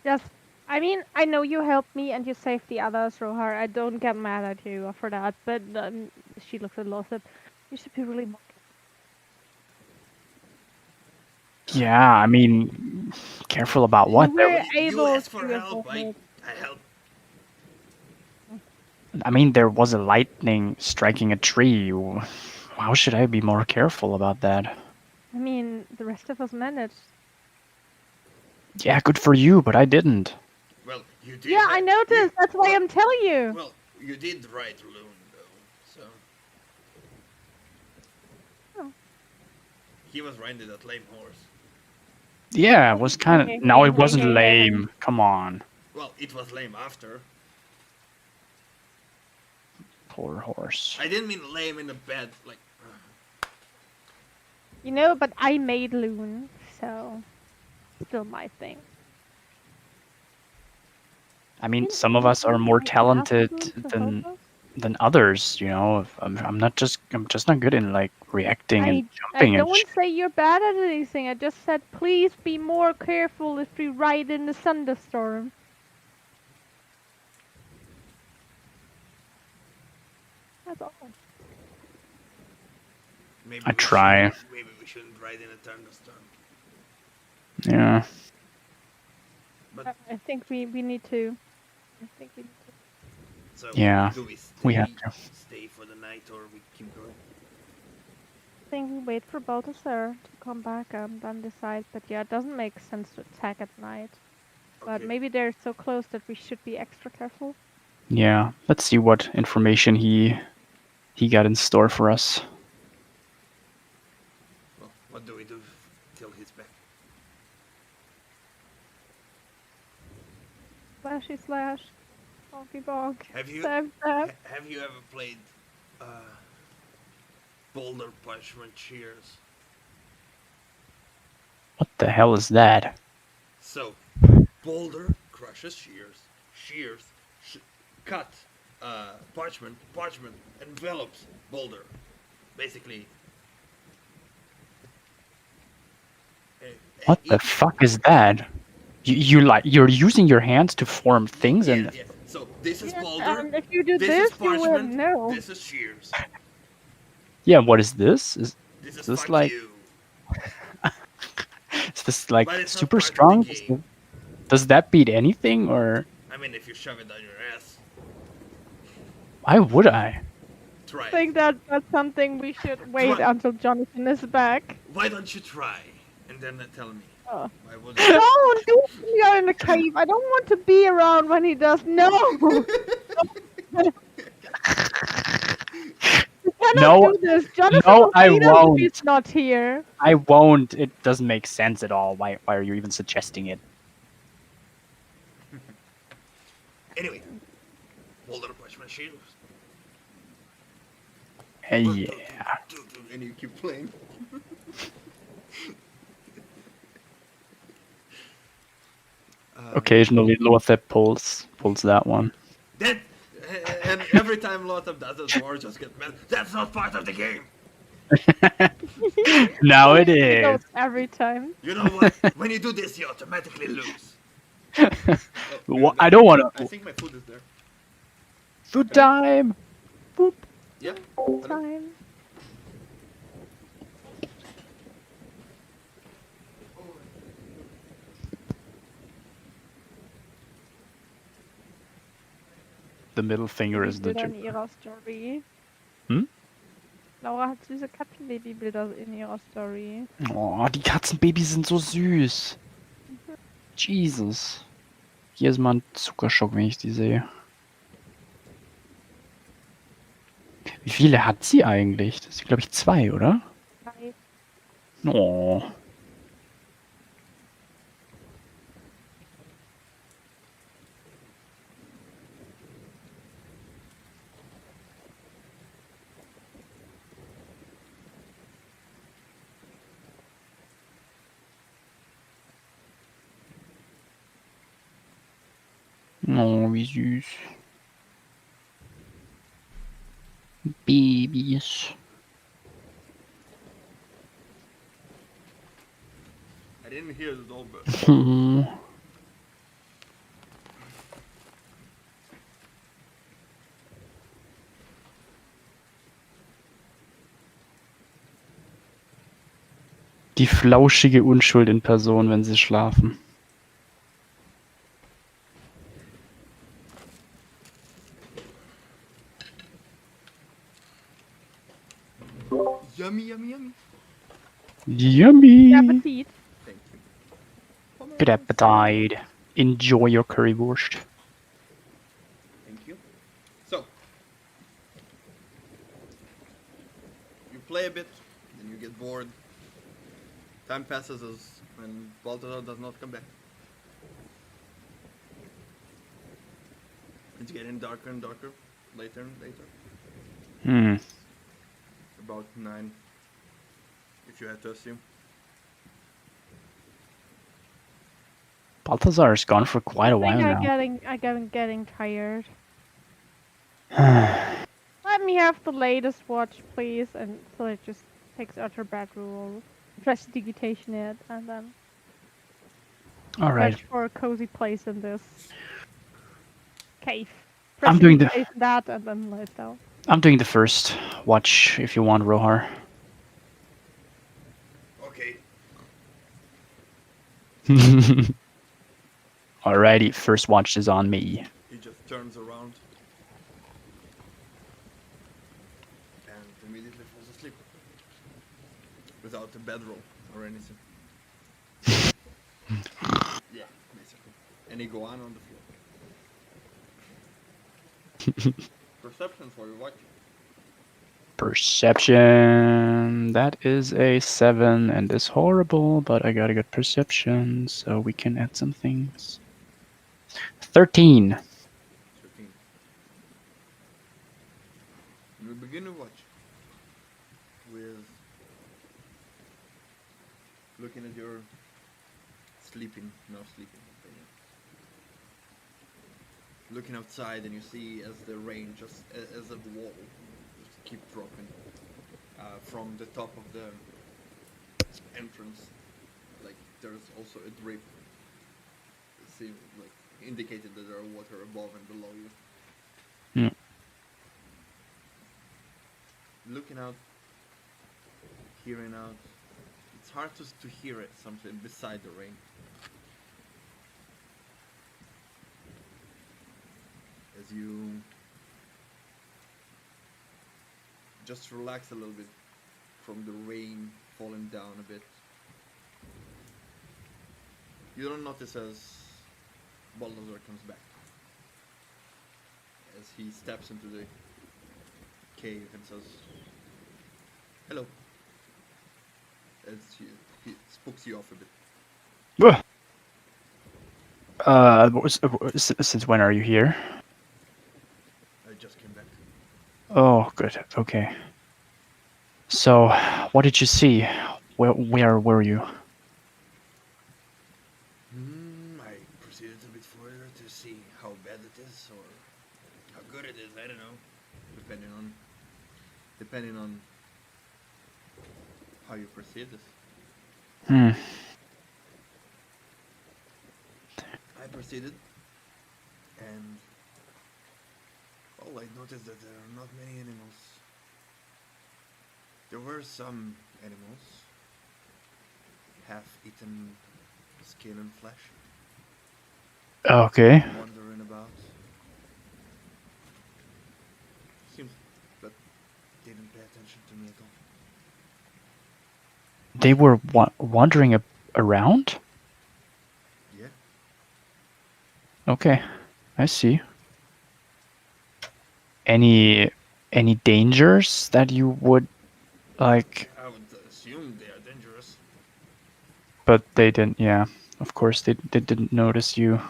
Yes. I mean, I know you helped me and you saved the others, Rohar. I don't get mad at you for that, but she looks at Loathab. You should be really more. Yeah, I mean, careful about what? You were you able asked for to help. avoid. I helped. I mean, there was a lightning striking a tree. How should I be more careful about that? I mean, the rest of us managed. Yeah, good for you, but I didn't. Well, you did. Yeah, I noticed. That's why I'm telling you. Well, you did ride Loon though, so. Oh. He was riding that lame horse. Yeah, it was kind of. No, it wasn't lame. Come on. Well, it was lame after. Poor horse. I didn't mean lame in a bad, like. You know, but I made Loon, so still my thing. I mean, some of us are more talented than others. You know, I'm just not good in like reacting and jumping. I don't say you're bad at anything. I just said please be more careful if we ride in the thunderstorm. That's all. Maybe I try. Maybe we shouldn't ride in a thunderstorm. Yeah. But I think we need to. I think we need to. So Yeah, do we have to. stay for the night or we keep going? I think we wait for Balthasar to come back and then decide. But yeah, it doesn't make sense to attack at night. But Okay. maybe they're so close that we should be extra careful. Yeah. Let's see what information he got in store for us. Well, what do we do till he's back? Slashy slash. Bonky bonk. Have you Stab stab. have you ever played Boulder Parchment Shears? What the hell is that? So, Boulder crushes shears. Shears cut parchment. Parchment envelops Boulder. Basically. What the fuck is that? You're using your hands to form things Yeah, and yeah. So this is Yeah, Boulder. and if you do This this, is you will parchment. know. This is shears. yeah. What is this? Is This is this fuck like you. this like But it's not super part of the strong? game. Does that beat anything or I mean, if you shove it down your ass, why would I? try I it. think that that's something we should wait Try- until Jonathan is back. Why don't you try? And then tell me. Oh. Why would Don't do it when you're in the cave. I don't want to be around when he does. No. You cannot No, do this. Jonathan no, will I hate us if won't. he's not here. I won't. It doesn't make sense at all. Why are you even suggesting it? Anyway, Boulder Parchment Shears. Yeah. And you keep playing. Occasionally, Loathab pulls that one. That, and every time Loathab does it, Dwarf just gets mad. That's not part of the game. Now it He goes is. every time. You know what? When you do this, you automatically lose. I don't want I to. think my food is there. Food time. Boop. Yeah. Time. The middle finger is the Bilder in gym. ihrer Story. Hm? Laura hat süße Katzenbabybilder in ihrer Story. Oh, die Katzenbabys sind so süß. Jesus. Hier ist mal ein Zuckerschock, wenn ich die sehe. Wie viele hat sie eigentlich? Das sind, glaube ich, 2, oder? Drei. Oh. Oh, wie süß. Babys. I didn't hear the doorbell. Hm. Die flauschige Unschuld in Person, wenn sie schlafen. Yummy, yummy, yummy. Yummy! Good appetite. Thank you. Good appetite. Enjoy your currywurst. Thank you. So, you play a bit, then you get bored. Time passes when Balthazar does not come back. It's getting darker and darker, later and later. Hmm. About 9, if you had to assume. Balthazar is gone for quite a I while think now. I'm getting tired. Let me have the latest watch, please, and so it just takes utter bad rule. Prestidigitation it, and then All right. search for a cozy place in this cave. I'm doing the Prestidigitation that, and then let it go. I'm doing the first watch if you want, Rohar. Okay. Alrighty, first watch is on me. He just turns around and immediately falls asleep. Without a bedroll or anything. Yeah, basically. Any iguana on the floor. Perception for your watch. Perception. That is a 7 and is horrible, but I got a good perception, so we can add some things. 13. 13. You begin to watch with looking at your sleeping. Looking outside, and you see as the rain just as a wall just keep dropping from the top of the entrance. Like there's also a drip. See, like indicated that there are water above and below you. Yeah. Looking out, hearing out. It's hard to hear it something beside the rain. As you just relax a little bit from the rain falling down a bit. You don't notice as Balthazar comes back. As he steps into the cave and says, "Hello." As he spooks you off a bit. Since when are you here? I just came back. Oh, good. Okay. So, what did you see? Where were you? I proceeded a bit further to see how bad it is or how good it is. I don't know, depending on how you perceive this. I proceeded, and I noticed that there are not many animals. There were some animals, half-eaten skin and flesh, Okay. wandering about. Seems that didn't pay attention to me at all. They were wandering around? Yeah. Okay, I see. Any dangers that you would like? I would assume they are dangerous. But they didn't. Yeah, of course they didn't notice you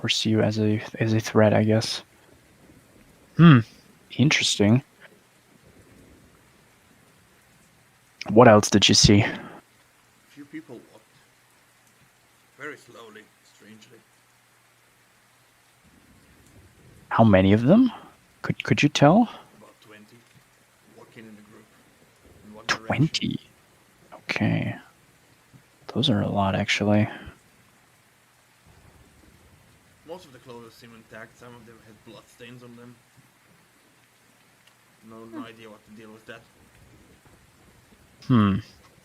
or see you as a threat, I guess. Interesting. What else did you see? Few people walked very slowly, strangely. How many of them? Could you tell? About 20 walking in a group in one direction. 20. Okay. Those are a lot, actually. Most of the clothes seem intact. Some of them had blood stains on them. No idea what to deal with that.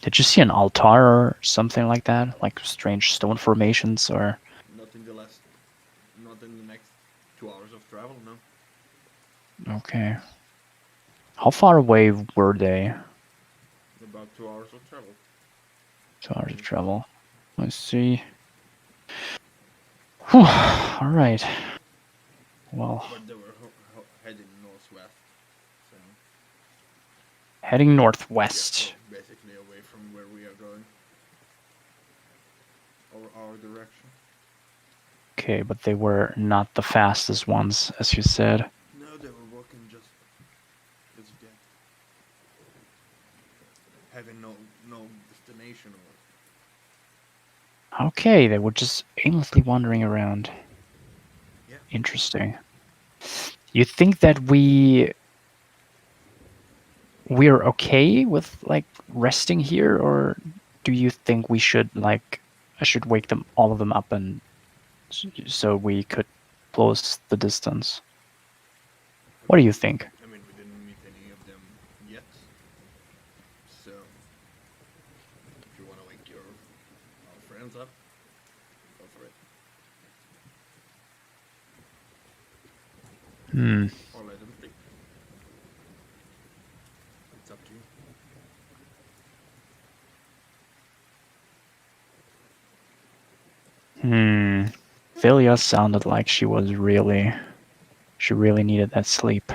Did you see an altar or something like that? Like strange stone formations or... Not in the next 2 hours of travel, no. Okay. How far away were they? About 2 hours of travel. 2 hours of travel. Let's see. Whew. All right. Well, But they were heading northwest. So heading northwest. yeah, basically away from where we are going. Or our direction. Okay, but they were not the fastest ones, as you said. No, they were walking just again. Having no destination or... Okay, they were just aimlessly wandering around. Yeah. Interesting. You think that we're okay with like resting here, or do you think we should like I should wake all of them up and so we could close the distance? What do you think? I mean, we didn't meet any of them yet. So if you want to wake our friends up, go for it. Or let them sleep. It's up to you. Thilia sounded like she really needed that sleep.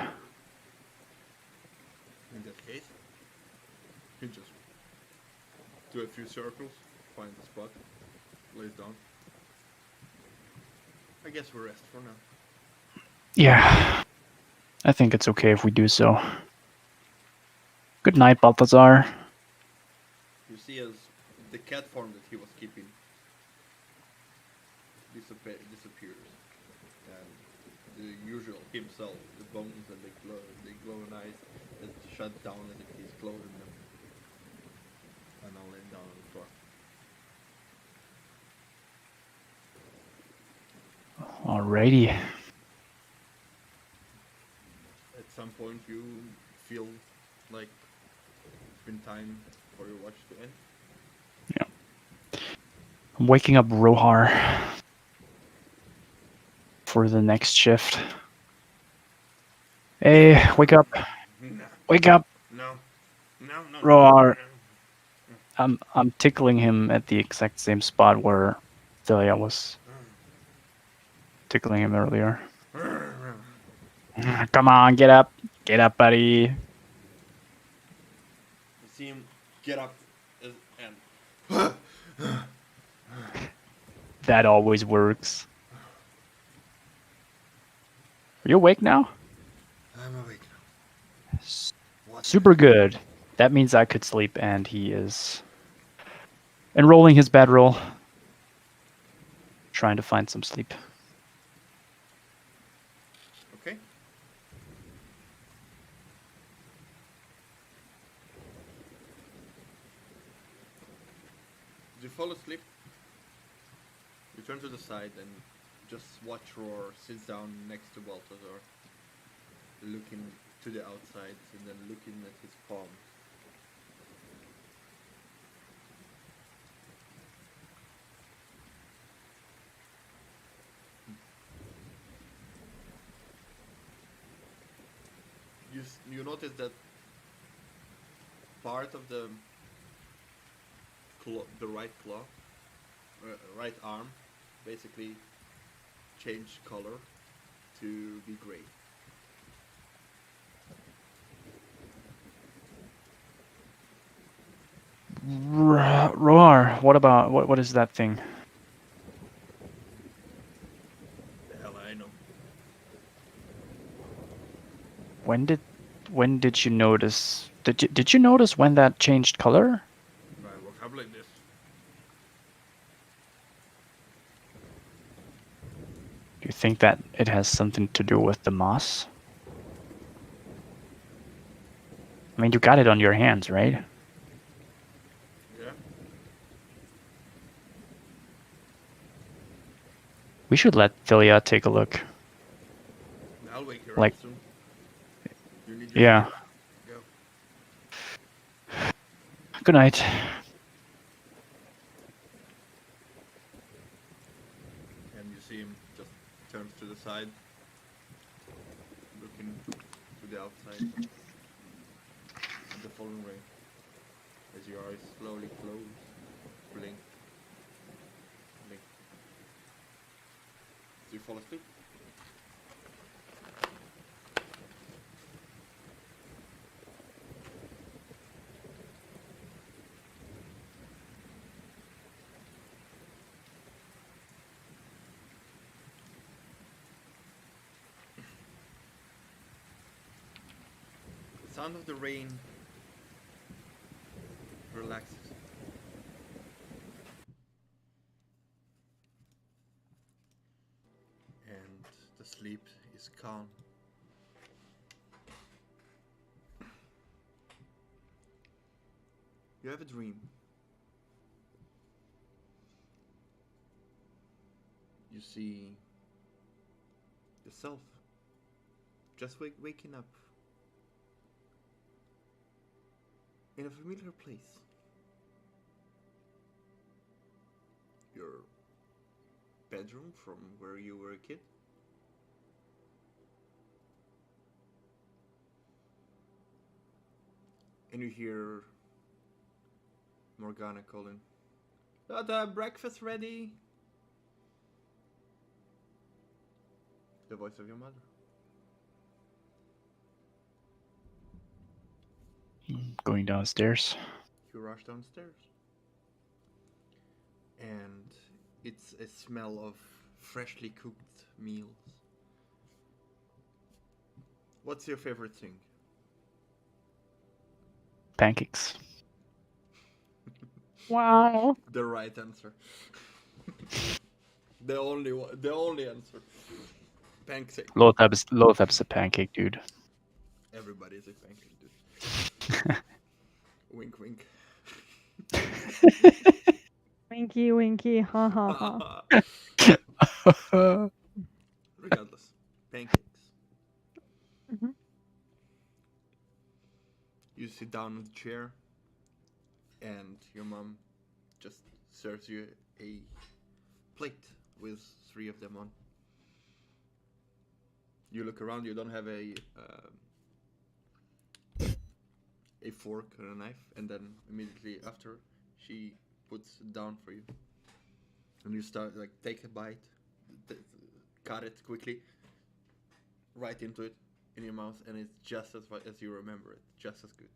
In that case, you just do a few circles, find the spot, lays down. I guess we rest for now. Yeah, I think it's okay if we do so. Good night, Balthazar. You see as the cat form that he was keeping disappears. And the usual himself, the bones and the glowing eyes that shut down as if he's closing them. And now laying down on the floor. Alrighty. At some point you feel like it's been time for your watch to end. Yeah. I'm waking up Rohar for the next shift. Hey, wake up. No. Wake up. No. Rohar. I'm tickling him at the exact same spot where Thilia was tickling him earlier. Come on, get up. Get up, buddy. You see him get up and That always works. Are you awake now? I'm awake now. Super good. That means I could sleep, and he is enrolling his bedroll. Trying to find some sleep. Okay. As you fall asleep, you turn to the side and just watch Roar sits down next to Balthazar, looking to the outside and then looking at his palm. You notice that part of the right claw, right arm, basically changed color to be gray. Roar, what is that thing? The hell I know. When did you notice? Did you notice when that changed color? I woke up like this. You think that it has something to do with the moss? I mean, you got it on your hands, right? Yeah. We should let Thilia take a look. I'll wake her Like- up soon. You need your Yeah. sleep. Go. Good night. And you see him just turns to the side, looking to the outside. The falling rain. As your eyes slowly close, blink, blink. So you fall asleep. The sound of the rain relaxes. And the sleep is calm. You have a dream. You see yourself just waking up in a familiar place. Your bedroom from where you were a kid. And you hear Morgana calling, "Loathab, breakfast ready!" The voice of your mother. Going downstairs. You rush downstairs. And it's a smell of freshly cooked meals. What's your favorite thing? Pancakes. Wow. The right answer. The only one, the only answer. Pancake. Loathab's a pancake dude. Everybody is a pancake dude. Wink, wink. Winky, winky, ha ha ha. Regardless, pancakes. Mhm. You sit down on the chair, and your mom just serves you a plate with 3 of them on. You look around. You don't have a fork or a knife, and then immediately after, she puts it down for you, and you start like take a bite, cut it quickly, right into it in your mouth, and it's just as you remember it, just as good.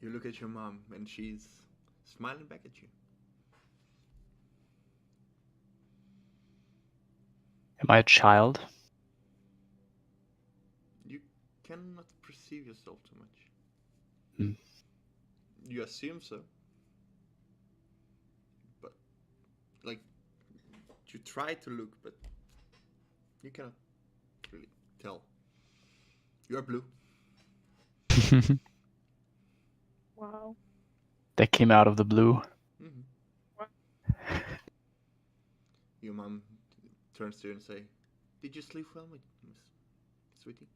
You look at your mom, and she's smiling back at you. Am I a child? You cannot perceive yourself too much. Mm. You assume so, but like you try to look, but you cannot really tell. You are blue. Wow. That came out of the blue. Mm-hmm. Your mom turns to you and say, "Did you sleep well, my sweetie?"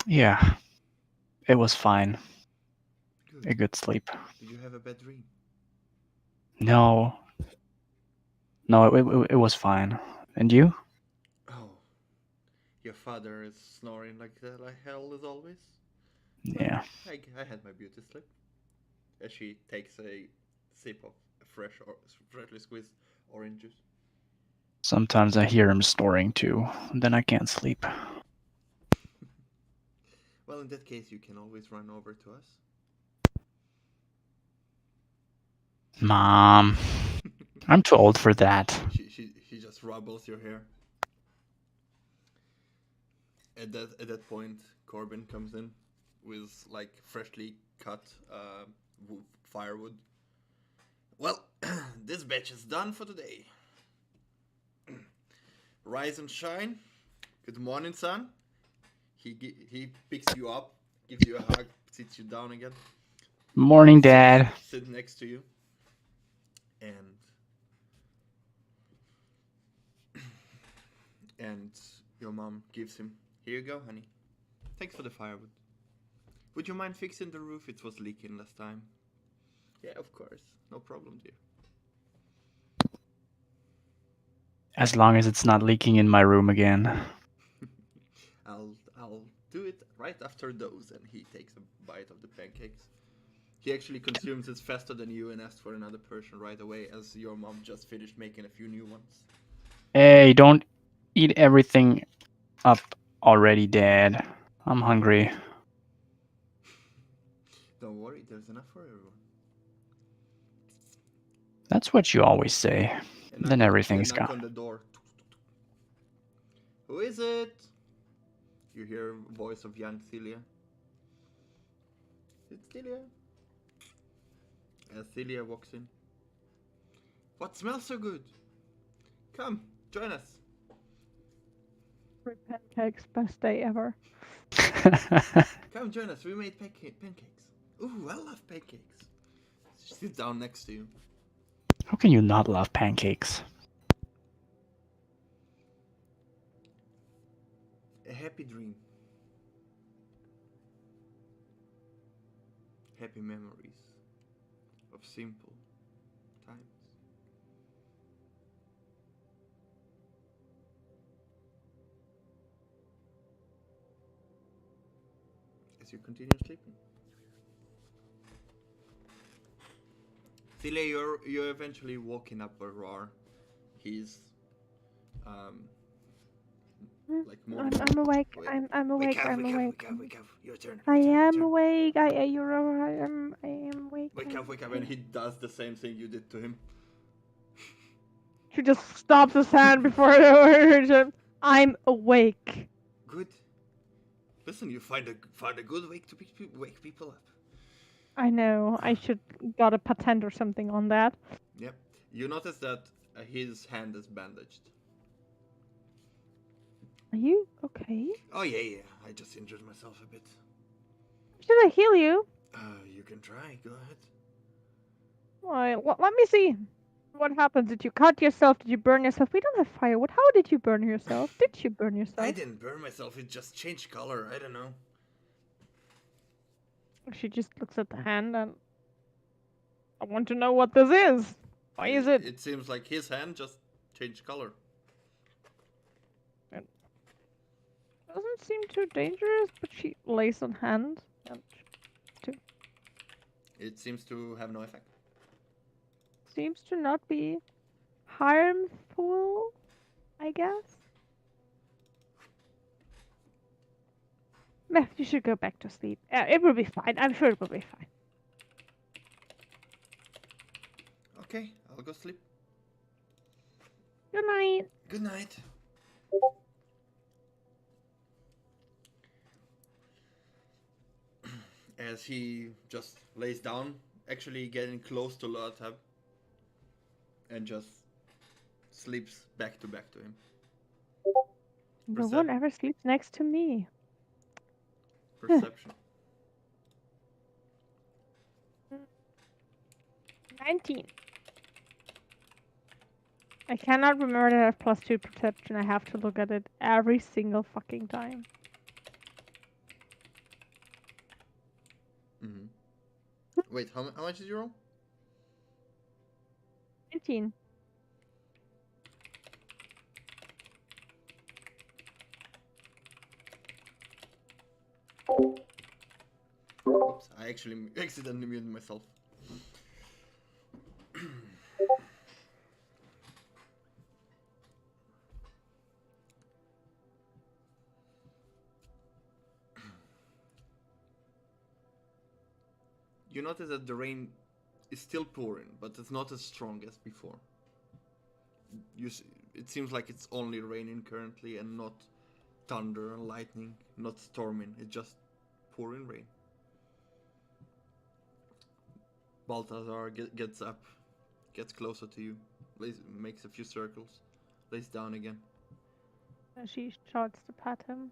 Yeah. It was fine. Good. A good sleep. Did you have a bad dream? No. No, it was fine. And you? Oh, your father is snoring like hell as always. Yeah. I had my beauty sleep. As she takes a sip of freshly squeezed orange juice. Sometimes I hear him snoring too. Then I can't sleep. Well, in that case, you can always run over to us. Mom. I'm too old for that. She just rubbles your hair. At that point, Corbin comes in with like freshly cut firewood. Well, this batch is done for today. Rise and shine. Good morning, son. He picks you up, gives you a hug, sits you down again. Morning, Dad. Sit next to you. And your mom gives him, here you go, honey. Thanks for the firewood. Would you mind fixing the roof? It was leaking last time. Yeah, of course. No problem, dear. As long as it's not leaking in my room again. I'll do it right after those. And he takes a bite of the pancakes. He actually consumes it faster than you and asks for another portion right away, as your mom just finished making a few new ones. Hey, don't eat everything up already, Dad. I'm hungry. Don't worry, there's enough for everyone. That's what you always say. Then everything's knock gone. on the door. Who is it? You hear a voice of young Thilia. It's Thilia. As Thilia walks in. What smells so good? Come, join us. Free pancakes, best day ever. Come join us, we made pancakes. Ooh, I love pancakes. Sit down next to you. How can you not love pancakes? A happy dream. Happy memories of simple times. As you continue sleeping. Thilia, you're eventually walking up a roar. He's like more. I'm awake. Wait. I'm awake. I'm awake. Wake up. Your turn. I am turn. awake. I am awake. Wake up, and he does the same thing you did to him. She just stops his hand before it. I'm awake. Good. Listen, you find a good way to wake people up. I know. I should got a patent or something on that. Yep. You notice that his hand is bandaged. Are you okay? Oh yeah. I just injured myself a bit. Should I heal you? You can try. Go ahead. Well, let me see. What happened? Did you cut yourself? Did you burn yourself? We don't have firewood. How did you burn yourself? Did you burn yourself? I didn't burn myself. It just changed color. I don't know. She just looks at the hand and I want to know what this is. Why is it? It seems like his hand just changed color. It doesn't seem too dangerous, but she lays on hand. And It seems to have no effect. seems to not be harmful, I guess. Meh, you should go back to sleep. It will be fine. I'm sure it will be fine. Okay, I'll go sleep. Good night. Good night. As he just lays down, actually getting close to Loathab, and just sleeps back to him. No one ever sleeps next to me. Perception. 19. I cannot remember that I have +2 perception. I have to look at it every single fucking time. Wait, how much did you roll? 19. Oops, I actually accidentally muted myself. You notice that the rain is still pouring, but it's not as strong as before. It seems like it's only raining currently and not thunder and lightning, not storming. It's just pouring rain. Balthazar gets up, gets closer to you, makes a few circles, lays down again. She starts to pat him.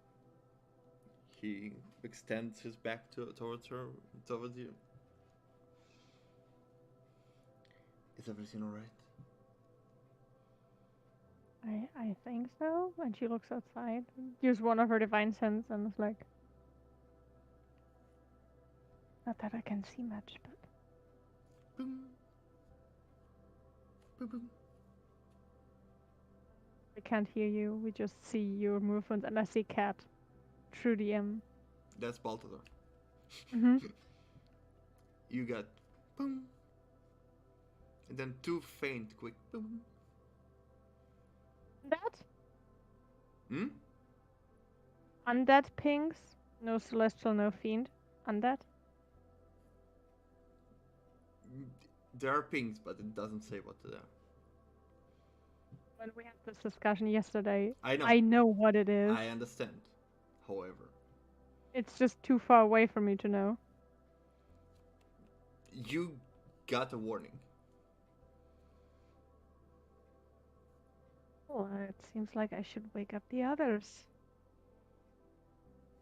He extends his back towards you. Is everything alright? I think so. And she looks outside, uses one of her divine sense, and is like, not that I can see much, but Boom. Boom, boom. we can't hear you. We just see your movements, and I see Cat through the That's Balthazar. Mm-hmm. You got boom. And then 2 faint, quick boom. That Hmm? undead pings. No celestial, no fiend. Undead. There are pings, but it doesn't say what they are. When we had this discussion yesterday, I know. I know what it is. I understand. However, It's just too far away for me to know. you got a warning. Well, it seems like I should wake up the others.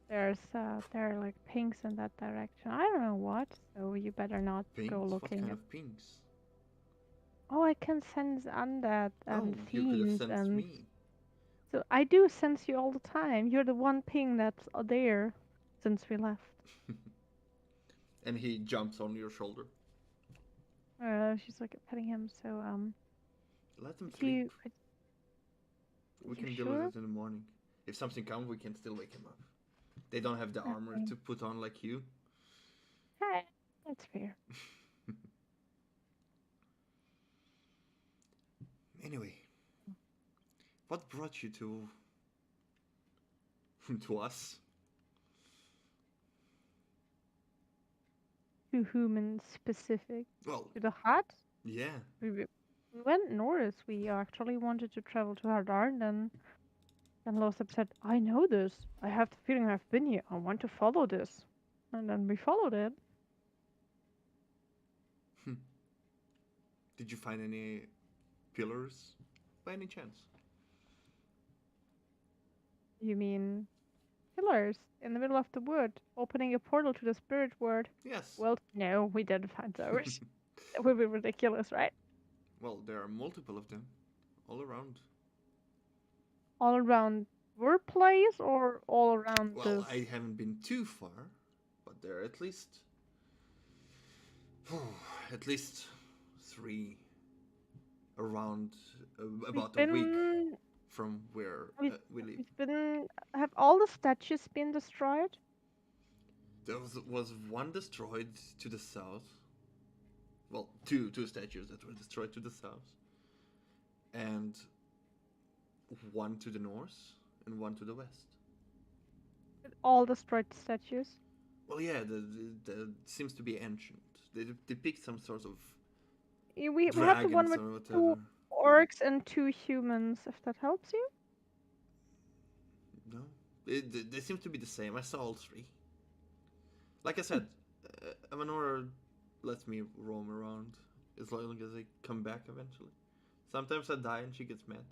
There are like pings in that direction. I don't know what, so you better not Pings? go What looking kind at. of pings? Oh, I can sense undead and Oh, you could have fiends sensed and me. so I do sense you all the time. You're the one ping that's there since we left. And he jumps on your shoulder. She's like petting him. So Let him do sleep. you, We you can deal sure? with it in the morning. If something comes, we can still wake him up. They don't have the armor Okay. to put on like you. Hey, that's fair. Anyway, what brought you to to us? Too human specific. Well, To the hut? yeah. We went north. We actually wanted to travel to Hardar, and then Loathab said, I know this. I have the feeling I've been here. I want to follow this. And then we followed it. Did you find any pillars by any chance? You mean pillars in the middle of the wood, opening a portal to the spirit world? Yes. Well, no, we didn't find those. That would be ridiculous, right? Well, there are multiple of them all around. All around your place or all around Well, this? I haven't been too far, but there are at least at least 3 around about a week from where we live. We've been. Have all the statues been destroyed? There was one destroyed to the south. Well, two statues that were destroyed to the south, and one to the north and one to the west. All destroyed statues? Well, yeah, the seems to be ancient. They depict some sort of We have the one dragons with or 2 whatever. orcs and 2 humans, if that helps you. No, they seem to be the same. I saw all 3. Like I said, Amanora lets me roam around as long as I come back eventually. Sometimes I die and she gets mad.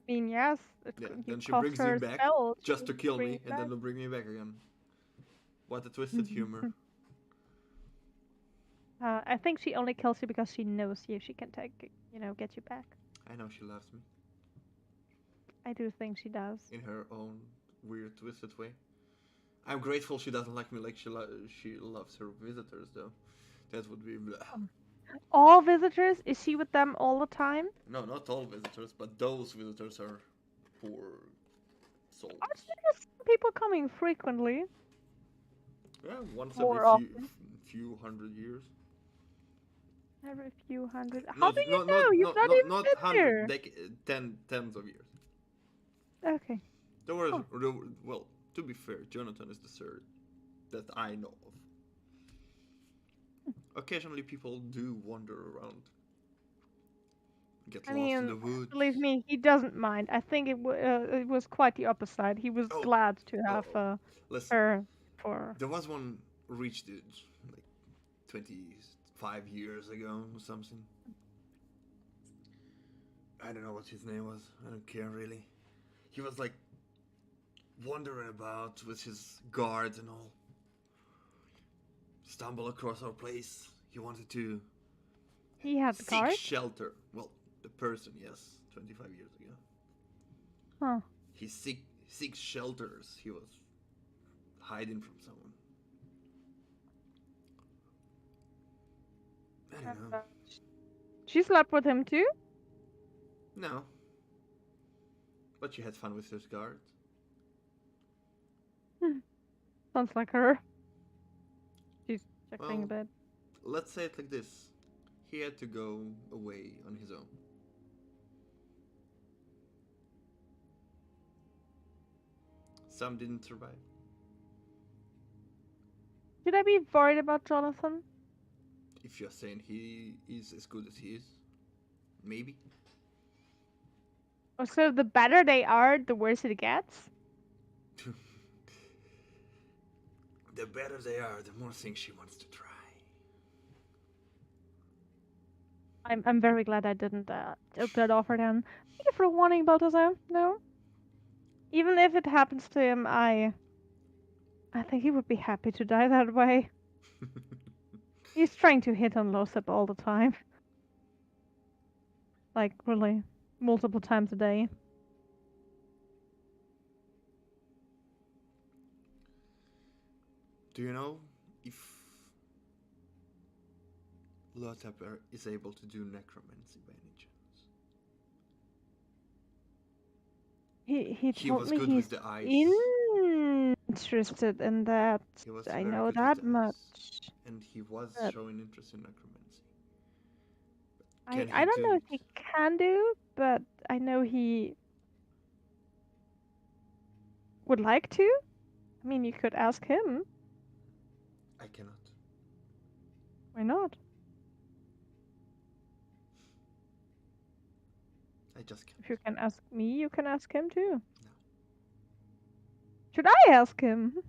I mean, yes. Yeah, You then she cost brings her me back spell just to kill bring me, it and then back. they'll bring me back again. What a twisted humor. I think she only kills you because she knows you. She can get you back. I know she loves me I do think she does. in her own weird, twisted way. I'm grateful she doesn't like me like she loves her visitors, though. That would be blah. All visitors? Is she with them all the time? No, not all visitors, but those visitors are poor souls. Are there just people coming frequently? Yeah, once More every often. few hundred years. Every few hundred. How Not, do you not, know? not, You've not, not not, even not been hundred, here. like tens of years. Okay. There was, Huh. well, to be fair, Jonathan is the third that I know of. Occasionally, people do wander around, get I lost in mean, the woods. believe me, he doesn't mind. I think it was quite the opposite. He was Oh, glad to have listen, her for. there was one rich dude, like 20, 5 years ago or something. I don't know what his name was. I don't care really. He was like wandering about with his guards and all. Stumble across our place. He wanted to He had seek cards? shelter. Well, the person, yes, 25 years ago. Huh. He seeks shelters. He was hiding from someone. I don't know. She slept with him too? No. But she had fun with his guards. Sounds like her. She's checking Well, a bit. let's say it like this. He had to go away on his own. Some didn't survive. Should I be worried about Jonathan? If you're saying he is as good as he is, maybe. Oh, so the better they are, the worse it gets? The better they are, the more things she wants to try. I'm very glad I didn't took that offer then. Thank you for warning, Balthazar. No? Even if it happens to him, I think he would be happy to die that way. He's trying to hit on Loathab all the time. Like, really, multiple times a day. Do you know if Loathab is able to do necromancy by any chance? He told was me good he's with the eyes. interested in that. He was I very know good that with the much. eyes. And he was But showing interest in necromancy. I don't know if he can do, but I know he would like to. I mean, you could ask him. I cannot. Why not? I just can't. If you can ask me, you can ask him too. No. Should I ask him?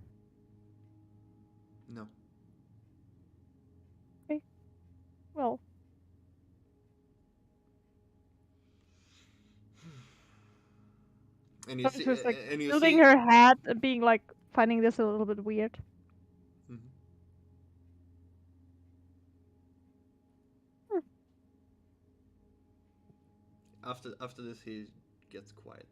No. Okay. Well, And you see, just like and you tilting see. her head and being like finding this a little bit weird. Mhm. After this, he gets quiet.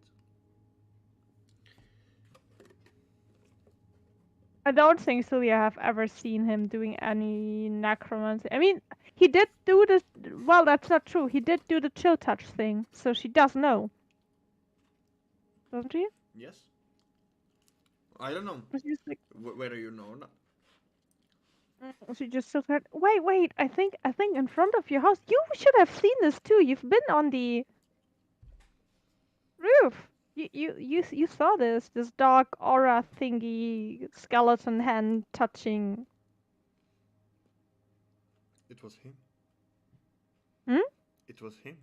I don't think Thilia have ever seen him doing any necromancy. I mean, he did do the. Well, that's not true. He did do the chill touch thing, so she does know, doesn't she? Yes. I don't know She's like, whether you know or not. she just still said, "Wait! I think in front of your house, you should have seen this too. You've been on the roof. You saw this dark aura thingy, skeleton hand touching." It was him. Hmm? It was him.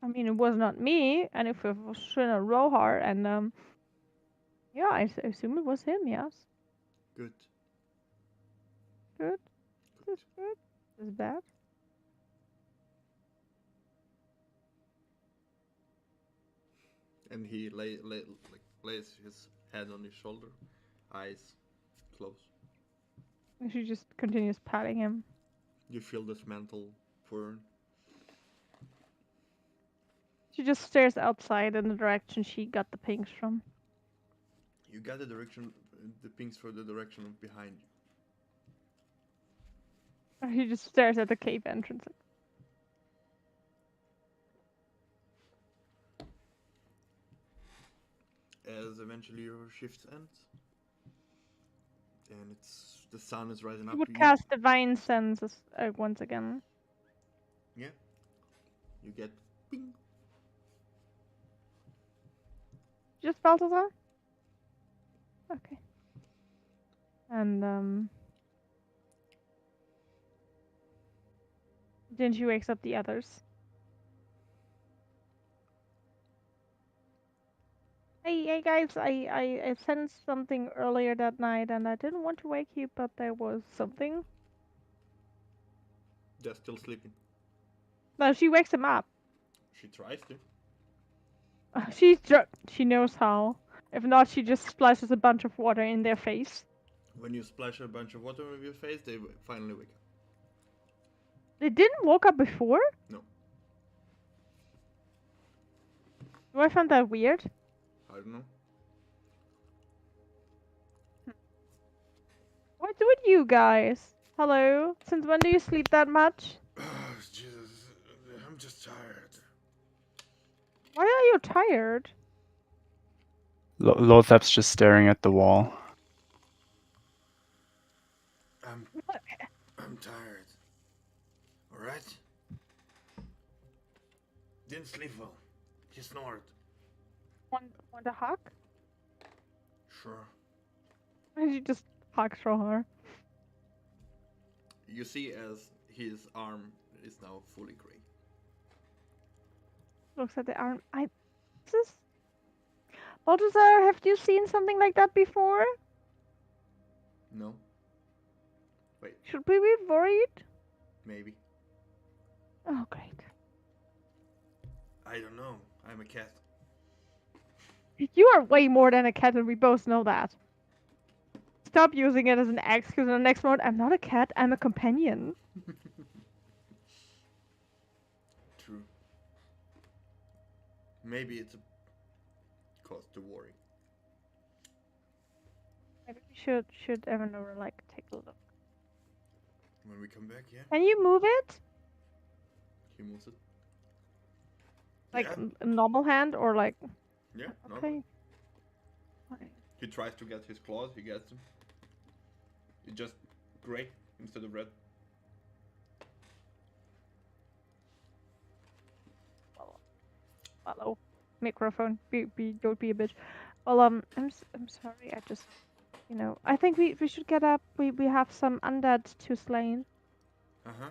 I mean, it was not me, and if it was Shina Rohar, and yeah, I assume it was him. Yes. Good. Good. Good. This good. This bad. And he lays his head on his shoulder, eyes closed. And she just continues patting him. You feel this mantle burn. She just stares outside in the direction she got the pinks from. You got the pinks for the direction of behind you. She just stares at the cave entrance. As eventually your shift ends, and the sun is rising up. She would cast Divine Sense once again. Yeah. You get ping. Just Balthazar? Okay. And then she wakes up the others. Hey guys, I sensed something earlier that night and I didn't want to wake you, but there was something. They're still sleeping. No, she wakes him up. She tries to. She knows how. If not, she just splashes a bunch of water in their face. When you splash a bunch of water over your face, they finally wake up. They didn't woke up before? No. Do I find that weird? I don't know. What's with you guys? Hello? Since when do you sleep that much? Jesus, I'm just tired. Why are you tired? Lothab's just staring at the wall. I'm tired. Alright? Didn't sleep well. He snored. Want a hug? Sure. Why did you just hug her? You see as his arm is now fully gray. Looks at the arm. This Balthazar, have you seen something like that before? No? Wait, Should we be worried? maybe. Oh, great. I don't know. I'm a cat. You are way more than a cat, and we both know that. Stop using it as an excuse in the next moment. I'm not a cat, I'm a companion. True. Maybe it's a cause to worry. Maybe we should Evanora take a look. When we come back, yeah? Can you move it? He moves it. Like Yeah. a normal hand or like? Yeah, normal. Okay. Okay. He tries to get his claws, he gets them. It's just gray instead of red. Hello, microphone. Don't be a bitch. Well, I'm sorry. I just, I think we should get up. We have some undead to slay. Uh-huh.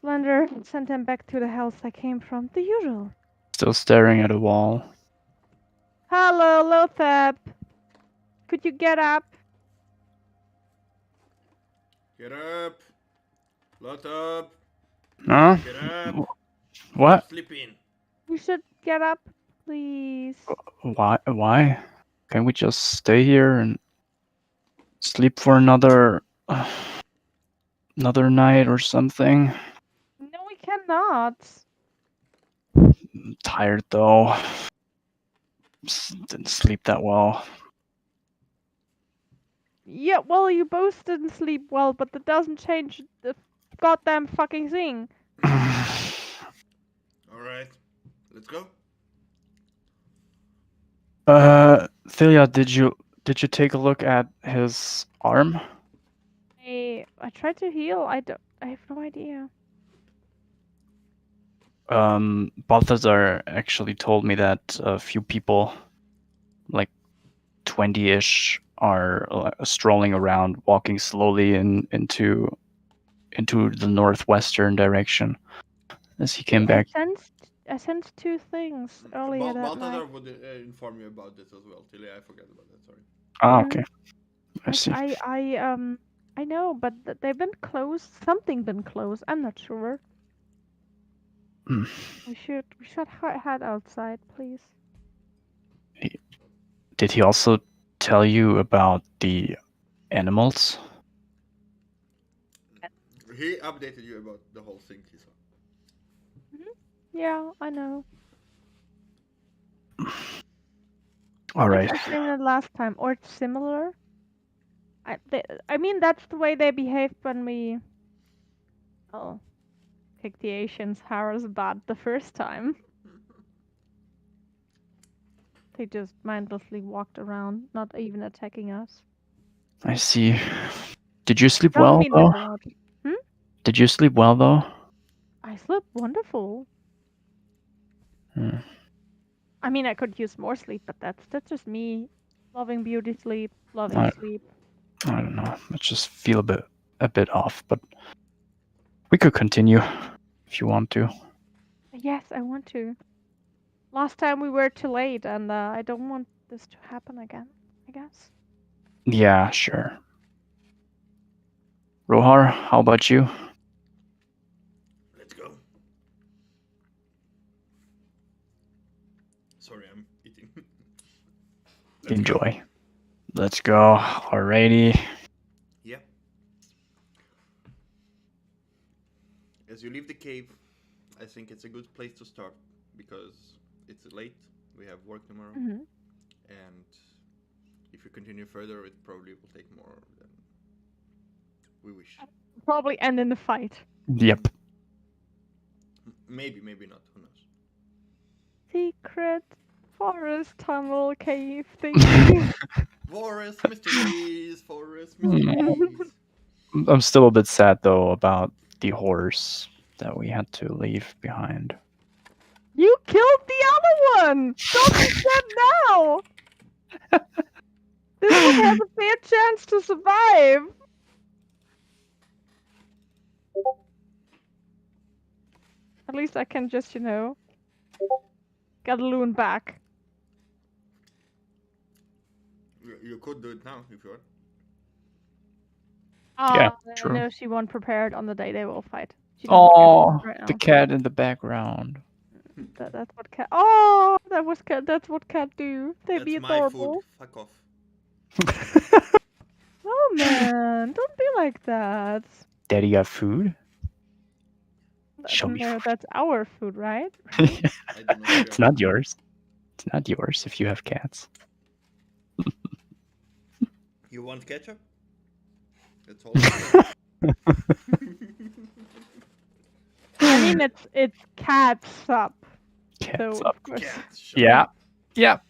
Slender sent them back to the hells they came from. The usual. Still staring at a wall. Hello, Loathab. Could you get up? Get up! Loathab! Huh? Get up! What? Sleeping! You should get up, please. Why? Can we just stay here and sleep for another night or something? No, we cannot. I'm tired though. Didn't sleep that well. Yeah, well, you both didn't sleep well, but that doesn't change the goddamn fucking thing. Alright, let's go. Thilia, did you take a look at his arm? I tried to heal. I have no idea. Balthazar actually told me that a few people, like 20-ish, are strolling around, walking slowly into the northwestern direction as he came back. I sensed two things earlier that Balthazar night. would inform you about this as well. Tilly, I forgot about that, sorry. Ah, okay. I see. I know, but they've been closed. Something been closed. I'm not sure. Hmm. We should head outside, please. Did he also tell you about the animals? He updated you about the whole thing he saw. Yeah, I know. All right. I seen it last time, or it's similar. I mean, that's the way they behaved when we kicked the Asians' Harris butt the first time. They just mindlessly walked around, not even attacking us. I see. Did you sleep Doesn't well mean though? they're bad. Did you sleep well though? I slept wonderful. Hmm. I mean, I could use more sleep, but that's just me loving beauty sleep, loving sleep. I don't know. I just feel a bit off, but we could continue if you want to. Yes, I want to. Last time we were too late, and I don't want this to happen again, I guess. Yeah, sure. Rohar, how about you? Sorry, I'm eating. Enjoy. Let's go. Alrighty. Yeah. As you leave the cave, I think it's a good place to start because it's late. We have work tomorrow, Mhm. and if you continue further, it probably will take more than we wish. Probably end in the fight. Yep. Maybe, maybe not. Who knows? Secret forest tunnel cave thingy. Forest mysteries, forest mysteries. I'm still a bit sad though about the horse that we had to leave behind. You killed the other one! Don't be sad now! This one has a fair chance to survive! At least I can just, get a loon back. You could do it now if you want. Yeah, I true. know she won't prepared on the day they will fight. She doesn't Oh, care right the now. cat in the background. That's what cat. Oh, that's what cat do. They That's be my adorable. food. Fuck off. Oh man, don't be like that. Daddy got food? Show me No, food. that's our food, right? I don't know if It's you not yours. It's not yours if you have cats. You want ketchup? That's all. I mean, it's cat sup. Cats So up. of course. Cat, shut Yeah. up. Yeah.